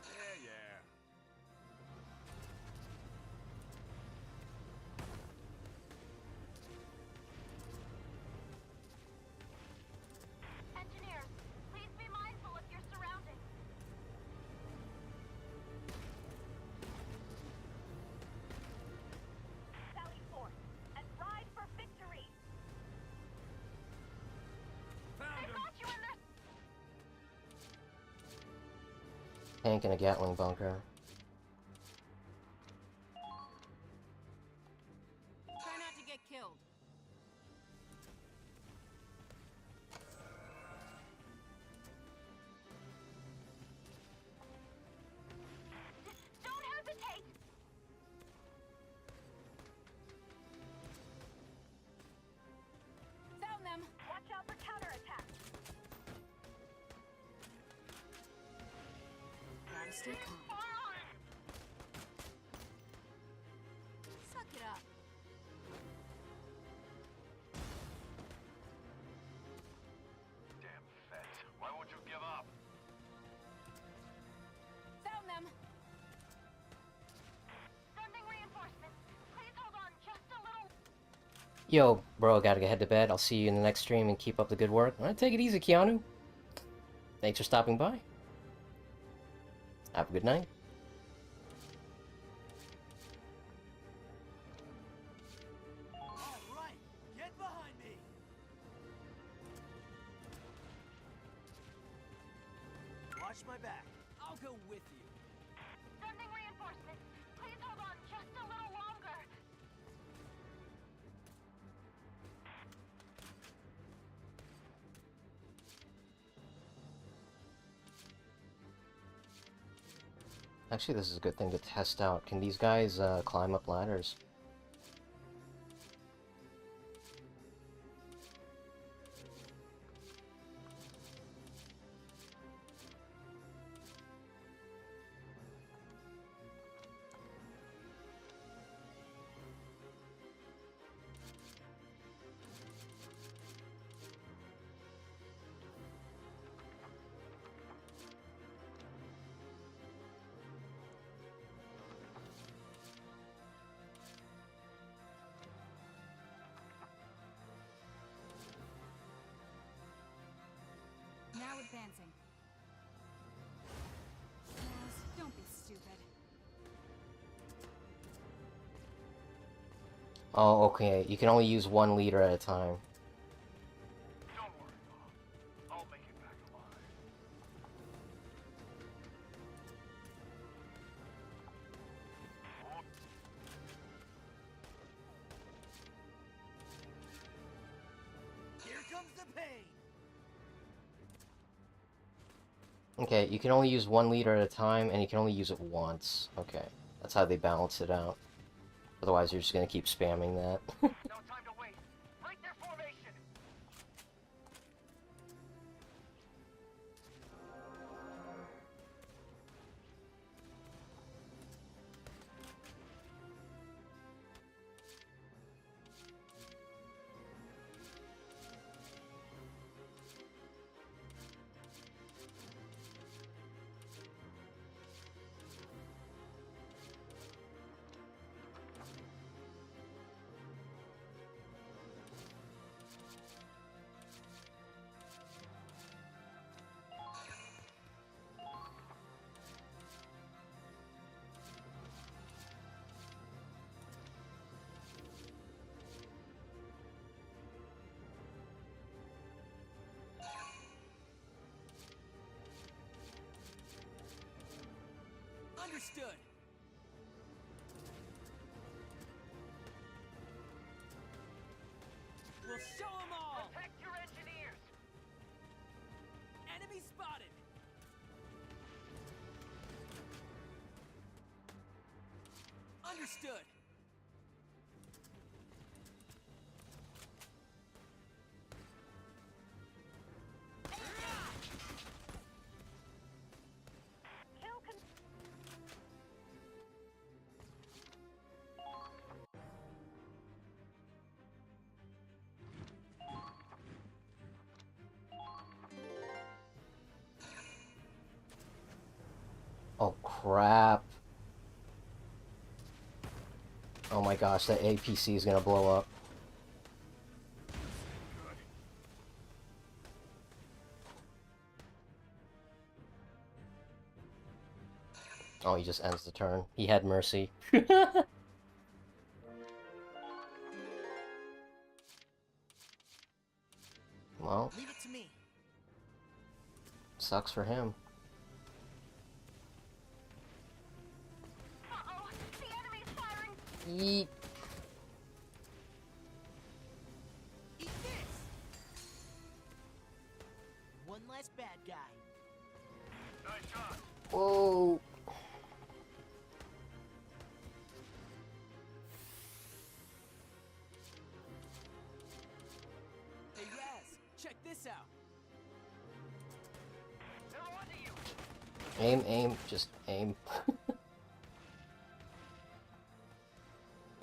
Yeah, yeah. Engineers, please be mindful of your surroundings. Sally forth and ride for victory. Found They him. got you in there. Tank and a Gatling bunker. Try not to get killed. Don't hesitate. Found them. Watch out for counterattacks. Gotta stay calm. Firing! Suck it up. Damn feds. Why won't you give up? Found them. Sending reinforcements. Please hold on just a little. Yo, bro, gotta head to bed. I'll see you in the next stream and keep up the good work. Alright, take it easy, Keanu. Thanks for stopping by. Have a good night. All right, get behind me. Watch my back. I'll go with you. Sending reinforcements. Please hold on just a little longer. Actually, this is a good thing to test out. Can these guys climb up ladders? Now advancing. Raz, don't be stupid. Oh, okay. You can only use one leader at a time. Don't worry, Mom. I'll make it back alive. Here comes the pain. Okay, you can only use one leader at a time, and you can only use it once. Okay, that's how they balance it out. Otherwise, you're just gonna keep spamming that. No time to waste. Break their formation. Understood. We'll show them all. Protect your engineers. Enemy spotted. Understood. Oh crap. Oh my gosh, that APC is gonna blow up. Oh, he just ends the turn. He had mercy. Well, Leave it to me. sucks for him. Uh-oh, the enemy's firing. Yeet. Eat this. One less bad guy. Nice shot. Whoa. Hey Raz, check this out. They're onto you. Aim, aim, just aim.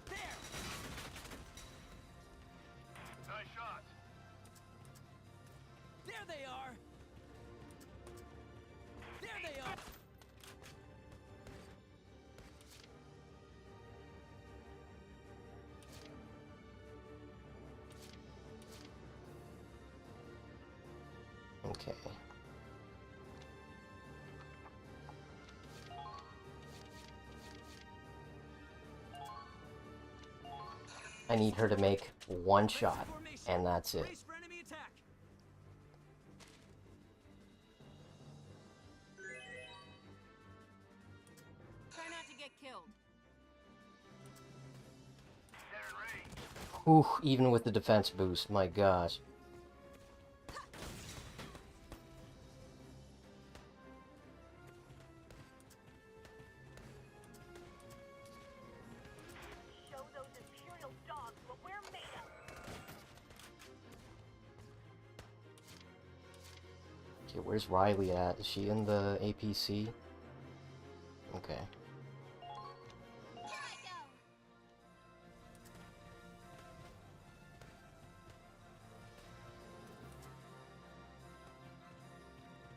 There. Nice shot. There they are. There they are. Okay. I need her to make one shot, and that's it. Brace for enemy attack. Try not to get killed. They're in range. Whew, even with the defense boost, my gosh. Show those Imperial dogs what we're made of. Okay, where's Riley at? Is she in the APC? Okay. Here I go.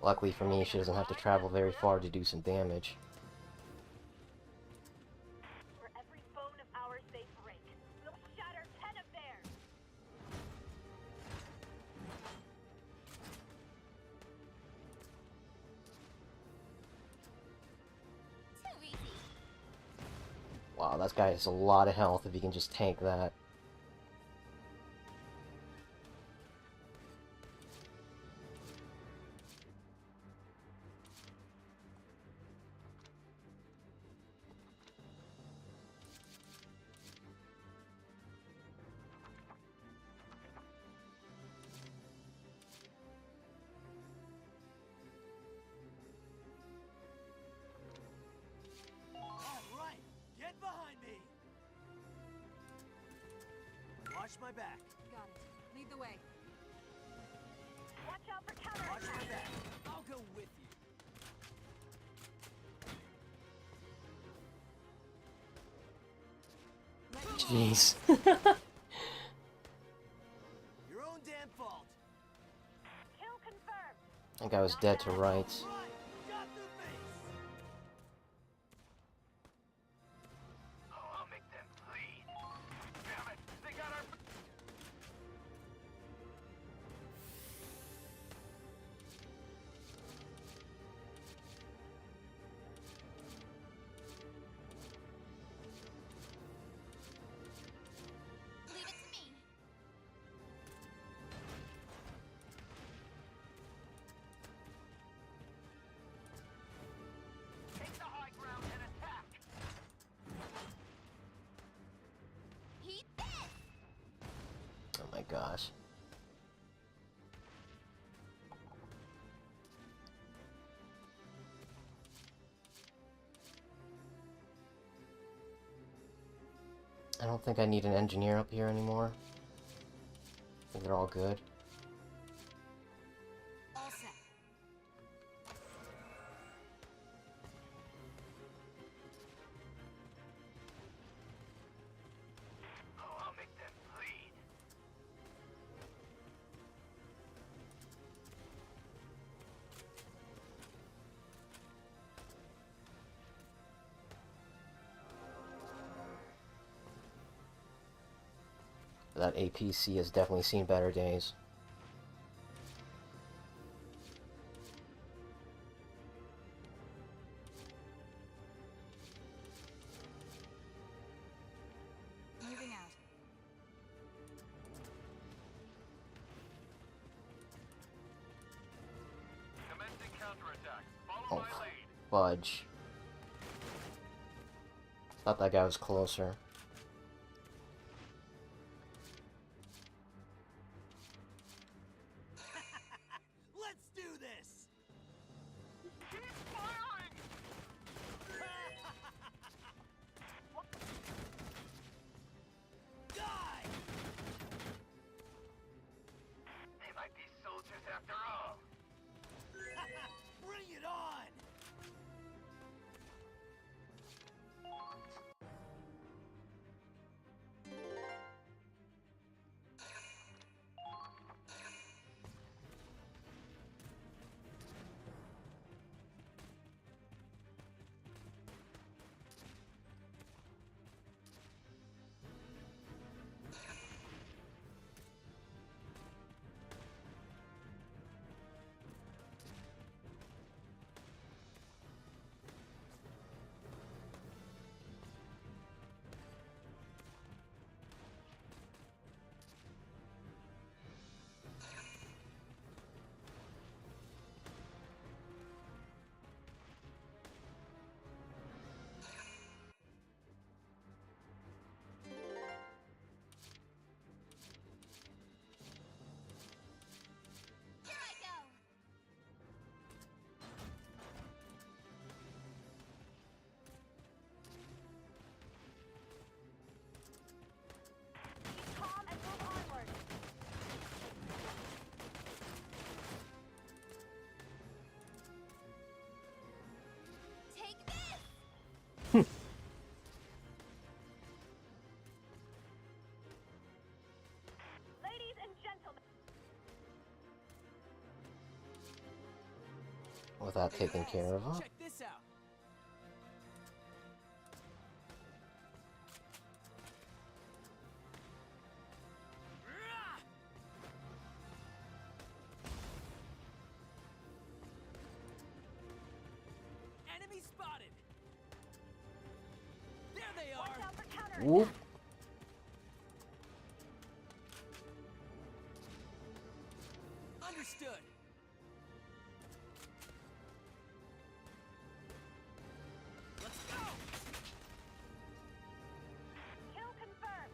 Luckily for me, she doesn't have to travel very far to do some damage. For every bone of ours they break, we'll shatter 10 of theirs. Too easy. Wow, that guy has a lot of health if he can just tank that. All right, get behind me. Watch my back. Got it. Lead the way. Watch out for Watch my counterattack. back. I'll go with you. Jeez. Your own damn fault. Kill confirmed. I think I was dead to rights. Right, got the face. Oh, I'll make them bleed. Damn it. They got our... Leave it to me. my gosh. I don't think I need an engineer up here anymore. I think they're all good. All set. Oh, I'll make them bleed. That APC has definitely seen better days. Moving out. Commencing counterattack. Follow Oh, my lead. fudge. Thought that guy was closer. Let's do this! Keep firing! Die! They might be soldiers after all. Bring it on! Here I go! Keep calm and move onward. Take this! Ladies and gentlemen. With that taken care of, huh? Check this out. Enemy spotted. There they Watch are. out for counter. Whoop. Understood. Let's go. Kill confirmed.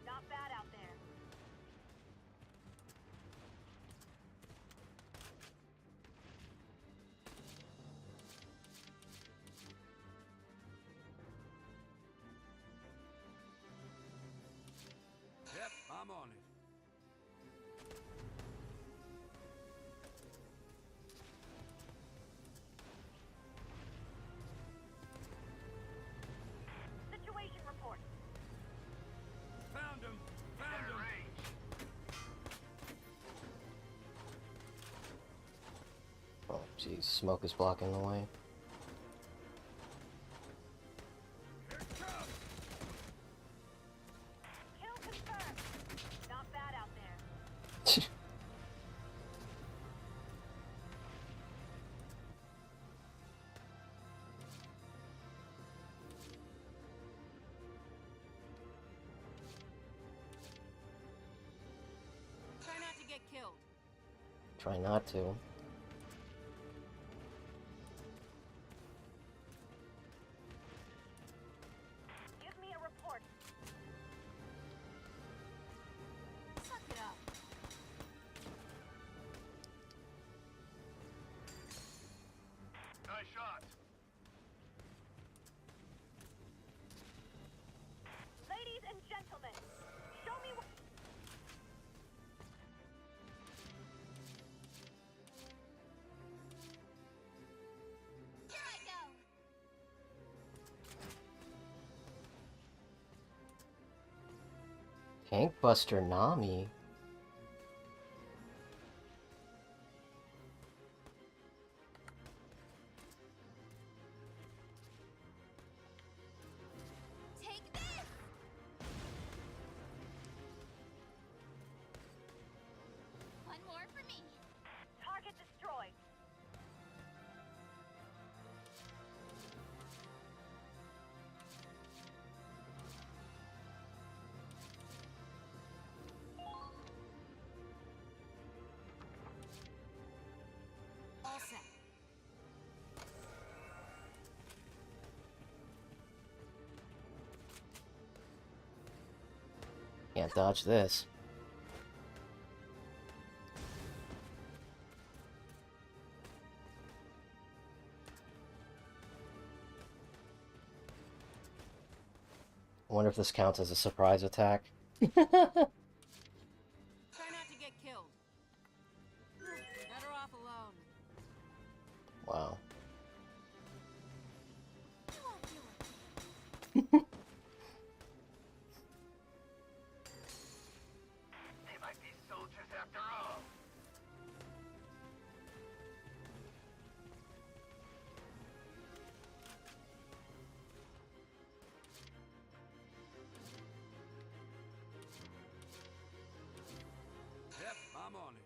Not bad out there. Yep, I'm on it. Situation report. Found him. Found him. Oh, jeez, smoke is blocking the way. Kill confirmed. Not bad out there. Try not to get killed. Try not to. Give me a report. Suck it Tank Buster Nami? Take this! One more for me. Target destroyed. All set. Can't dodge this. I wonder if this counts as a surprise attack. Try not to get killed. Better off alone. Wow. You won't do it. They might be soldiers after all. Yep, I'm on it.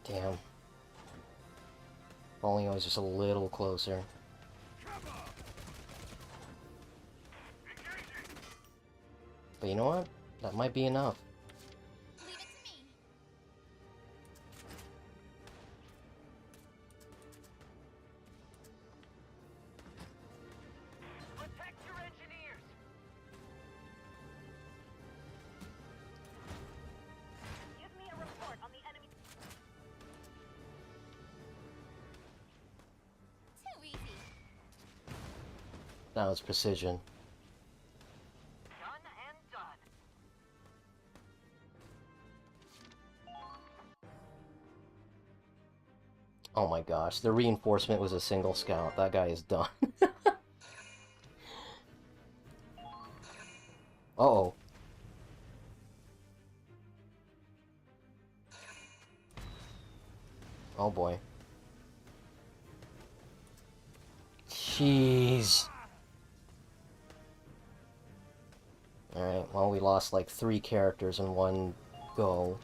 Damn. If only I was just a little closer. But you know what? That might be enough. Leave it to me. Protect your engineers. Give me a report on the enemy. Too easy. That was precision. Done and done. Oh my gosh, the reinforcement was a single scout. That guy is done. Uh-oh. Oh boy. Jeez. Alright, well we lost like 3 characters in one go.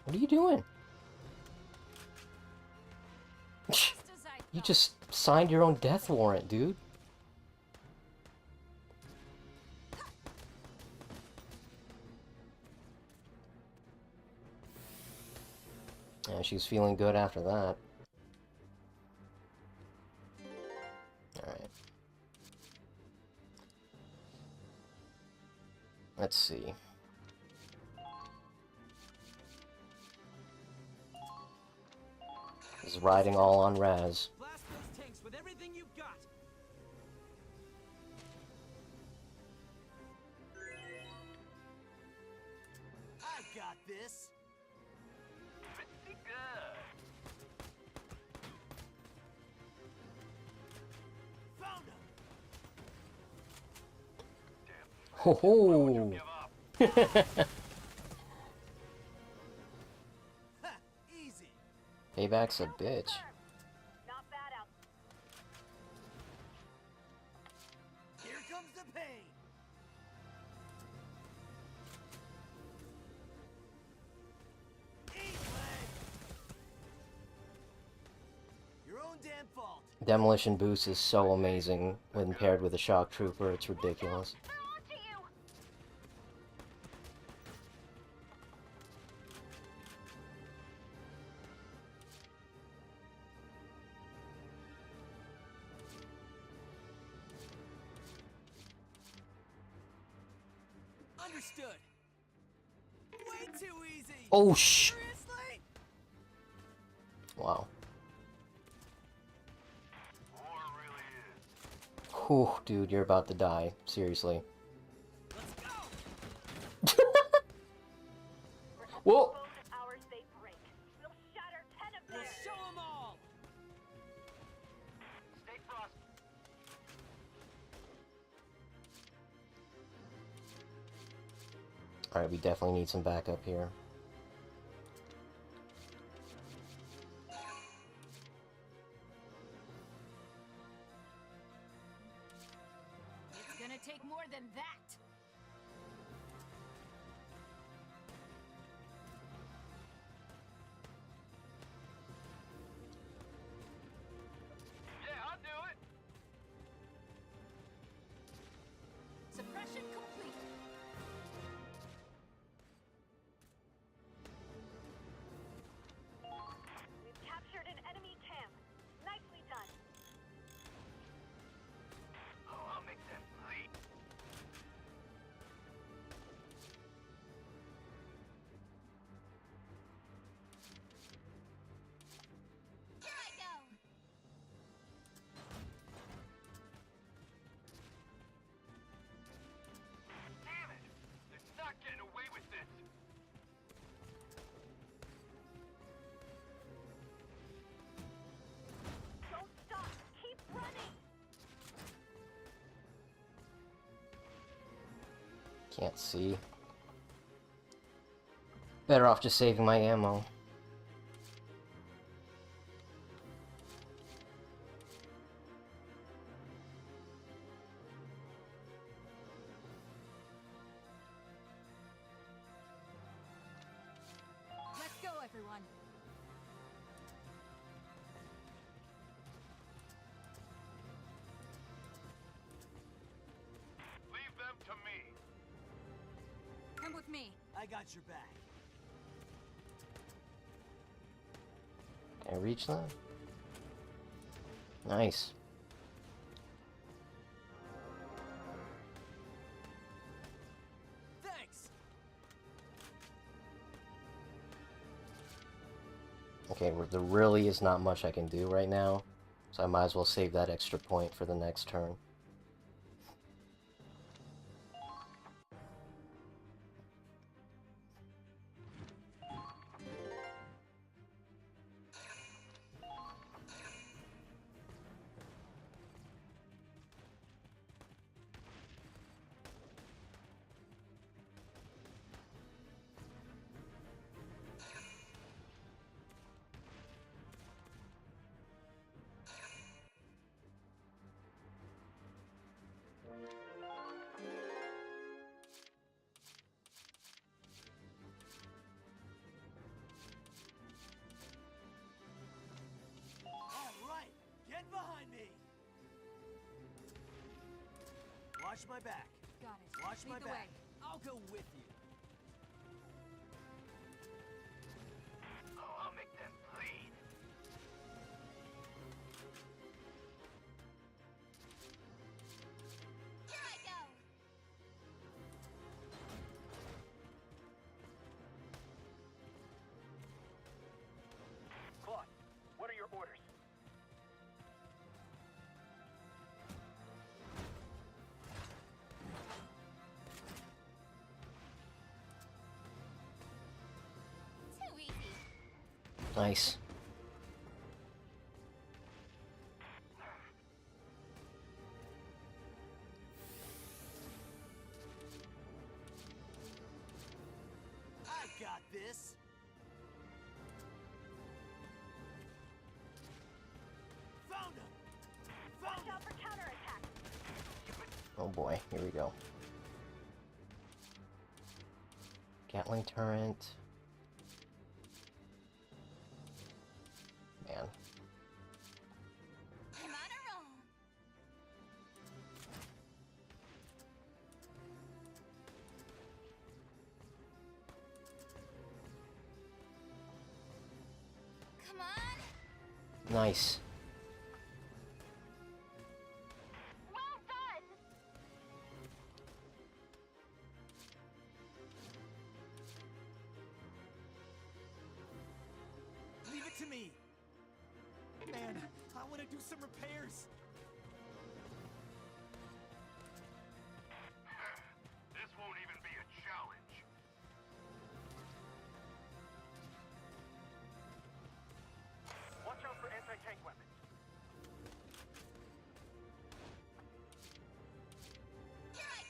What are you doing? You just signed your own death warrant, dude. Yeah, she's feeling good after that. Alright. Let's see. This is riding all on Raz. Blast those tanks with everything you've got. I got this. Pretty good. Found him. Ho ho! Easy. Payback's a bitch. Not bad out. Here comes the pain. Eat leg. Your own damn fault. Demolition boost is so amazing when paired with a shock trooper, it's ridiculous. They're onto you. Understood. Way too easy. Oh sh! There Wow. Whew, dude, you're about to die. Seriously. Whoa! Alright, we definitely need some backup here. It's gonna take more than that. Yeah, I'll do it. Suppression complete. We've captured an enemy camp. Nicely done. Oh, I'll make them bleed. Here I go! Damn it! They're not getting away with this. Don't stop. Keep running. Can't see. Better off just saving my ammo. Let's go, everyone. Leave them to me. Come with me. I got your back. Can I reach that? Nice. Thanks. Okay, there really is not much I can do right now, so I might as well save that extra point for the next turn. All right, get behind me. Watch my back. Got it. Watch Lead my the back. way. I'll go with you. Oh, I'll make them bleed. Here I go! Claude, what are your orders? Too easy. Nice. I got this. Found him. Found Watch out for counterattack. Oh boy, here we go. Gatling turret. Man. I'm on a roll. Come on! Nice. Well done. Leave it to me. man. I want to do some repairs. This won't even be a challenge. Watch out for anti-tank weapons. Here I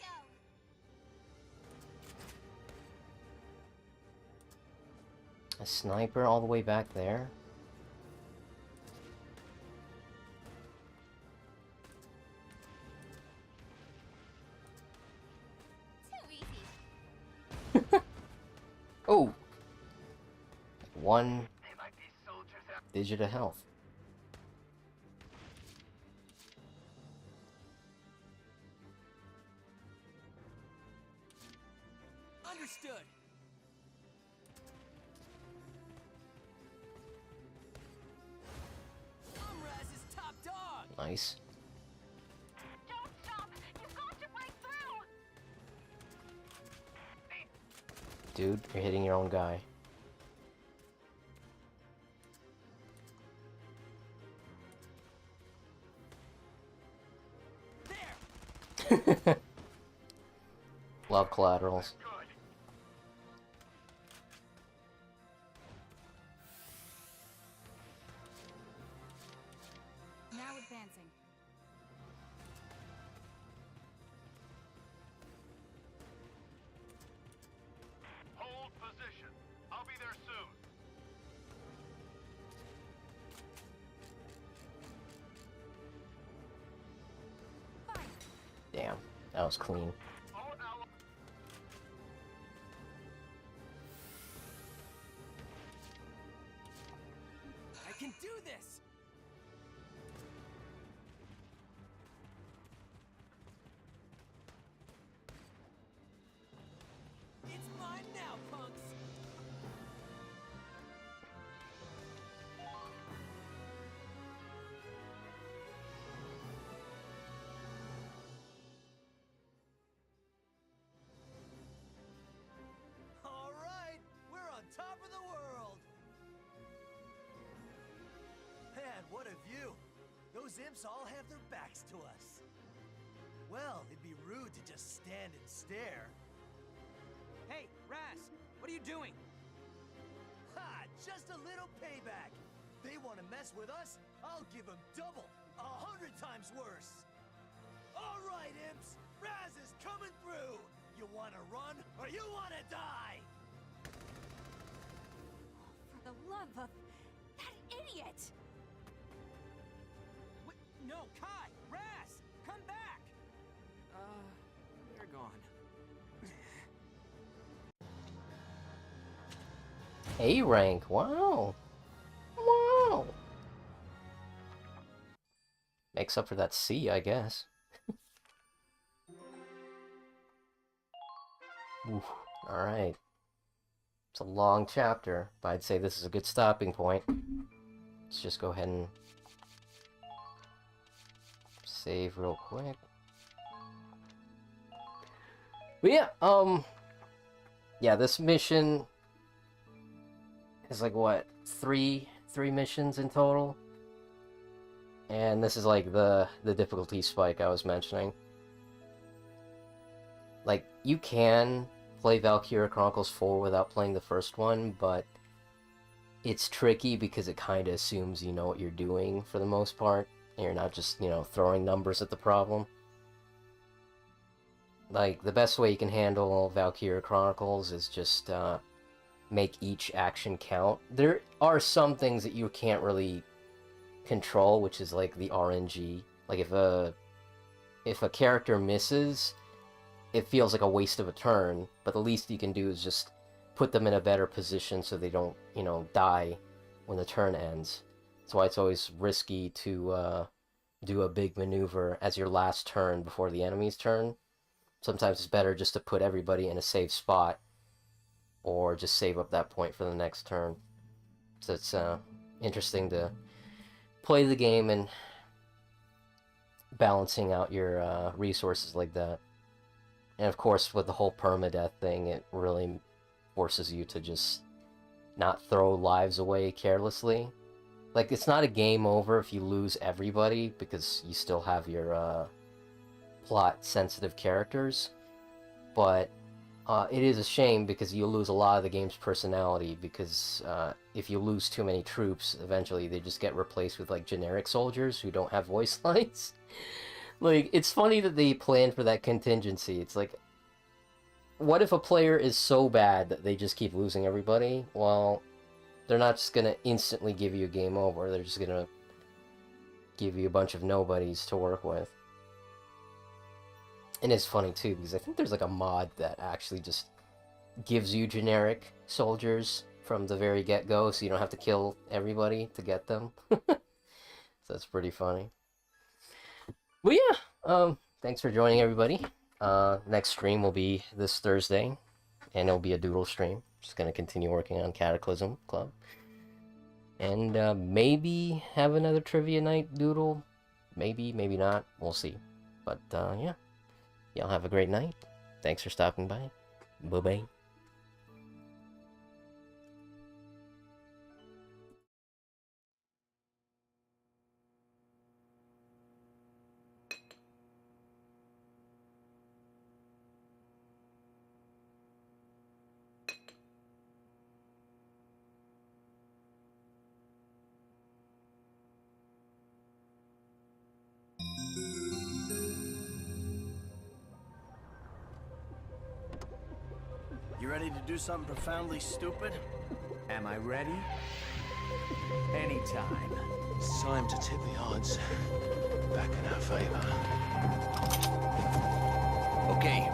go! A sniper all the way back there? Too easy. Oh! One digit of health. Understood. I'm Raz's top dog. Nice. Don't stop! You've got to break through! Dude, you're hitting your own guy. Love collaterals. Now advancing. Hold position. I'll be there soon. Damn, that was clean. I can do this. It's mine now, punks. All right, we're on top of the world. Man, what a view. Those imps all have their backs to us. Well, it'd be rude to just stand and stare. Hey, Raz, what are you doing? Ha! Just a little payback. They want to mess with us? I'll give them double, 100 times worse. All right, imps, Raz is coming through. You want to run or you want to die? For the love of that idiot! Wait, no, Kai, Raz, come back. They're gone. A rank, wow. Wow. Makes up for that C, I guess. Alright. It's a long chapter, but I'd say this is a good stopping point. Let's just go ahead and save real quick. But yeah, this mission is like, what, three missions in total? And this is like the difficulty spike I was mentioning. Like, you can play Valkyria Chronicles 4 without playing the first one, but it's tricky because it kind of assumes you know what you're doing for the most part, and you're not just, you know, throwing numbers at the problem. Like, the best way you can handle Valkyria Chronicles is just make each action count. There are some things that you can't really control, which is like the RNG. Like, if a character misses, it feels like a waste of a turn, but the least you can do is just put them in a better position so they don't, you know, die when the turn ends. That's why it's always risky to do a big maneuver as your last turn before the enemy's turn. Sometimes it's better just to put everybody in a safe spot, or just save up that point for the next turn. So it's interesting to play the game and balancing out your resources like that. And of course, with the whole permadeath thing, it really forces you to just not throw lives away carelessly. like, it's not a game over if you lose everybody, because you still have your plot-sensitive characters, but it is a shame because you lose a lot of the game's personality, because if you lose too many troops, eventually they just get replaced with, like, generic soldiers who don't have voice lines. Like, it's funny that they planned for that contingency. It's like, what if a player is so bad that they just keep losing everybody? Well, they're not just gonna instantly give you a game over, they're just gonna give you a bunch of nobodies to work with. And it's funny too, because I think there's like a mod that actually just gives you generic soldiers from the very get-go, so you don't have to kill everybody to get them. So that's pretty funny. But yeah, thanks for joining, everybody. Next stream will be this Thursday, and it'll be a doodle stream. Just gonna continue working on Cataclysm Club. And maybe have another trivia night doodle. Maybe, maybe not. We'll see. But yeah. Y'all have a great night. Thanks for stopping by. Bye-bye. You ready to do something profoundly stupid? Am I ready? Anytime. It's time to tip the odds back in our favor. Okay,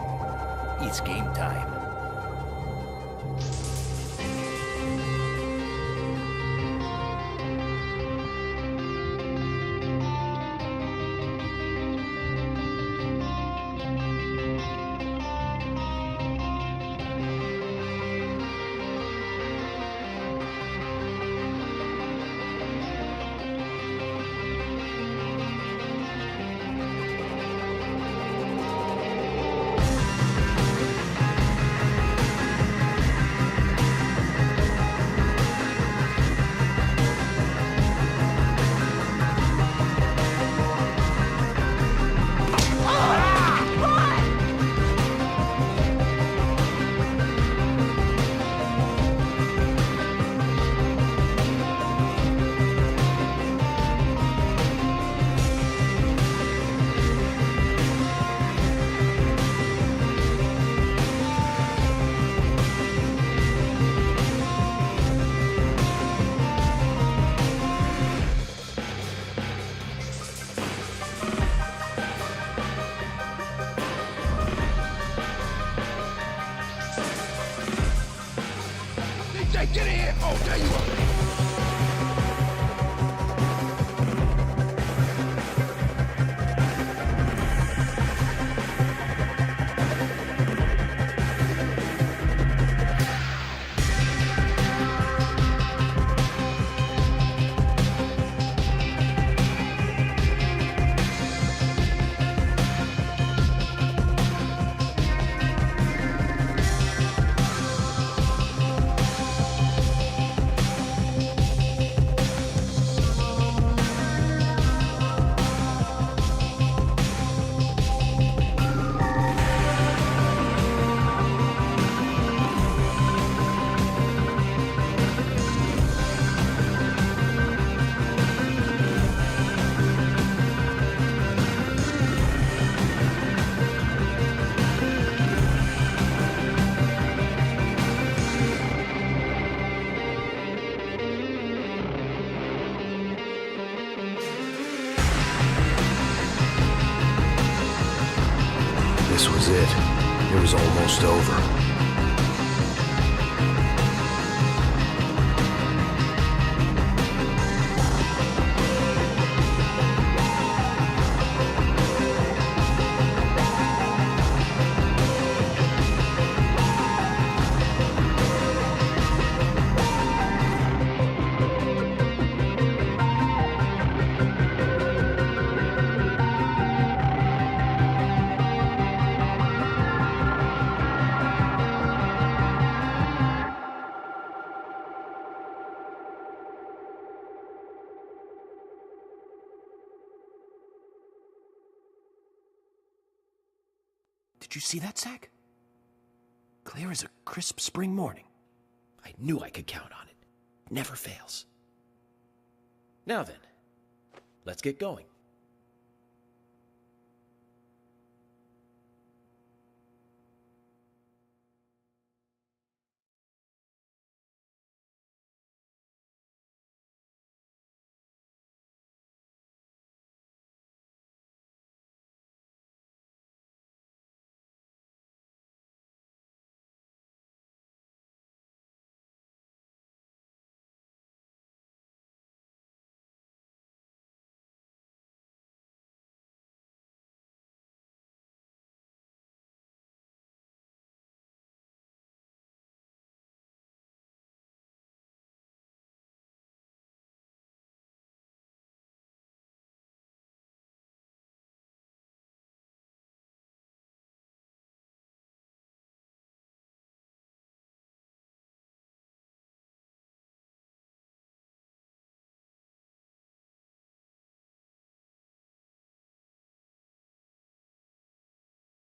it's game time. Get in here! Oh, there you are! This was it. It was almost over. Did you see that, Zack? Clear as a crisp spring morning. I knew I could count on it. Never fails. Now then, let's get going.